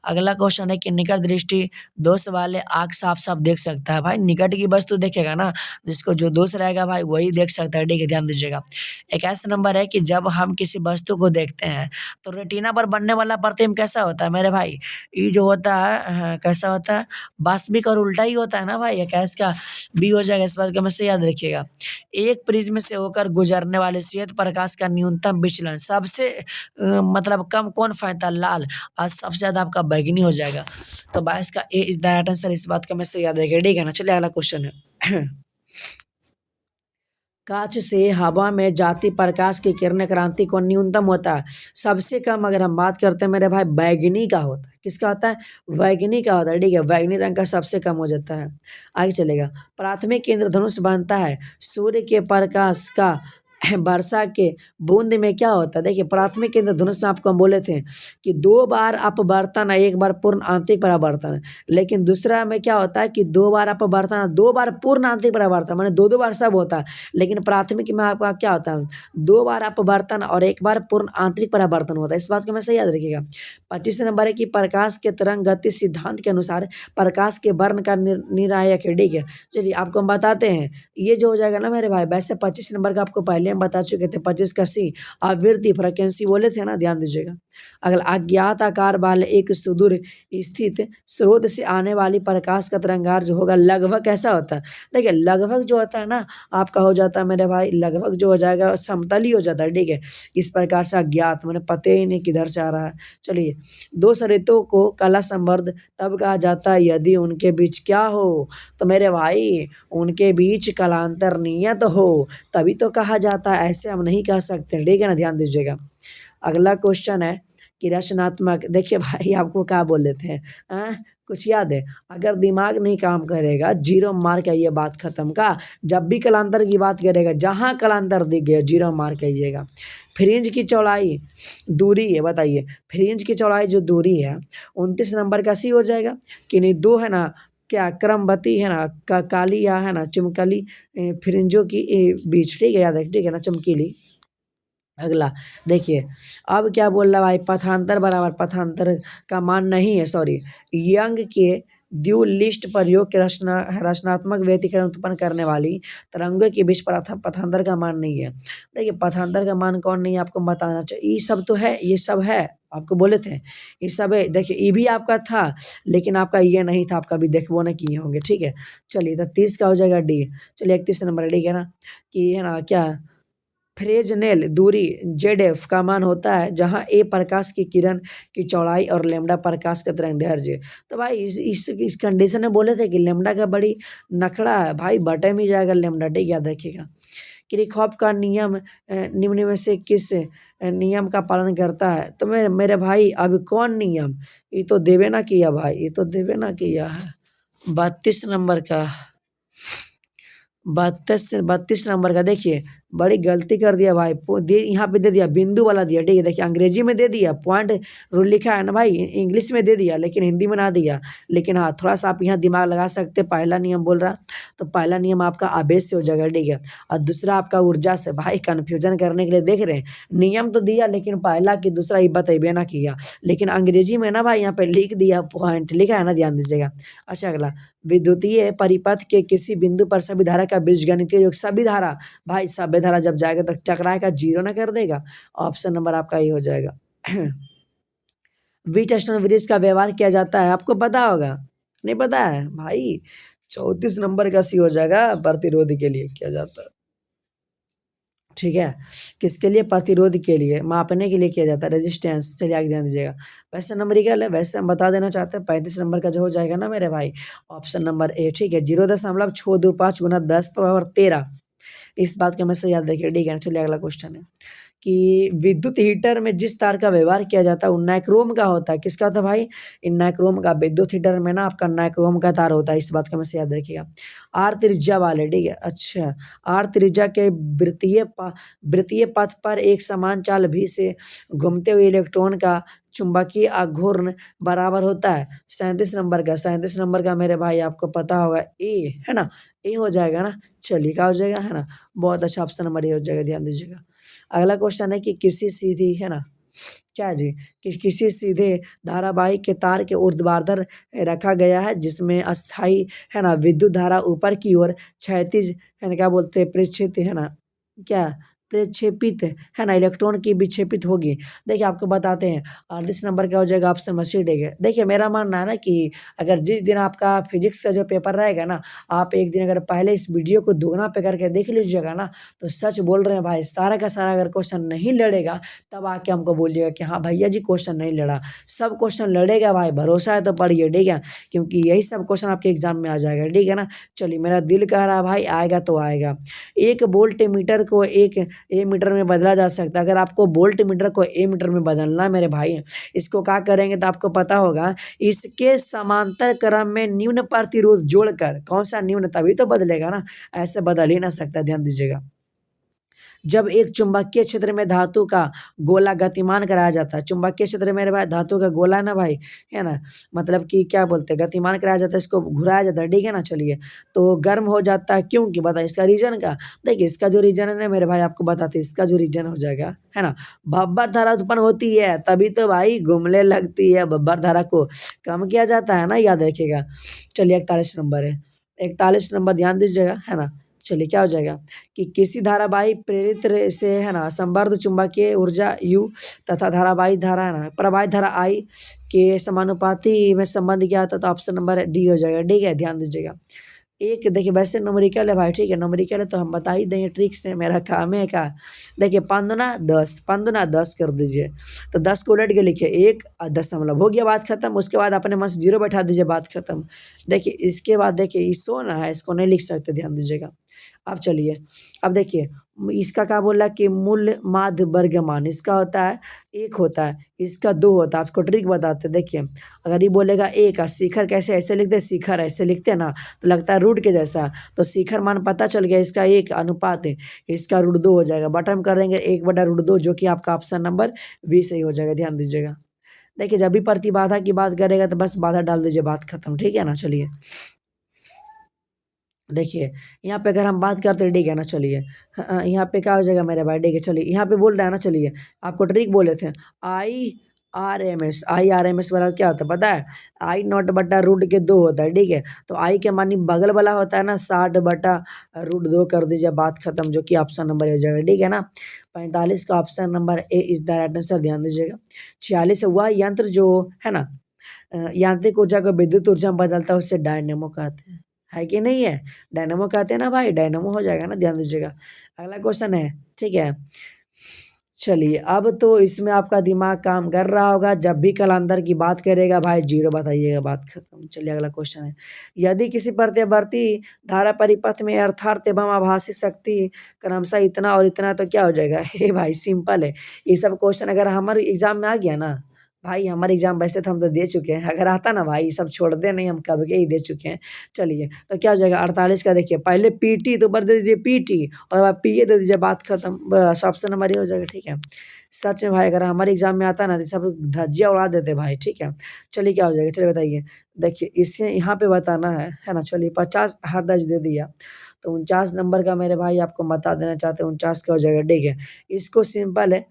अगला क्वेश्चन है कि निकट दृष्टि दोष वाले आँख साफ साफ देख सकता है, भाई निकट की वस्तु देखेगा ना, जिसको जो दोष रहेगा भाई वही देख सकता है, ठीक है, ध्यान दीजिएगा। एक ऐसा नंबर है कि जब हम किसी वस्तु को देखते हैं तो रेटिना पर बनने वाला प्रतिबिंब कैसा होता है मेरे भाई? ये जो होता है कैसा होता है? वास्तविक और उल्टा ही होता है ना भाई। एक इसका बी हो जाएगा, इस बात को हमेशा याद रखिएगा। एक प्रिज्म से होकर गुजरने वाले श्वेत प्रकाश का न्यूनतम विचलन सबसे मतलब कम कौन फैलता है? लाल। और सबसे ज़्यादा आपका बैंगनी हो जाएगा। तो 22 का A is the right answer, इस बात का हमेशा याद रखिएगा, ठीक है ना? चलिए अगला क्वेश्चन है। कांच से हवा में जाती प्रकाश की किरण क्रांति कौन न्यूनतम होता है? सबसे कम अगर हम बात करते हैं मेरे भाई, बैगनी का होता है। किसका होता है? बैगनी का होता है, ठीक है। बैगनी रंग का सबसे कम हो जाता है। आगे चलेगा। प्राथमिक इंद्रधनुष बनता है सूर्य के प्रकाश का वर्षा के बूंद में क्या होता है? देखिए प्राथमिक इंद्रधनुष में आपको हम बोले थे कि 2 बार अपवर्तन है, 1 बार पूर्ण आंतरिक परावर्तन है। लेकिन दूसरा में क्या होता है कि 2 बार अपवर्तन है, 2 बार पूर्ण आंतरिक परावर्तन, माने 2-2 बार सब होता है। लेकिन प्राथमिक में आपका क्या होता है? 2 बार अपवर्तन और 1 बार पूर्ण आंतरिक परावर्तन होता है। इस बात को हमेशा याद रखिएगा। 25 नंबर है कि प्रकाश के तरंग गति सिद्धांत के अनुसार प्रकाश के वर्ण का निर्णायक है, ठीक है। चलिए आपको हम बताते हैं। ये जो हो जाएगा ना मेरे भाई, वैसे 25 नंबर का आपको पहले हम बता चुके थे। 25 का सी आवृत्ति फ्रीक्वेंसी बोले थे ना, ध्यान दीजिएगा। अगला, अज्ञात आकार वाले एक सुदूर स्थित स्रोत से आने वाली प्रकाश का तरंगार जो होगा लगभग कैसा होता है? देखिए लगभग जो होता है ना आपका हो जाता है मेरे भाई, लगभग जो हो जाएगा समतल ही हो जाता है, ठीक है। इस प्रकार से अज्ञात मैंने पते ही नहीं किधर से आ रहा है। चलिए, दो सरितों को कला संवर्ध तब कहा जाता है यदि उनके बीच क्या हो? तो मेरे भाई उनके बीच कलांतर नियत हो, तभी तो कहा जाता है, ऐसे हम नहीं कह सकते, ठीक है ना? ध्यान दीजिएगा। अगला क्वेश्चन है कि रचनात्मक, देखिए भाई आपको क्या बोल लेते हैं, कुछ याद है? अगर दिमाग नहीं काम करेगा 0 मार्क है, ये बात खत्म का। जब भी कलांतर की बात करेगा, जहाँ कलांतर दिख गया 0 मार्क आइएगा। फ्रिंज की चौड़ाई दूरी है, बताइए फ्रिंज की चौड़ाई जो दूरी है 29 नंबर का सी हो जाएगा कि नहीं? दो है ना क्या क्रमवती है ना काली या है ना चमकीली फ्रिंजों की बीच, ठीक है, याद है, ठीक है ना, चमकीली। अगला देखिए, अब क्या बोल रहा है भाई? पथांतर बराबर पथांतर का मान नहीं है, सॉरी, यंग के द्युलिस्ट प्रयोग के रचनात्मक व्यतिकरण उत्पन्न करने वाली तरंगों के बीच पथांतर का मान नहीं है। देखिए पथांतर का मान कौन नहीं है आपको बताना चाहिए। ये सब तो है, ये सब है, आपको बोले थे ये सब है। देखिए ये भी आपका था, लेकिन आपका ये नहीं था, आपका भी देखबो नहीं किए होंगे, ठीक है। चलिए तो 30 का हो जाएगा डी। चलिए 31 नंबर, ठीक है ना, कि है ना क्या फ्रेजनेल दूरी जेड एफ का मान होता है जहाँ ए प्रकाश की किरण की चौड़ाई और लेमडा प्रकाश का तरंगदैर्घ्य। तो भाई इस कंडीशन में बोले थे कि लेमडा का बड़ी नखड़ा है भाई, बटे में जाएगा लेमडा, ठीक, याद रखिएगा। किरचॉफ का नियम निम्न में से किस नियम का पालन करता है? तो मेरे भाई अब कौन नियम? ये तो देवे ना किया भाई, ये तो देवे ना किया है। 32 नंबर का, 32 नंबर का देखिए, बड़ी गलती कर दिया भाई। यहाँ पे दे दिया बिंदु वाला दिया, ठीक है। देखिए अंग्रेजी में दे दिया, पॉइंट रूल लिखा है ना भाई, इंग्लिश में दे दिया लेकिन हिंदी में ना दिया। लेकिन हाँ थोड़ा सा आप यहाँ दिमाग लगा सकते। पहला नियम बोल रहा, तो पहला नियम आपका आवेश से हो जाएगा, ठीक है। और दूसरा आपका ऊर्जा से। भाई कन्फ्यूजन करने के लिए देख रहे हैं, नियम तो दिया लेकिन पहला की दूसरा ही बतेबे ना किया। लेकिन अंग्रेजी में ना भाई यहाँ पे लिख दिया, पॉइंट लिखा है ना, ध्यान दीजिएगा। अच्छा अगला, विद्युतीय परिपथ के किसी बिंदु पर सभी धारा का बीजगणितीय योग, सभी धारा भाई सभी धारा जब जाएगा तो टकराएगा, 0 ना कर देगा। ऑप्शन नंबर आपका ये हो जाएगा। व्हीटस्टोन ब्रिज का व्यवहार किया जाता है, आपको पता होगा, नहीं पता है भाई? 34 नंबर का सी हो जाएगा, प्रतिरोध के लिए किया जाता है, ठीक है। किसके लिए? प्रतिरोध के लिए, मापने के लिए किया जाता है, रेजिस्टेंस। चलिए आगे ध्यान दीजिएगा। वैसे नंबरिकल है, वैसे हम बता देना चाहते हैं। 35 नंबर का जो हो जाएगा ना मेरे भाई, ऑप्शन नंबर ए, ठीक है। 0.625 गुना 10 पावर 13, इस बात को हमेशा याद रखिए, ठीक है। चलिए अगला क्वेश्चन है कि विद्युत हीटर में जिस तार का व्यवहार किया जाता है वो नाइक्रोम का होता है। किसका होता है भाई? इन नाइक्रोम का। विद्युत हीटर में ना आपका नाइक्रोम का तार होता है, इस बात को हमेशा याद रखिएगा। आर त्रिज्या वाले, ठीक है। अच्छा, आर त्रिज्या के वृत्तीय पथ पर एक समान चाल भी से घूमते हुए इलेक्ट्रॉन का चुंबकीय आघूर्ण बराबर होता है। 37 नंबर का मेरे भाई आपको पता होगा, ए है ना, ए हो जाएगा ना। चलिए क्या हो जाएगा, है ना, बहुत अच्छा, ऑप्शन नंबर ए हो जाएगा, ध्यान दीजिएगा। अगला क्वेश्चन है कि किसी सीधी, है ना, क्या जी, कि किसी सीधे धारावाहिक के तार के ऊर्ध्वाधर रखा गया है जिसमें अस्थाई, है ना, विद्युत धारा ऊपर की ओर क्षैतिज, है ना, क्या बोलते हैं, प्रेक्षित, है ना, क्या प्रक्षेपित है ना इलेक्ट्रॉन की विक्षेपित होगी। देखिए आपको बताते हैं 38 नंबर क्या हो जाएगा ऑप्शन में सी देंगे। देखिए मेरा मानना है ना कि अगर जिस दिन आपका फिजिक्स का जो पेपर रहेगा ना, आप एक दिन अगर पहले इस वीडियो को दुगना पे करके देख लीजिएगा ना, तो सच बोल रहे हैं भाई, सारा का सारा अगर क्वेश्चन नहीं लड़ेगा तब आके हमको बोलिएगा कि हाँ भैया जी क्वेश्चन नहीं लड़ा। सब क्वेश्चन लड़ेगा भाई, भरोसा है तो पढ़िए, ठीक है, क्योंकि यही सब क्वेश्चन आपके एग्जाम में आ जाएगा, ठीक है ना। चलिए मेरा दिल कह रहा है भाई आएगा तो आएगा। एक वोल्ट मीटर को एक ए मीटर में बदला जा सकता है। अगर आपको वोल्ट मीटर को ए मीटर में बदलना है मेरे भाई, इसको क्या करेंगे तो आपको पता होगा, इसके समांतर क्रम में न्यून प्रतिरोध जोड़कर, कौन सा न्यून, तभी तो बदलेगा ना, ऐसे बदल ही ना सकता, ध्यान दीजिएगा। जब एक चुंबकीय क्षेत्र में धातु का गोला गतिमान कराया जाता है, चुंबकीय क्षेत्र में मेरे भाई धातु का गोला है ना भाई, है ना, मतलब कि क्या बोलते हैं, गतिमान कराया जाता है, इसको घुराया जाता है, ठीक है ना। चलिए तो गर्म हो जाता है, क्यों कि बताइए इसका रीजन का। देखिए इसका जो रीजन है ना मेरे भाई, आपको बताते हैं इसका जो रीजन हो जाएगा, है ना, भब्बर धारा उत्पन्न होती है, तभी तो भाई घुमने लगती है, भब्बर धारा को कम किया जाता है ना, याद रखिएगा। चलिए 41 नंबर है, 41 नंबर ध्यान दीजिएगा, है ना। चलिए क्या हो जाएगा कि किसी धारावाही प्रेरित्र से, है ना, संवर्ध चुंबकीय ऊर्जा U तथा धारावाही धारा, है ना, प्रवाहित धारा I के समानुपाती में संबंध क्या आता है, तो ऑप्शन नंबर डी हो जाएगा, ठीक है, ध्यान दीजिएगा। एक देखिए वैसे न्यूमेरिकल है भाई, ठीक है, न्यूमेरिकल है तो हम बता ही देंगे, ट्रिक से मेरा काम है का। देखिए 5 दूना 10, 5 दूना 10 कर दीजिए, तो 10 को उलट के लिखिए 1.10 हो गया, बात खत्म। उसके बाद अपने मन से 0 बैठा दीजिए, बात खत्म। देखिए इसके बाद देखिए इसो ना है, इसको नहीं लिख सकते, ध्यान दीजिएगा। अब चलिए, अब देखिए इसका क्या बोला कि मूल माध्य वर्गमान, इसका होता है 1 होता है, इसका 2 होता है। आपको ट्रिक बताते हैं, देखिए अगर ये बोलेगा 1 का शिखर कैसे, ऐसे लिखते हैं, शिखर ऐसे लिखते हैं ना, तो लगता है रूट के जैसा, तो शिखर मान पता चल गया, इसका 1 अनुपात है, इसका रूट 2 हो जाएगा, बटन कर देंगे 1/√2, जो कि आपका ऑप्शन नंबर बी सही हो जाएगा, ध्यान दीजिएगा। देखिए जब भी प्रतिबाधा की बात करेगा तो बस बाधा डाल दीजिए, बात खत्म, ठीक है ना। चलिए देखिए यहाँ पे अगर हम बात करते हैं, ठीक है ना, चलिए यहाँ पे क्या हो जाएगा मेरे भाई, ठीक है, चलिए यहाँ पे बोल रहा है ना, चलिए आपको ट्रिक बोले थे, आई आर एम एस बराबर क्या होता है पता है, I0/√2 होता है, ठीक है। तो आई के मानी बगल वाला होता है ना 60/√2 कर दीजिए, बात खत्म, जो कि ऑप्शन नंबर हो जाएगा, ठीक है ना। 45 का option number A is the right answer, ध्यान दीजिएगा। 46 वह यंत्र जो है ना यांत्रिक ऊर्जा को विद्युत ऊर्जा में बदलता है, उससे डायनेमो कहते हैं, है कि नहीं है, डायनेमो कहते हैं ना भाई, डायनेमो हो जाएगा ना, ध्यान दीजिएगा। अगला क्वेश्चन है, ठीक है। चलिए अब तो इसमें आपका दिमाग काम कर रहा होगा, जब भी कलांतर की बात करेगा भाई 0 बताइएगा, बात खत्म। चलिए अगला क्वेश्चन है, यदि किसी प्रत्यावर्ती धारा परिपथ में अर्थात एवं आभासी शक्ति क्रमशः इतना और इतना, तो क्या हो जाएगा, हे भाई सिंपल है। ये सब क्वेश्चन अगर हमारे एग्जाम में आ गया ना भाई, हमारे एग्जाम वैसे तो हम तो दे चुके हैं, अगर आता ना भाई ये सब छोड़ते नहीं, हम कब के ही दे चुके हैं। चलिए तो क्या हो जाएगा 48 का, देखिए पहले पीटी तो ऊपर दे दीजिए पीटी, और अब पीए दे दीजिए, बात खत्म, बस ऑप्शन नंबर ये हो जाएगा, ठीक है। सच में भाई अगर हमारे एग्जाम में आता ना तो सब धज्जियां उड़ा देते भाई, ठीक है। चलिए क्या हो जाएगा, चलिए बताइए। देखिए इससे यहाँ पे बताना है ना। चलिए 50 हर दर्ज दे दिया, तो 49 नंबर का मेरे भाई आपको बता देना चाहते हैं, 49 का हो जाएगा, ठीक है। इसको सिंपल है,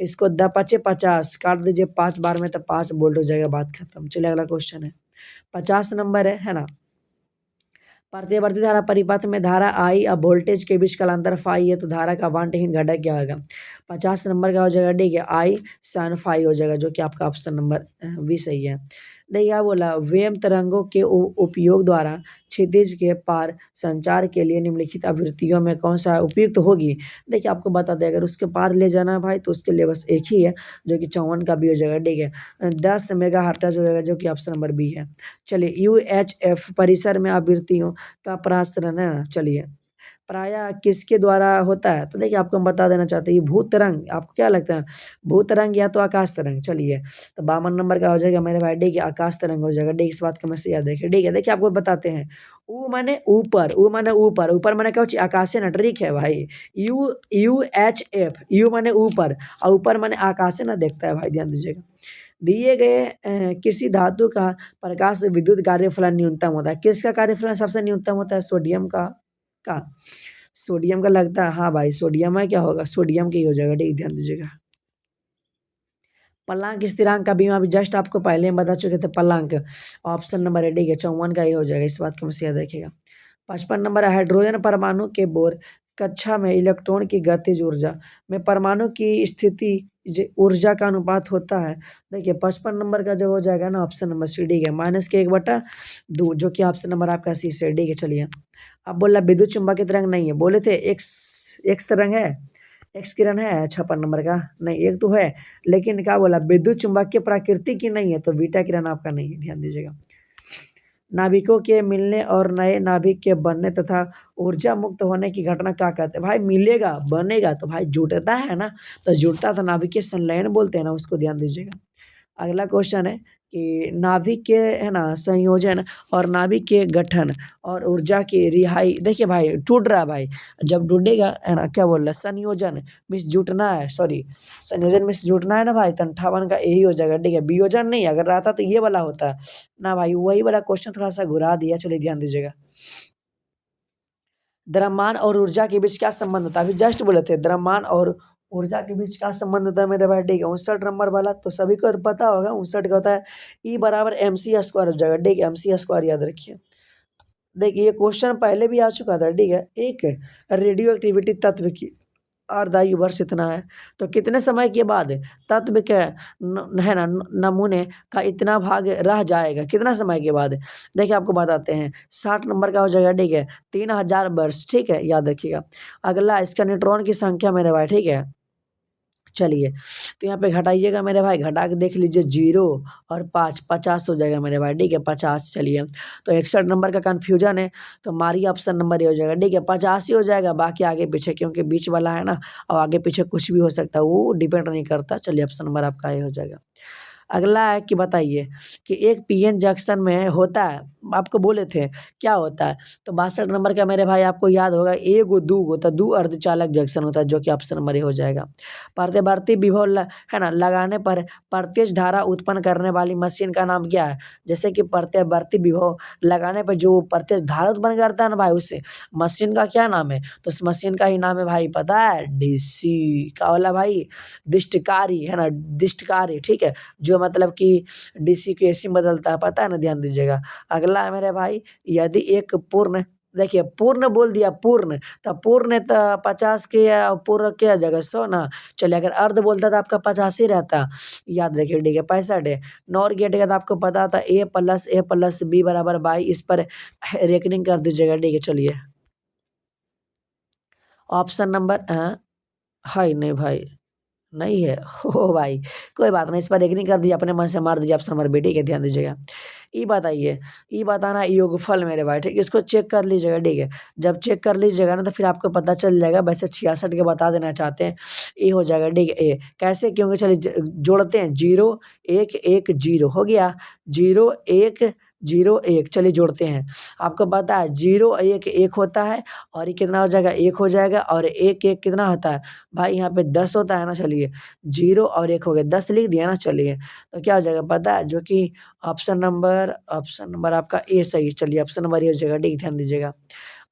इसको द पचे 50 काट दीजिए 5 बार में, तो 5 वोल्ट हो जाएगा, बात खत्म। चलिए अगला क्वेश्चन है, 50 नंबर है ना। प्रतिवर्ती धारा परिपथ में धारा I और वोल्टेज के बीच कालांतर फाई है, तो धारा का वांटहीन घटक क्या होगा। 50 नंबर का हो जाएगा, ठीक है, I sin फाई हो जाएगा, जो कि आपका ऑप्शन नंबर बी सही है। देखिए क्या बोला, वेव तरंगों के उपयोग द्वारा क्षितिज के पार संचार के लिए निम्नलिखित आवृत्तियों में कौन सा उपयुक्त होगी। देखिए आपको बता दें, अगर उसके पार ले जाना है भाई तो उसके लिए बस एक ही है, जो कि 54 का भी हो जाएगा, ठीक है, 10 मेगा हर्ट्ज हो जाएगा, जो कि ऑप्शन नंबर बी है। चलिए UHF परिसर में आवृत्तियों का प्रसारण है ना, चलिए प्रायः किसके द्वारा होता है, तो देखिए आपको हम बता देना चाहते हैं, ये भू तरंग, आपको क्या लगता है, भू तरंग या तो आकाश तरंग। चलिए तो 52 नंबर का हो जाएगा मेरे भाई, ठीक है, आकाश तरंग हो जाएगा, ठीक है, इस बात का मैं से याद रखिए, ठीक है। देखिए आपको बताते हैं, ऊ माने ऊपर, ऊ माने ऊपर, ऊपर माने क्या होची, आकाशीय ना, ट्रिक है भाई। UHF, यू माने ऊपर और ऊपर माने आकाशीय ना, देखता है भाई, ध्यान दीजिएगा। दिए गए किसी धातु का प्रकाश विद्युत कार्यफलन न्यूनतम होता है, किसका कार्यफलन सबसे न्यूनतम होता है, सोडियम का सोडियम का लगता है, हाँ भाई सोडियम है, क्या होगा, सोडियम की हो जाएगा, ठीक, ध्यान दीजिएगा। पलांक स्थिरांक का भी अभी जस्ट आपको पहले हम बता चुके थे, पलांक ऑप्शन नंबर है, ठीक है, 54 का ये हो जाएगा, इस बात को हमें याद रखिएगा। 55 नंबर है, हाइड्रोजन परमाणु के बोर कक्षा में इलेक्ट्रॉन की गतिज ऊर्जा में परमाणु की स्थिति ऊर्जा का अनुपात होता है। देखिए 55 नंबर का जो हो जाएगा ना ऑप्शन नंबर सी डी है, -के 1/2 जो कि ऑप्शन नंबर आपका सी से डी के। चलिए अब बोल रहा विद्युत चुम्बकीय तरंग नहीं है, बोले थे एक्स एक्स तरंग है, एक्स किरण है 56 नंबर का, नहीं एक तो है, लेकिन क्या बोला विद्युत चुम्बकीय प्रकृति की नहीं है, तो बीटा किरण आपका नहीं है, ध्यान दीजिएगा। नाभिकों के मिलने और नए नाभिक के बनने तथा ऊर्जा मुक्त होने की घटना क्या कहते हैं? भाई मिलेगा बनेगा तो भाई जुटता है ना, तो जुटता तो नाभिकीय संलयन बोलते हैं ना, उसको ध्यान दीजिएगा। अगला क्वेश्चन है कि नाभिक के है ना संयोजन और नाभिक के गठन और ऊर्जा की रिहाई। देखिए भाई टूट रहा है भाई, जब टूटेगा है ना, क्या बोल रहा है, संयोजन मिस जुटना है, सॉरी संयोजन मिस जुटना है ना भाई, तो 58 का यही हो जाएगा, ठीक है। वियोजन नहीं, अगर रहता तो ये वाला होता ना भाई, वही वाला क्वेश्चन थोड़ा सा घुरा दिया। चलिए ध्यान दीजिएगा। द्रव्यमान और ऊर्जा के बीच क्या संबंध होता है? अभी जस्ट बोले थे द्रव्यमान और ऊर्जा के बीच क्या संबंध होता है मेरे भाई, ठीक है। 59 नंबर वाला तो सभी को पता होगा, 59 का होता है E = mc² हो जाएगा, ठीक है, mc² याद रखिए। देखिए ये क्वेश्चन पहले भी आ चुका था, ठीक है। एक रेडियो एक्टिविटी तत्व की अर्धायु वर्ष इतना है, तो कितने समय के बाद तत्व के है ना नमूने का इतना भाग रह जाएगा, कितना समय के बाद? देखिए आपको बताते हैं, 60 नंबर का हो जाएगा, ठीक है, 3000 वर्ष, ठीक है, याद रखिएगा। अगला इसका न्यूट्रॉन की संख्या मेरे भाई, ठीक है। चलिए तो यहाँ पे घटाइएगा मेरे भाई, घटा के देख लीजिए 0 और 5 50 हो जाएगा मेरे भाई, ठीक है 50। चलिए तो 61 नंबर का कन्फ्यूजन है, तो हमारी ऑप्शन नंबर ये हो जाएगा, ठीक है 85 ही हो जाएगा, बाकी आगे पीछे क्योंकि बीच वाला है ना, और आगे पीछे कुछ भी हो सकता है, वो डिपेंड नहीं करता। चलिए ऑप्शन नंबर आपका ये हो जाएगा। अगला है कि बताइए कि एक पीएन जंक्शन में होता है, आपको बोले थे क्या होता है, तो 62 नंबर का मेरे भाई आपको याद होगा, एगो दूगो तो दू अर्धचालक जंक्शन होता है, जो कि ऑप्शन नंबर ए हो जाएगा। प्रतिवर्ती विभव है ना लगाने पर प्रत्यक्ष धारा उत्पन्न करने वाली मशीन का नाम क्या है? जैसे कि प्रतिवर्ती विभव लगाने पर जो प्रत्यक्ष धारा उत्पन्न करता है ना भाई, उससे मशीन का क्या नाम है? तो उस मशीन का ही नाम है भाई, पता है, डीसी का वाला भाई, दिष्टकारी है ना, दिष्टकारी, ठीक है, जो मतलब कि डीसी को एसी में बदलता है, पता है ना, ध्यान दीजिएगा। अगला है मेरे भाई, यदि एक पूर्ण, देखिए पूर्ण बोल दिया, पूर्ण तो पूर्ण तो 50 के या पूर्ण क्या जगह 100 ना। चलिए अगर अर्ध बोलता तो आपका 85 रहता, याद रखिए, ठीक है 65 है। नॉर गेट का तो आपको पता था A+A+B=22, इस पर रेकनिंग कर दीजिएगा, ठीक है। चलिए ऑप्शन नंबर है नहीं भाई, नहीं है ओ भाई, कोई बात नहीं, इस पर एग्री कर दीजिए, अपने मन से मार दीजिए ऑप्शन नंबर बी, ठीक है, ध्यान दीजिएगा। ये बताइए, ये बताना योगफल मेरे भाई, ठीक है, इसको चेक कर लीजिएगा, ठीक है। जब चेक कर लीजिएगा ना तो फिर आपको पता चल जाएगा। वैसे 66 के बता देना चाहते हैं, ये हो जाएगा, ठीक है ए। कैसे? क्योंकि चलिए जोड़ते हैं, 0 1 1 0 हो गया, 0 1 0 1, चलिए जोड़ते हैं। आपको पता है 0 1 1 होता है, और ये कितना हो जाएगा, 1 हो जाएगा, और 1 1 कितना होता है भाई, यहाँ पे 10 होता है ना। चलिए 0 और 1 हो गया, 10 लिख दिया ना। चलिए तो क्या हो जाएगा पता है, जो कि ऑप्शन नंबर आपका ए सही है। चलिए ऑप्शन नंबर ए हो जाएगा, ठीक, ध्यान दीजिएगा।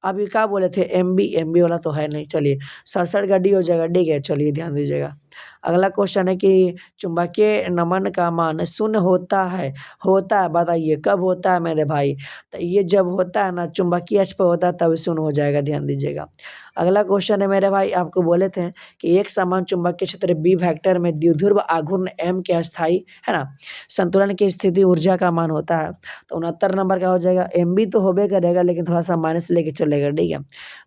अभी क्या बोले थे, एमबी वाला तो है नहीं। चलिए 67 का डी हो जाएगा, ठीक है, चलिए ध्यान दीजिएगा। अगला क्वेश्चन है कि चुंबकीय नमन का मान शून्य होता है, बताइए कब होता है मेरे भाई? तो ये जब होता है ना, चुंबकीय अक्ष पर होता है, तब शून्य हो जाएगा, ध्यान दीजिएगा। अगला क्वेश्चन है मेरे भाई, आपको बोले थे कि एक समान चुंबकीय क्षेत्र बी वेक्टर में द्विध्रुव आघूर्ण एम के अस्थाई है ना संतुलन की स्थिति ऊर्जा का मान होता है, तो 69 नंबर का हो जाएगा। एम बी तो होबे करेगा, लेकिन थोड़ा सा माइनस लेके चलेगा, ठीक है,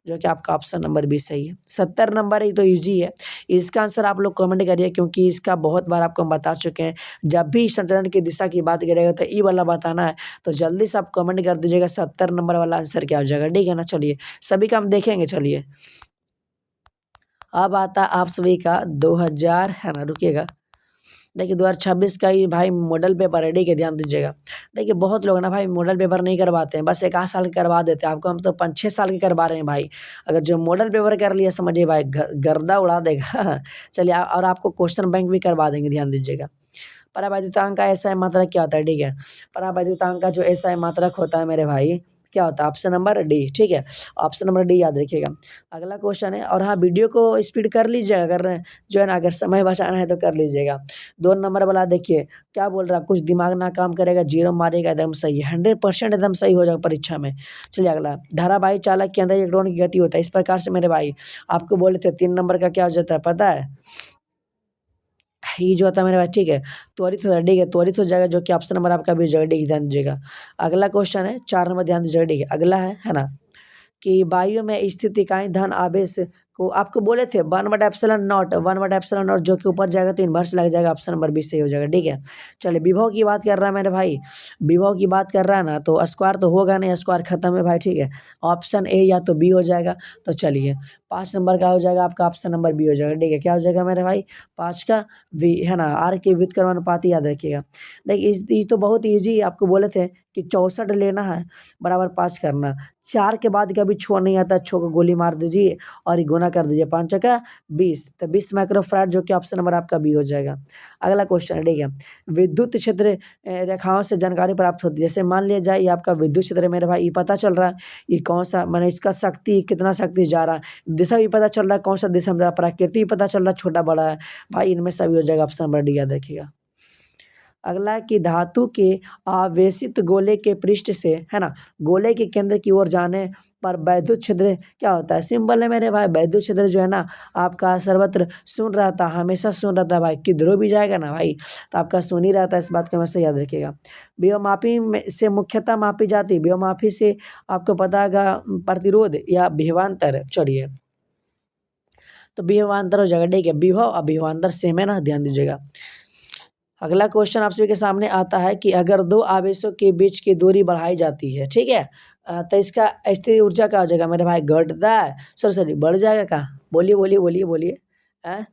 जो कि आपका ऑप्शन नंबर बी सही है। 70 नंबर ही तो ईजी है, इसका आंसर आप लोग कमेंट करिए, क्योंकि इसका बहुत बार आपको हम बता चुके हैं। जब भी संचलन की दिशा की बात करेगा तो ई वाला बताना है, तो जल्दी से आप कमेंट कर दीजिएगा 70 नंबर वाला आंसर क्या हो जाएगा, ठीक है ना। चलिए सभी का हम देखेंगे। चलिए अब आता आप सभी का 2000 है ना, रुकिएगा, देखिए 2026 का ही भाई मॉडल पेपर है, ठीक है, ध्यान दीजिएगा। देखिए बहुत लोग ना भाई मॉडल पेपर नहीं करवाते हैं, बस एक आध साल के करवा देते हैं, आपको हम तो 5-6 साल के करवा रहे हैं भाई। अगर जो मॉडल पेपर कर लिया, समझिए भाई गर्दा उड़ा देगा चलिए और आपको क्वेश्चन बैंक भी करवा देंगे, ध्यान दीजिएगा। परावैद्युतांक का एसआई मात्रक क्या होता है, ठीक है। परावैद्युतांक का जो एसआई मात्रक होता है मेरे भाई, क्या होता है ऑप्शन नंबर डी। ठीक है, ऑप्शन नंबर डी याद रखिएगा। अगला क्वेश्चन है, और हाँ वीडियो को स्पीड कर लीजिएगा, अगर जो है ना अगर समय बचाना है तो कर लीजिएगा। 2 नंबर वाला देखिए क्या बोल रहा है, कुछ दिमाग ना काम करेगा, जीरो मारेगा, एकदम सही है, 100% एकदम सही हो जाएगा परीक्षा में। चलिए अगला, धारावाही चालक के अंदर इलेक्ट्रॉन की गति होता है इस प्रकार से मेरे भाई। आपको बोले थे 3 नंबर का क्या हो जाता है पता है, ये जो होता है मेरे भाई, ठीक है, त्वरित हो जाएगा, ठीक है, त्वरित हो जाएगा, जो कि ऑप्शन नंबर आपका भी हो जाएगा, ठीक है, ध्यान दीजिएगा। अगला क्वेश्चन है 4 नंबर, ध्यान दीजिएगा, ठीक है, अगला है ना, कि वायु में स्थित इकाई धन आवेश को आपको बोले थे 1/ε0, 1/ε0 जो कि ऊपर जाएगा तो इन्वर्स लग जाएगा, ऑप्शन नंबर बी सही हो जाएगा। ठीक है, चलिए विभव की बात कर रहा है मेरे भाई, विभव की बात कर रहा है ना, तो स्क्वायर तो होगा नहीं, स्क्वायर खत्म है भाई। ठीक है, ऑप्शन ए या तो बी हो जाएगा। तो चलिए 5 नंबर का हो जाएगा आपका, ऑप्शन नंबर बी हो जाएगा। ठीक है, क्या हो जाएगा मेरे भाई, 5 का बी है ना, आर के व्युत्क्रमानुपाती याद रखिएगा। देखिए ये तो बहुत ईजी, आपको बोले थे कि 64 लेना है, बराबर 5 करना, 4 के बाद कभी छो नहीं आता, छो को गोली मार दीजिए और ये गुना कर दीजिए, 5 का 20, तो 20 माइक्रोफैराड, जो कि ऑप्शन नंबर आपका बी हो जाएगा। अगला क्वेश्चन है, ठीक है, विद्युत क्षेत्र रेखाओं से जानकारी प्राप्त होती है। जैसे मान लिया जाए ये आपका विद्युत क्षेत्र है मेरे भाई, ये पता चल रहा है ये कौन सा, मैंने इसका शक्ति कितना शक्ति जा रहा है, दिशा भी पता चल रहा है कौन सा दिशा में जा रहा है, प्रकृति भी पता चल रहा है छोटा बड़ा है भाई, इनमें सभी हो जाएगा, ऑप्शन नंबर डी याद रखिएगा। अगला है कि धातु के आवेशित गोले के पृष्ठ से है ना, गोले के केंद्र की ओर जाने पर वैद्युत छिद्र क्या होता है, सिंपल है मेरे भाई, वैद्युत छिद्र जो है ना आपका सर्वत्र शून्य रहता है, हमेशा शून्य रहता है भाई, किधरों भी जाएगा ना भाई तो आपका शून्य ही रहता है, इस बात का हमेशा याद रखिएगा। व्योमापी में से मुख्यतः मापी जाती है, व्योमापी से आपको पता होगा प्रतिरोध या विभवांतर। चलिए तो विभवांतर हो जाएगा, ठीक है, विभव और विभवांतर सेम है ना, ध्यान दीजिएगा। अगला क्वेश्चन आप सभी के सामने आता है कि अगर दो आवेशों के बीच की दूरी बढ़ाई जाती है, ठीक है, तो इसका स्थितिज ऊर्जा क्या हो जाएगा मेरे भाई, घटता है, सॉरी सॉरी बढ़ जाएगा क्या, बोलिए बोलिए बोलिए बोलिए। हैं?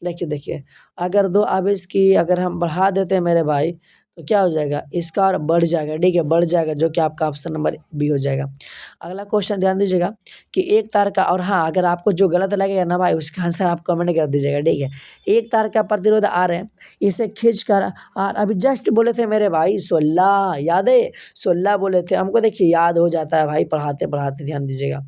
देखिए देखिए, अगर दो आवेश की अगर हम बढ़ा देते हैं मेरे भाई तो क्या हो जाएगा, इसका और बढ़ जाएगा, ठीक है, बढ़ जाएगा, जो कि आपका ऑप्शन नंबर बी हो जाएगा। अगला क्वेश्चन ध्यान दीजिएगा कि एक तार का, और हाँ अगर आपको जो गलत लगेगा ना भाई उसका आंसर आप कमेंट कर दीजिएगा, ठीक है। एक तार का प्रतिरोध आर है, इसे खींच कर आर, अभी जस्ट बोले थे मेरे भाई 16, याद है 16 बोले थे हमको, देखिए याद हो जाता है भाई पढ़ाते पढ़ाते, ध्यान दीजिएगा।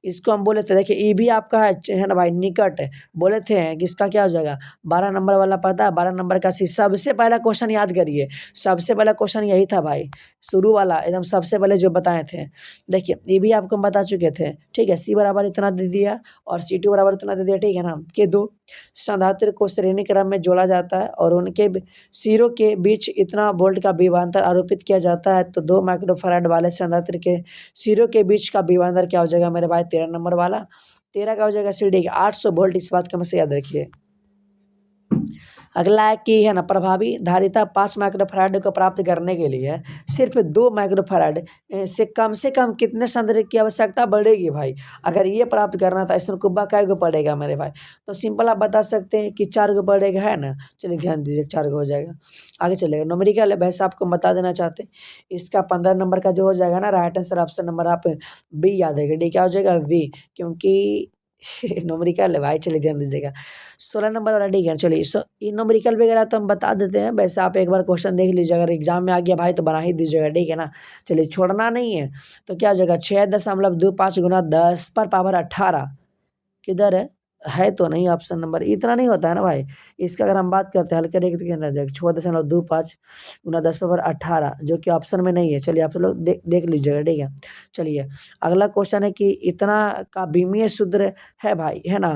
इसको हम बोले थे, देखिए ये भी आपका है ना भाई, निकट बोले थे कि इसका क्या हो जाएगा, 12 नंबर वाला पता है, 12 नंबर का सी, सबसे पहला क्वेश्चन याद करिए, सबसे पहला क्वेश्चन यही था भाई, शुरू वाला एकदम सबसे पहले जो बताए थे। देखिए ये भी आपको हम बता चुके थे, ठीक है, सी बराबर इतना दे दिया और सी टू बराबर इतना दे दिया, ठीक है ना, कि दो संधारित्र को श्रेणी क्रम में जोड़ा जाता है और उनके सिरों के बीच इतना वोल्ट का विभवांतर आरोपित किया जाता है, तो 2 माइक्रोफैराड वाले संधारित्र के सिरों के बीच का विभवांतर क्या हो जाएगा मेरे भाई, 13 नंबर वाला, 13 का हो जाएगा सी, 800 वोल्ट, इस बात का हमेशा याद रखिए। अगला है कि है ना, प्रभावी धारिता 5 माइक्रोफैराड को प्राप्त करने के लिए सिर्फ 2 माइक्रोफैराड से कम कितने संधारित्र की आवश्यकता बढ़ेगी भाई, अगर ये प्राप्त करना था इसमें कुब्बा कै गो पड़ेगा मेरे भाई, तो सिंपल आप बता सकते हैं कि 4 गो पड़ेगा, है ना। चलिए ध्यान दीजिए 4 गो हो जाएगा। आगे चलेगा न्यूमेरिकल है, वैसे आपको बता देना चाहते हैं इसका 15 नंबर का जो हो जाएगा ना, राइट आंसर ऑप्शन नंबर आप बी याद है, डी क्या हो जाएगा, वी, क्योंकि न्यूमेरिकल है भाई। चलिए ध्यान दीजिएगा 16 नंबर वाला, ठीक है। चलिए इन न्यूमेरिकल वगैरह तो हम बता देते हैं, वैसे आप एक बार क्वेश्चन देख लीजिए, अगर एग्जाम में आ गया भाई तो बना ही दीजिएगा, ठीक है ना। चलिए छोड़ना नहीं है, तो क्या हो जाएगा 6.25 गुना 10⁻18, किधर है तो नहीं ऑप्शन नंबर, इतना नहीं होता है ना भाई। इसका अगर हम बात करते हैं हल्के रेख तो कितना जाएगा, 6.25 गुना 10⁻18, जो कि ऑप्शन में नहीं है। चलिए आप लोग देख लीजिएगा, ठीक है। चलिए अगला क्वेश्चन है कि इतना का बीमीय सूत्र है भाई, है ना,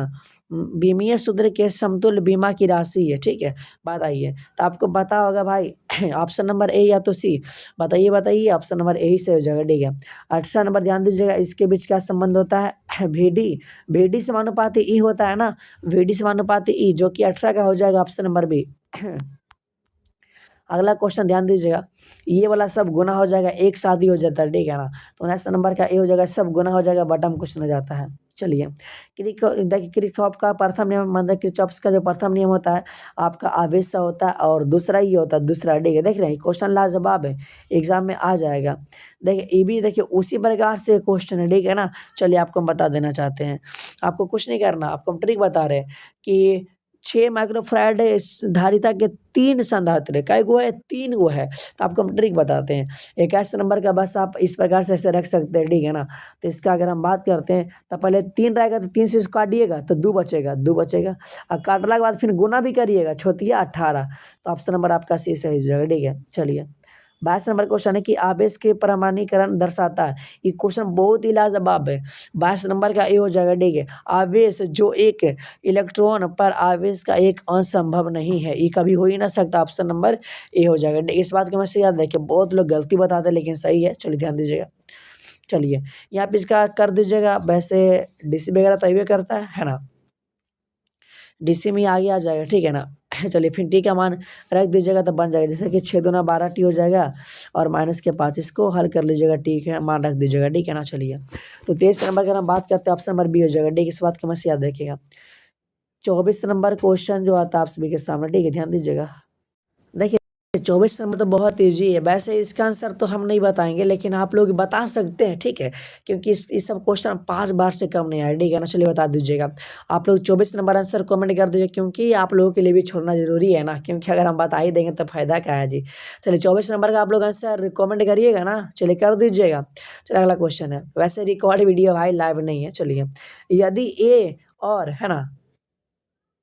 बीमीय सूत्र के समतुल्य बीमा की राशि है, ठीक है। बात आई है तो आपको पता होगा भाई ऑप्शन नंबर ए या तो सी, बताइए बताइए, ऑप्शन नंबर ए ही से हो जाएगा, ठीक है। 18 नंबर ध्यान दीजिएगा, इसके बीच क्या संबंध होता है, VD, VD समानुपाती ई होता है ना, VD समानुपाती ई, जो कि 18 का हो जाएगा, ऑप्शन नंबर बी। अगला क्वेश्चन ध्यान दीजिएगा, ये वाला सब गुना हो जाएगा, एक साथ ही हो जाता है, ठीक है ना, तो 19 नंबर का ए हो जाएगा, सब गुना हो जाएगा, बटम कुछ न जाता है। चलिए देखिए किरचॉफ का प्रथम नियम, मतलब किरचॉफ का जो प्रथम नियम होता है आपका आवेश से होता है, और दूसरा ही होता है, दूसरा, ठीक है। देख रहे हैं क्वेश्चन लाजवाब है, एग्जाम में आ जाएगा। देखिए ये भी देखिए उसी प्रकार से क्वेश्चन है, ठीक है ना। चलिए आपको हम बता देना चाहते हैं, आपको कुछ नहीं करना, आपको हम ट्रिक बता रहे हैं कि 6 माइक्रोफैराड धारिता के 3 संधारित्र, कै गो है, 3 गो है। तो आपको हम ट्रिक बताते हैं। 21 नंबर का बस आप इस प्रकार से ऐसे रख सकते हैं, ठीक है ना। तो इसका अगर हम बात करते हैं तो पहले 3 रहेगा, तो 3 से इसको काटिएगा तो 2 बचेगा, 2 बचेगा, और काटने के बाद फिर गुना भी करिएगा, छोटिया 18। तो ऑप्शन नंबर आपका सी सही हो जाएगा, ठीक है। चलिए 22 नंबर क्वेश्चन है कि आवेश के प्रमाणीकरण दर्शाता है। ये क्वेश्चन बहुत ही लाजवाब है। 22 नंबर का ये हो जाएगा, ठीक है। आवेश जो एक इलेक्ट्रॉन पर आवेश का एक अंश संभव नहीं है, ये कभी हो ही ना सकता। ऑप्शन नंबर ए हो जाएगा। इस बात को हमेशा याद रखिए, बहुत लोग गलती बताते हैं लेकिन सही है। चलिए ध्यान दीजिएगा। चलिए यहाँ पे इसका कर दीजिएगा। वैसे डीसी वगैरह तो ये करता है ना, डीसी में आगे आ जाएगा, ठीक है ना। चलिए फिर टी का मान रख दीजिएगा तो बन जाएगा, जैसे कि 6 दूना 12 टी हो जाएगा, और माइनस के 5, इसको हल कर लीजिएगा, ठीक है, मान रख दीजिएगा, ठीक है ना। चलिए तो 23 नंबर का हम बात करते हैं, ऑप्शन नंबर बी हो जाएगा, ठीक है। इस बात को हमें याद रखिएगा। 24 नंबर क्वेश्चन जो आता है आप सभी के सामने, ठीक है, ध्यान दीजिएगा। देखिए 24 नंबर तो बहुत ईजी है। वैसे इसका आंसर तो हम नहीं बताएंगे, लेकिन आप लोग बता सकते हैं, ठीक है, क्योंकि इस सब क्वेश्चन 5 बार से कम नहीं आया, ठीक है ना। चलिए बता दीजिएगा आप लोग। 24 नंबर आंसर कमेंट कर दीजिए, क्योंकि आप लोगों के लिए भी छोड़ना जरूरी है ना, क्योंकि अगर हम बता ही देंगे तो फायदा क्या है जी। चलिए 24 नंबर का आप लोग आंसर कॉमेंट करिएगा ना, चलिए कर दीजिएगा। चलिए अगला क्वेश्चन है, वैसे रिकॉर्ड वीडियो भाई लाइव नहीं है। चलिए यदि ए और है ना,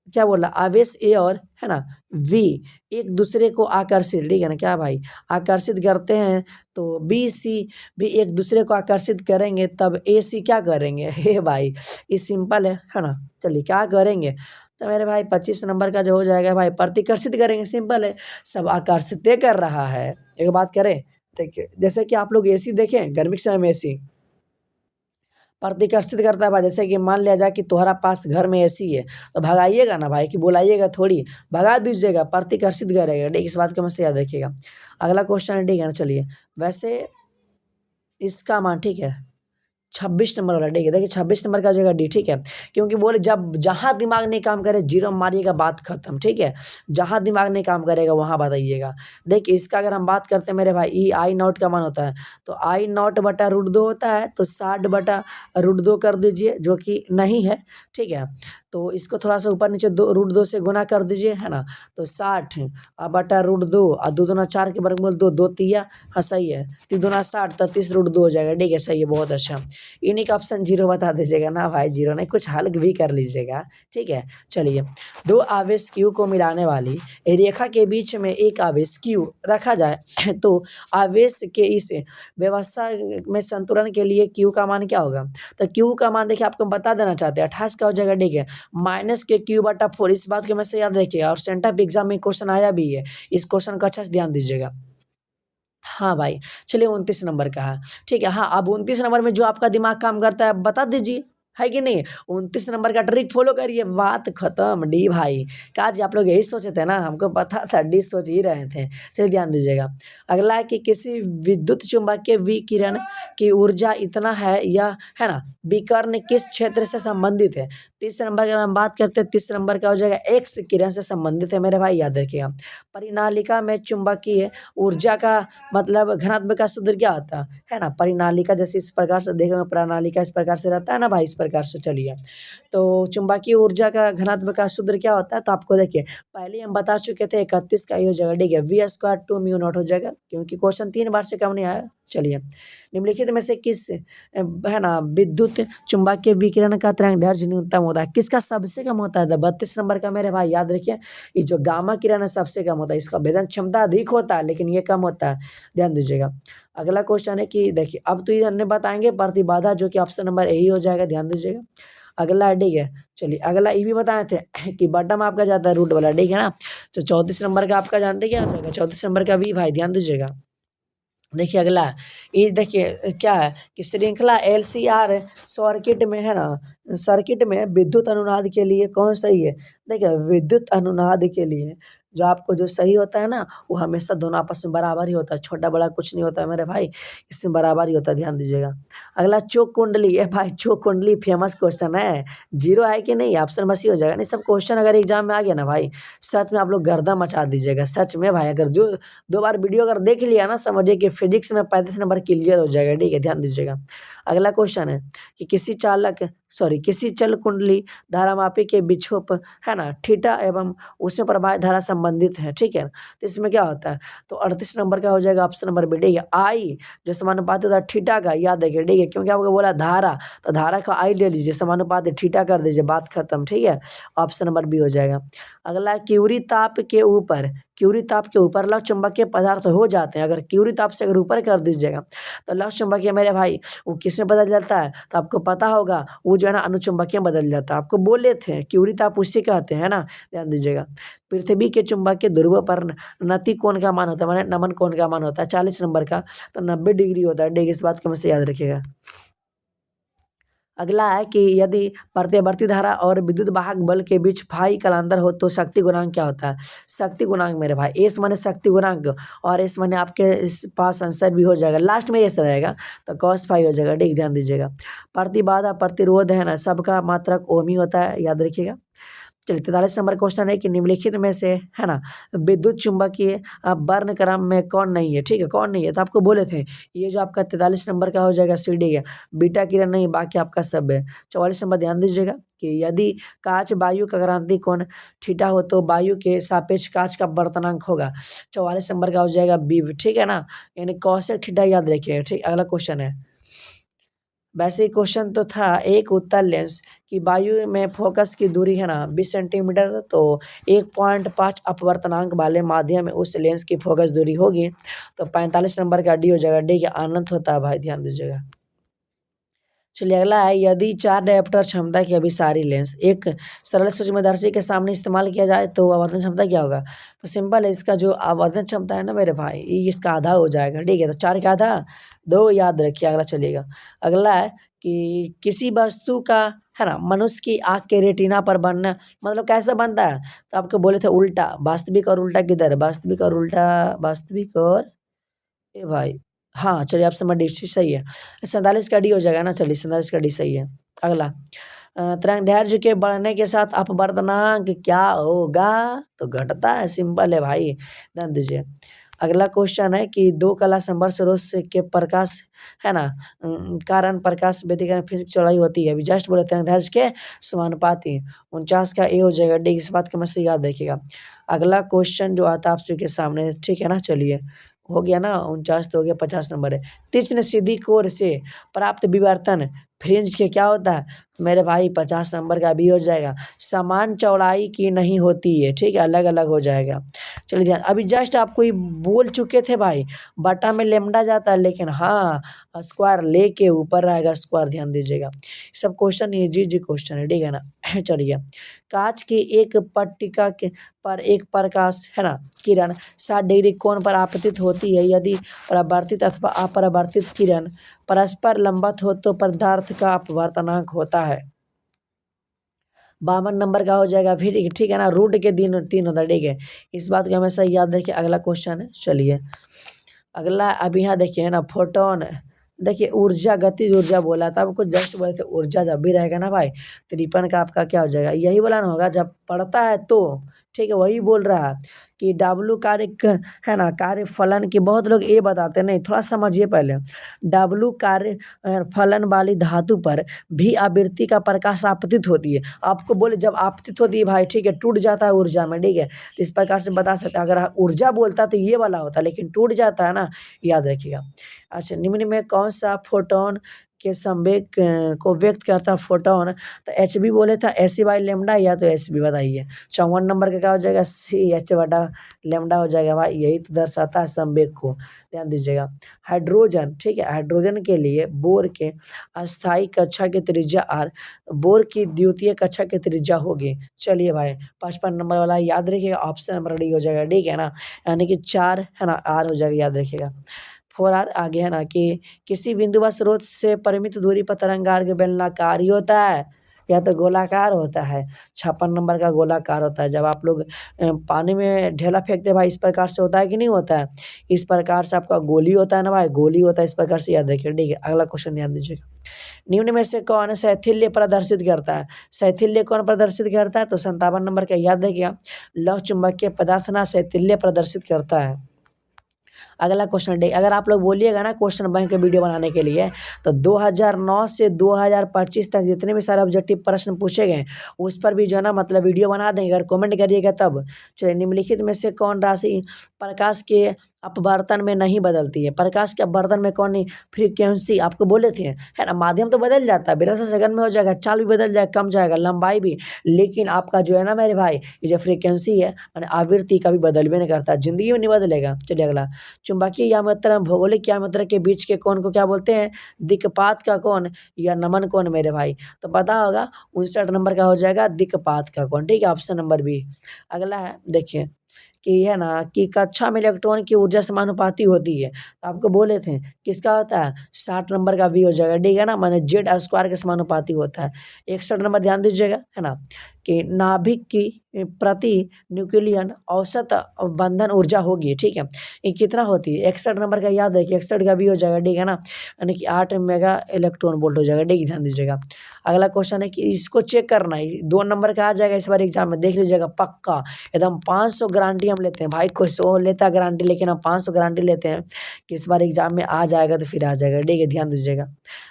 क्या बोला, आवेश ए और है ना वी एक दूसरे को आकर्षित, ठीक है ना, क्या भाई, आकर्षित करते हैं, तो बी सी भी एक दूसरे को आकर्षित करेंगे, तब ए सी क्या करेंगे। हे भाई ये सिंपल है ना। चलिए क्या करेंगे, तो मेरे भाई 25 नंबर का जो हो जाएगा भाई, प्रतिकर्षित करेंगे, सिंपल है, सब आकर्षित कर रहा है। एक बात करें, देखिए जैसे कि आप लोग एसी देखें, गर्मी के समय में एसी प्रतिकर्षित करता है भाई। जैसे कि मान लिया जाए कि तुम्हारा पास घर में एसी है, तो भगाइएगा ना भाई, कि बुलाइएगा थोड़ी, भगा दीजिएगा, प्रतिकर्षित करेगा, ठीक है। इस बात को हमेशा याद रखिएगा। अगला क्वेश्चन है, ठीक है ना। चलिए वैसे इसका मान, ठीक है, 26 नंबर वाला, ठीक है। देखिए 26 नंबर का जगह डी, ठीक है, क्योंकि बोले जब जहाँ दिमाग नहीं काम करे जीरो मारिएगा, बात खत्म, ठीक है। जहाँ दिमाग नहीं काम करेगा वहाँ बताइएगा। देखिए इसका अगर हम बात करते हैं मेरे भाई, ई आई नॉट का मान होता है, तो आई नॉट बटा रूट 2 होता है, तो 60 बटा रूट 2 कर दीजिए, जो कि नहीं है, ठीक है। तो इसको थोड़ा सा ऊपर नीचे दो रूट 2 से गुना कर दीजिए, है ना। तो 60 बटा रूट 2 और 2 दूना 4 के वर्गमूल 2, 2 तिया, हाँ सही है, 3 दूना 60, 33 रूट 2 हो जाएगा, ठीक है, सही है, बहुत अच्छा। इन्हीं का ऑप्शन जीरो बता दीजिएगा ना भाई, जीरो नहीं, कुछ हल भी कर लीजिएगा, ठीक है। चलिए दो आवेश क्यू को मिलाने वाली रेखा के बीच में एक आवेश क्यू रखा जाए तो आवेश के इस व्यवस्था में संतुलन के लिए क्यू का मान क्या होगा। तो क्यू का मान देखिए आपको हम बता देना चाहते हैं, 28 का हो जाएगा, ठीक है, माइनस के क्यू बटा 4। इस बात को हमेशा याद रखिएगा, और सेंटर एग्जाम में क्वेश्चन आया भी है, इस क्वेश्चन का अच्छा से ध्यान दीजिएगा। हाँ भाई चलिए 29 नंबर का है, ठीक है। हाँ अब 29 नंबर में जो आपका दिमाग काम करता है बता दीजिए, है कि नहीं। 29 नंबर का ट्रिक फॉलो करिए, बात खत्म। डी भाई काज आप लोग यही सोचे थे ना, हमको पता था, डी सोच ही रहे थे। चलिए ध्यान दीजिएगा। अगला है कि किसी विद्युत चुम्बकीय विकिरण की ऊर्जा इतना है, यह है ना विकर्ण किस क्षेत्र से संबंधित है। 30 नंबर की हम बात करते हैं, 30 नंबर का हो जाएगा एक्स किरण से संबंधित है, मेरे भाई याद रखिएगा। परिनालिका में चुंबकीय ऊर्जा का मतलब घनत्व का सूत्र क्या होता है ना। परिनालिका जैसे इस प्रकार से देखेंगे, प्रणालिका इस प्रकार से रहता है ना भाई, इस प्रकार से। चलिए तो चुंबकीय ऊर्जा का घनत्व का सूत्र क्या होता है, तो आपको देखिए पहले हम बता चुके थे, 31 का ये हो जाएगा, ठीक है, वी स्क्वायर 2 म्यू नॉट हो जाएगा, क्योंकि क्वेश्चन 3 बार से कम नहीं आया। चलिए निम्नलिखित में से किस है ना विद्युत चुंबकीय विकिरण का तरंगदैर्घ्य न्यूनतम होता है, किसका सबसे कम होता है। 32 नंबर का मेरे भाई याद रखिए, ये जो गामा किरण है सबसे कम होता है, इसका भेदन क्षमता अधिक होता है लेकिन ये कम होता है, ध्यान दीजिएगा। अगला क्वेश्चन है कि देखिए अब तो ये हमने बताएंगे प्रतिबाधा, जो कि ऑप्शन नंबर यही हो जाएगा, ध्यान दीजिएगा। अगला है, ठीक है, चलिए अगला ये भी बताए थे कि बटन आपका जाता है रूट वाला, ठीक है ना। तो 34 नंबर का आपका जानते क्या हो जाएगा, 34 नंबर का भी भाई ध्यान दीजिएगा। देखिए अगला ये देखिए क्या है कि श्रृंखला एलसीआर सर्किट में है ना, सर्किट में विद्युत अनुनाद के लिए कौन सही है। देखिए विद्युत अनुनाद के लिए जो आपको जो सही होता है ना, वो हमेशा दोनों आपस में बराबर ही होता है, छोटा बड़ा कुछ नहीं होता है मेरे भाई, इसमें बराबर ही होता है, ध्यान दीजिएगा। अगला चोक कुंडली, ए भाई चोक कुंडली फेमस क्वेश्चन है, जीरो है कि नहीं, ऑप्शन बस ही हो जाएगा। नहीं, सब क्वेश्चन अगर एग्जाम में आ गया ना भाई, सच में आप लोग गर्दा मचा दीजिएगा, सच में भाई। अगर जो 2 बार वीडियो अगर देख लिया ना, समझिए कि फिजिक्स में 35 नंबर क्लियर हो जाएगा, ठीक है, ध्यान दीजिएगा। अगला क्वेश्चन है कि किसी चल कुंडली धारामापी के विक्षोभ है ना, थीटा एवं उसमें प्रवाहित धारा संबंधित है, ठीक है। तो इसमें क्या होता है, तो 38 नंबर का हो जाएगा ऑप्शन नंबर बी, ठीक है। आई जो समानुपाती होता है थीटा का, याद रखिए, ठीक है, क्योंकि आपको बोला धारा, तो धारा का आई ले लीजिए, समानुपाती थीटा कर दीजिए, बात खत्म, ठीक है। ऑप्शन नंबर बी हो जाएगा। अगला क्यूरी ताप के ऊपर लव चुंबकीय पदार्थ हो जाते हैं, अगर क्यूरी ताप से अगर ऊपर कर दीजिएगा तो लव चुंबकीय मेरे भाई वो किस में बदल जाता है, तो आपको पता होगा, वो जो है ना अनुचुंबकीय में बदल जाता है। आपको बोले थे क्यूरी ताप उसी कहते हैं ना, ध्यान दीजिएगा। पृथ्वी के चुंबकीय ध्रुव पर नति कोण का मान होता है, माने नमन कोण का मान होता है 40 नंबर का, तो 90 डिग्री होता है, ठीक है, इस बात को हमेशा याद रखिएगा। अगला है कि यदि प्रत्यावर्ती धारा और विद्युत वाहक बल के बीच फाई कलांतर हो तो शक्ति गुणांक क्या होता है। शक्ति गुणांक मेरे भाई, एस माने शक्ति गुणांक, और एस माने आपके इस पास आंसर भी हो जाएगा, लास्ट में एस रहेगा, तो कॉस फाई हो जाएगा, ठीक, ध्यान दीजिएगा। प्रतिबाधा प्रतिरोध है ना, सबका मात्रक ओम ही होता है, याद रखिएगा। चलिए 43 नंबर क्वेश्चन है कि निम्नलिखित में से है ना विद्युत चुंबकीय वर्ण क्रम में कौन नहीं है, ठीक है, कौन नहीं है, तो आपको बोले थे ये जो आपका 43 नंबर का हो जाएगा सी डी है, बीटा किरण नहीं, बाकी आपका सब है। 44 नंबर ध्यान दीजिएगा कि यदि कांच वायु का क्रांति कोण थीटा हो तो वायु के सापेक्ष कांच का वर्तनांक होगा। 44 नंबर का हो जाएगा बी, ठीक है ना, यानी कॉसेक थीटा याद रखिएगा, ठीक। अगला क्वेश्चन है, वैसे ही क्वेश्चन तो था, एक उत्तल लेंस की वायु में फोकस की दूरी है ना 20 सेंटीमीटर, तो 1.5 अपवर्तनांक वाले माध्यम में उस लेंस की फोकस दूरी होगी, तो 45 नंबर का डी हो जाएगा, डी के अनंत होता है भाई, ध्यान दीजिएगा। चलिए अगला है, यदि 4 डायोप्टर क्षमता की अभिसारी लेंस एक सरल सूक्ष्मदर्शी के सामने इस्तेमाल किया जाए तो आवर्धन क्षमता क्या होगा, तो सिंपल है, इसका जो आवर्धन क्षमता है ना मेरे भाई, ये इसका आधा हो जाएगा, ठीक है, तो 4 का आधा 2, याद रखिए। अगला चलिएगा, अगला है कि किसी वस्तु का है ना मनुष्य की आँख के रेटिना पर बनना, मतलब कैसे बनता है, तो आपको बोले थे उल्टा, वास्तविक और उल्टा किधर है, वास्तविक और उल्टा, वास्तविक और ए भाई, हाँ चलिए ऑप्शन नंबर डी सही है, 47 का डी हो जाएगा ना, चलिए 47 का डी सही है। अगला तरंग दैर्ध्य के बढ़ने के साथ अपवर्तनांक क्या होगा, तो घटता है, सिंपल है भाई, ध्यान दीजिए। अगला क्वेश्चन है कि दो कला संवर्ष रोज के प्रकाश है ना कारण प्रकाश व्यतिकरण फिर चौड़ाई होती है, अभी जस्ट बोले तरंग दैर्ध्य के समानुपाती, 49 का ए हो जाएगा, डी, इस बात को हमेशा याद रखिएगा। अगला क्वेश्चन जो आता है आप सभी के सामने, ठीक है ना, चलिए हो गया ना, 49 तो हो गया, 50 नंबर है। तीक्ष्ण सीधी कोर से प्राप्त विवर्तन फ्रिंज के क्या होता है मेरे भाई, 50 नंबर का भी हो जाएगा, समान चौड़ाई की नहीं होती है, ठीक है, अलग अलग हो जाएगा। चलिए ध्यान, अभी जस्ट आपको ये बोल चुके थे भाई, बटा में लेमडा जाता है, लेकिन हाँ स्क्वायर लेके ऊपर रहेगा स्क्वायर, ध्यान दीजिएगा। सब क्वेश्चन इजी जी क्वेश्चन है, ठीक है ना। चलिए, कांच की एक पट्टिका के पर एक प्रकाश है ना किरण 60 डिग्री कोण पर आपतित होती है, यदि परावर्तित अथवा अपरावर्तित किरण परस्पर लंबवत हो तो पदार्थ का अपवर्तनांक होता है। 52 नंबर का हो जाएगा, फिर ठीक है ना, रूट के दिन 3 होता है, ठीक है, इस बात को हमेशा याद रखिए। अगला क्वेश्चन है, चलिए अगला, अभी यहाँ देखिए है ना फोटोन, देखिए ऊर्जा गतिज ऊर्जा बोला था आपको, जस्ट बोले थे ऊर्जा जब भी रहेगा ना भाई, त्रिपन का आपका क्या हो जाएगा, यही बोला ना होगा जब पढ़ता है तो, ठीक है, वही बोल रहा है कि डब्लू कार्य है ना कार्य फलन की, बहुत लोग ये बताते नहीं, थोड़ा समझिए पहले। डब्लू कार्य फलन वाली धातु पर भी आवृत्ति का प्रकाश आपतित होती है, आपको बोले जब आपतित होती है भाई, ठीक है, टूट जाता है ऊर्जा में, ठीक है, तो इस प्रकार से बता सकते हैं, अगर ऊर्जा बोलता तो ये वाला होता, लेकिन टूट जाता है ना, याद रखिएगा। अच्छा, निम्न में कौन सा फोटोन के संवेग को व्यक्त करता है फोटोन, तो एच बी बोले था, एस बाई लेमडा, या तो एस बी बताइए। 54 नंबर का क्या हो जाएगा, सी एच बटा लेमडा हो जाएगा भाई, यही तो दर्शाता है संवेग को, ध्यान दीजिएगा। हाइड्रोजन, ठीक है, हाइड्रोजन के लिए बोर के अस्थाई कक्षा की त्रिज्या आर, बोर की द्वितीय कक्षा की त्रिज्या होगी। चलिए भाई 55 नंबर वाला याद रखिएगा, ऑप्शन नंबर डी हो जाएगा, ठीक है ना, यानी कि 4 है ना आर हो जाएगा, याद रखिएगा। 4 आर आगे है ना कि किसी बिंदु व स्रोत से परिमित दूरी पर तरंगार्घ बेलनाकारी होता है, या तो गोलाकार होता है, 56 नंबर का गोलाकार होता है। जब आप लोग पानी में ढेला फेंकते हैं भाई, इस प्रकार से होता है कि नहीं होता है? इस प्रकार से आपका गोली होता है ना भाई, गोली होता है, इस प्रकार से याद रखिए, ठीक है। अगला क्वेश्चन ध्यान दीजिएगा। निम्न में से कौन शैथिल्य प्रदर्शित करता है? शैथिल्य कौन प्रदर्शित करता है? तो 57 नंबर का याद रखिएगा, लौह चुंबकीय पदार्थ ना शैथिल्य प्रदर्शित करता है। अगला क्वेश्चन डे, अगर आप लोग बोलिएगा ना क्वेश्चन बैंक के वीडियो बनाने के लिए, तो 2009 से 2025 तक जितने भी सारे ऑब्जेक्टिव प्रश्न पूछे गए उस पर भी जो है ना मतलब वीडियो बना देंगे, अगर कमेंट करिएगा तब। चलिए, निम्नलिखित में से कौन राशि प्रकाश के अपवर्तन में नहीं बदलती है? प्रकाश के अपवर्तन में कौन नहीं? फ्रीक्वेंसी आपको बोले थे, है ना, माध्यम तो बदल जाता है, 82 सेकंड में हो जाएगा, चाल भी बदल जाएगा, कम जाएगा, लंबाई भी, लेकिन आपका जो है ना मेरे भाई, ये जो फ्रीक्वेंसी है माने आवृत्ति का भी बदल भी नहीं करता, जिंदगी में नहीं बदलेगा। चलिए अगला, चुंबकीय यामात्रा भौगोलिक यामात्रा के बीच के कोण को क्या बोलते हैं? दिक्पात का कोण या नमन कोण मेरे भाई। तो पता होगा 59 नंबर का हो जाएगा दिक्पात का कोण, ठीक है, ऑप्शन नंबर बी। अगला है देखिए कि है ना कि कक्षा में इलेक्ट्रॉन की ऊर्जा समानुपाती होती है, तो आपको बोले थे किसका होता है? 60 नंबर का भी हो जाएगा, ठीक है ना, माने जेड स्क्वायर के समानुपाती होता है। 61 नंबर ध्यान दीजिएगा, है ना, कि नाभिक की प्रति न्यूक्लियन औसत बंधन ऊर्जा होगी, ठीक है, ये कितना होती है? 61 नंबर का याद है कि 61 का भी हो जाएगा, ठीक है ना, यानी कि 8 मेगा इलेक्ट्रॉन वोल्ट हो जाएगा, ठीक है, ध्यान दीजिएगा। अगला क्वेश्चन है कि इसको चेक करना है, 2 नंबर का आ जाएगा इस बार एग्जाम में, देख लीजिएगा पक्का एकदम। 500 गारंटी हम लेते हैं भाई, कोई 100 लेता है गारंटी, लेकिन हम 500 गारंटी लेते हैं कि इस बार एग्जाम में आ जाएगा तो फिर आ जाएगा, ठीक है, ध्यान दीजिएगा।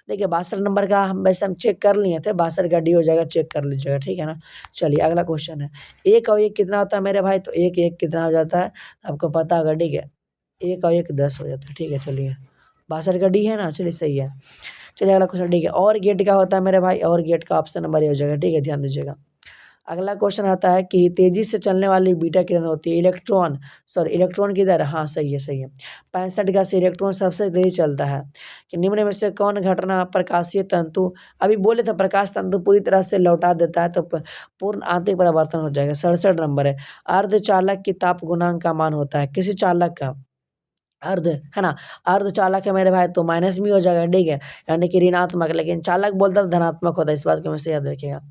देखिए 62 नंबर का हम वैसे हम चेक कर लिए थे, 62 का डी हो जाएगा, चेक कर लीजिएगा, ठीक है ना। चलिए अगला क्वेश्चन है, एक और एक कितना होता है मेरे भाई? तो एक एक कितना हो जाता है आपको पता होगा, ठीक है, एक और एक 10 हो जाता है, ठीक है। चलिए 62 का डी है ना, चलिए सही है। चलिए अगला क्वेश्चन, ठीक है, और गेट का होता है मेरे भाई, और गेट का ऑप्शन नंबर ये हो जाएगा, ठीक है, ध्यान दीजिएगा। अगला क्वेश्चन आता है कि तेजी से चलने वाली बीटा किरण होती है इलेक्ट्रॉन, सॉरी इलेक्ट्रॉन की दर, हाँ सही है सही है, 65 का से इलेक्ट्रॉन सबसे तेजी चलता है। कि निम्न में से कौन घटना प्रकाशीय तंतु, अभी बोले थे प्रकाश तंतु पूरी तरह से लौटा देता है, तो पूर्ण आंतरिक परिवर्तन हो जाएगा, 67 नंबर है। अर्धचालक की ताप गुणांक का मान होता है किसी चालक का? अर्ध, है ना, अर्धचालक है मेरे भाई, तो माइनस भी हो जाएगा, ठीक है, यानी कि ऋणात्मक, लेकिन चालक बोलता है तो धनात्मक होता है, इस बात को हमेशा याद रखिएगा।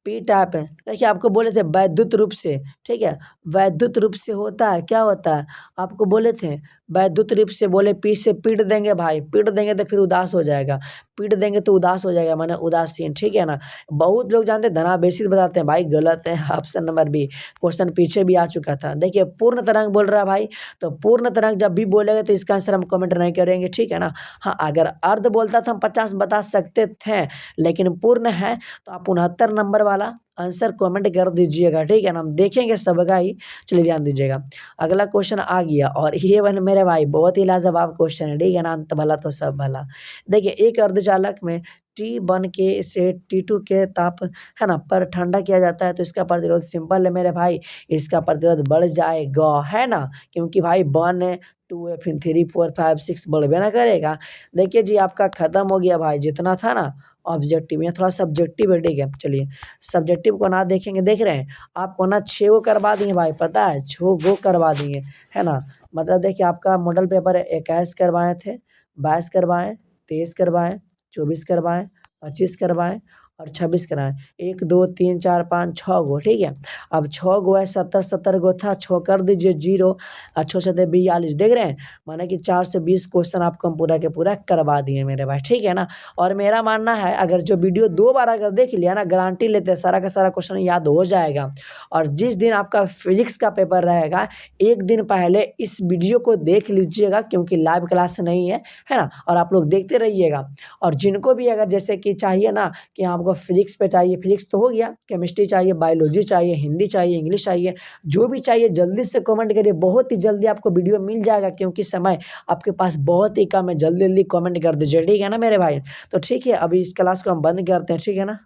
पी टाइप है, देखिए आपको बोले थे वैद्युत रूप से, ठीक है, वैद्युत रूप से होता है, क्या होता है? आपको बोले थे वैद्युत रूप से, बोले पी से पीट देंगे भाई, पीट देंगे तो फिर उदास हो जाएगा, पीट देंगे तो उदास हो जाएगा, माने उदासीन, ठीक है ना। बहुत लोग जानते हैं धनावेशित बताते हैं, भाई गलत है, ऑप्शन नंबर बी। क्वेश्चन पीछे भी आ चुका था, देखिए पूर्ण तरंग बोल रहा है भाई, तो पूर्ण तरंग जब भी बोलेगा तो इसका आंसर हम कमेंट नहीं करेंगे, ठीक है ना। हाँ, अगर अर्ध बोलता तो हम 50 बता सकते थे, लेकिन पूर्ण है तो आप 69 नंबर वाला आंसर कमेंट कर दीजिएगा, ठीक है ना, हम देखेंगे सबका ही। चलिए ध्यान दीजिएगा, अगला क्वेश्चन आ गया, और ये बन मेरे भाई बहुत ही लाजवाब क्वेश्चन है, ठीक है ना, अंत भला तो सब भला। देखिए एक अर्धचालक में T1 के से T2 के ताप, है ना, पर ठंडा किया जाता है, तो इसका प्रतिरोध सिंपल है मेरे भाई, इसका प्रतिरोध बढ़ जाएगा, है ना, क्योंकि भाई 1 है, 2 है, फिर 3 4 5 6 बढ़बे ना करेगा। देखिए जी आपका खत्म हो गया भाई, जितना था ना ऑब्जेक्टिव, यहाँ थोड़ा सब्जेक्टिव है, ठीक है। चलिए सब्जेक्टिव को ना देखेंगे, देख रहे हैं आपको ना 6 गो करवा दिए भाई, पता है 6 गो करवा दिए, है ना, मतलब देखिए आपका मॉडल पेपर 21 करवाए थे, 22 करवाए, 23 करवाए, 24 करवाए, 25 करवाए और 26 कराएं, 1 2 3 4 5 6 गो, ठीक है। अब 6 गो है, 70 गो था, 6 कर दीजिए 0, और 6 7 42, देख रहे हैं, माने कि 420 क्वेश्चन आपको हम पूरा के पूरा करवा दिए मेरे भाई, ठीक है ना। और मेरा मानना है अगर जो वीडियो 2 बार अगर देख लिया ना, गारंटी लेते हैं सारा का सारा क्वेश्चन याद हो जाएगा। और जिस दिन आपका फिजिक्स का पेपर रहेगा, एक दिन पहले इस वीडियो को देख लीजिएगा, क्योंकि लाइव क्लास नहीं है ना, और आप लोग देखते रहिएगा। और जिनको भी अगर जैसे कि चाहिए ना कि हमको फिजिक्स पे चाहिए, फिजिक्स तो हो गया, केमिस्ट्री चाहिए, बायोलॉजी चाहिए, हिंदी चाहिए, इंग्लिश चाहिए, जो भी चाहिए जल्दी से कमेंट करिए, बहुत ही जल्दी आपको वीडियो मिल जाएगा, क्योंकि समय आपके पास बहुत ही कम है, जल्दी जल्दी कमेंट कर दीजिए, ठीक है ना मेरे भाई। तो ठीक है, अभी इस क्लास को हम बंद करते हैं, ठीक है ना।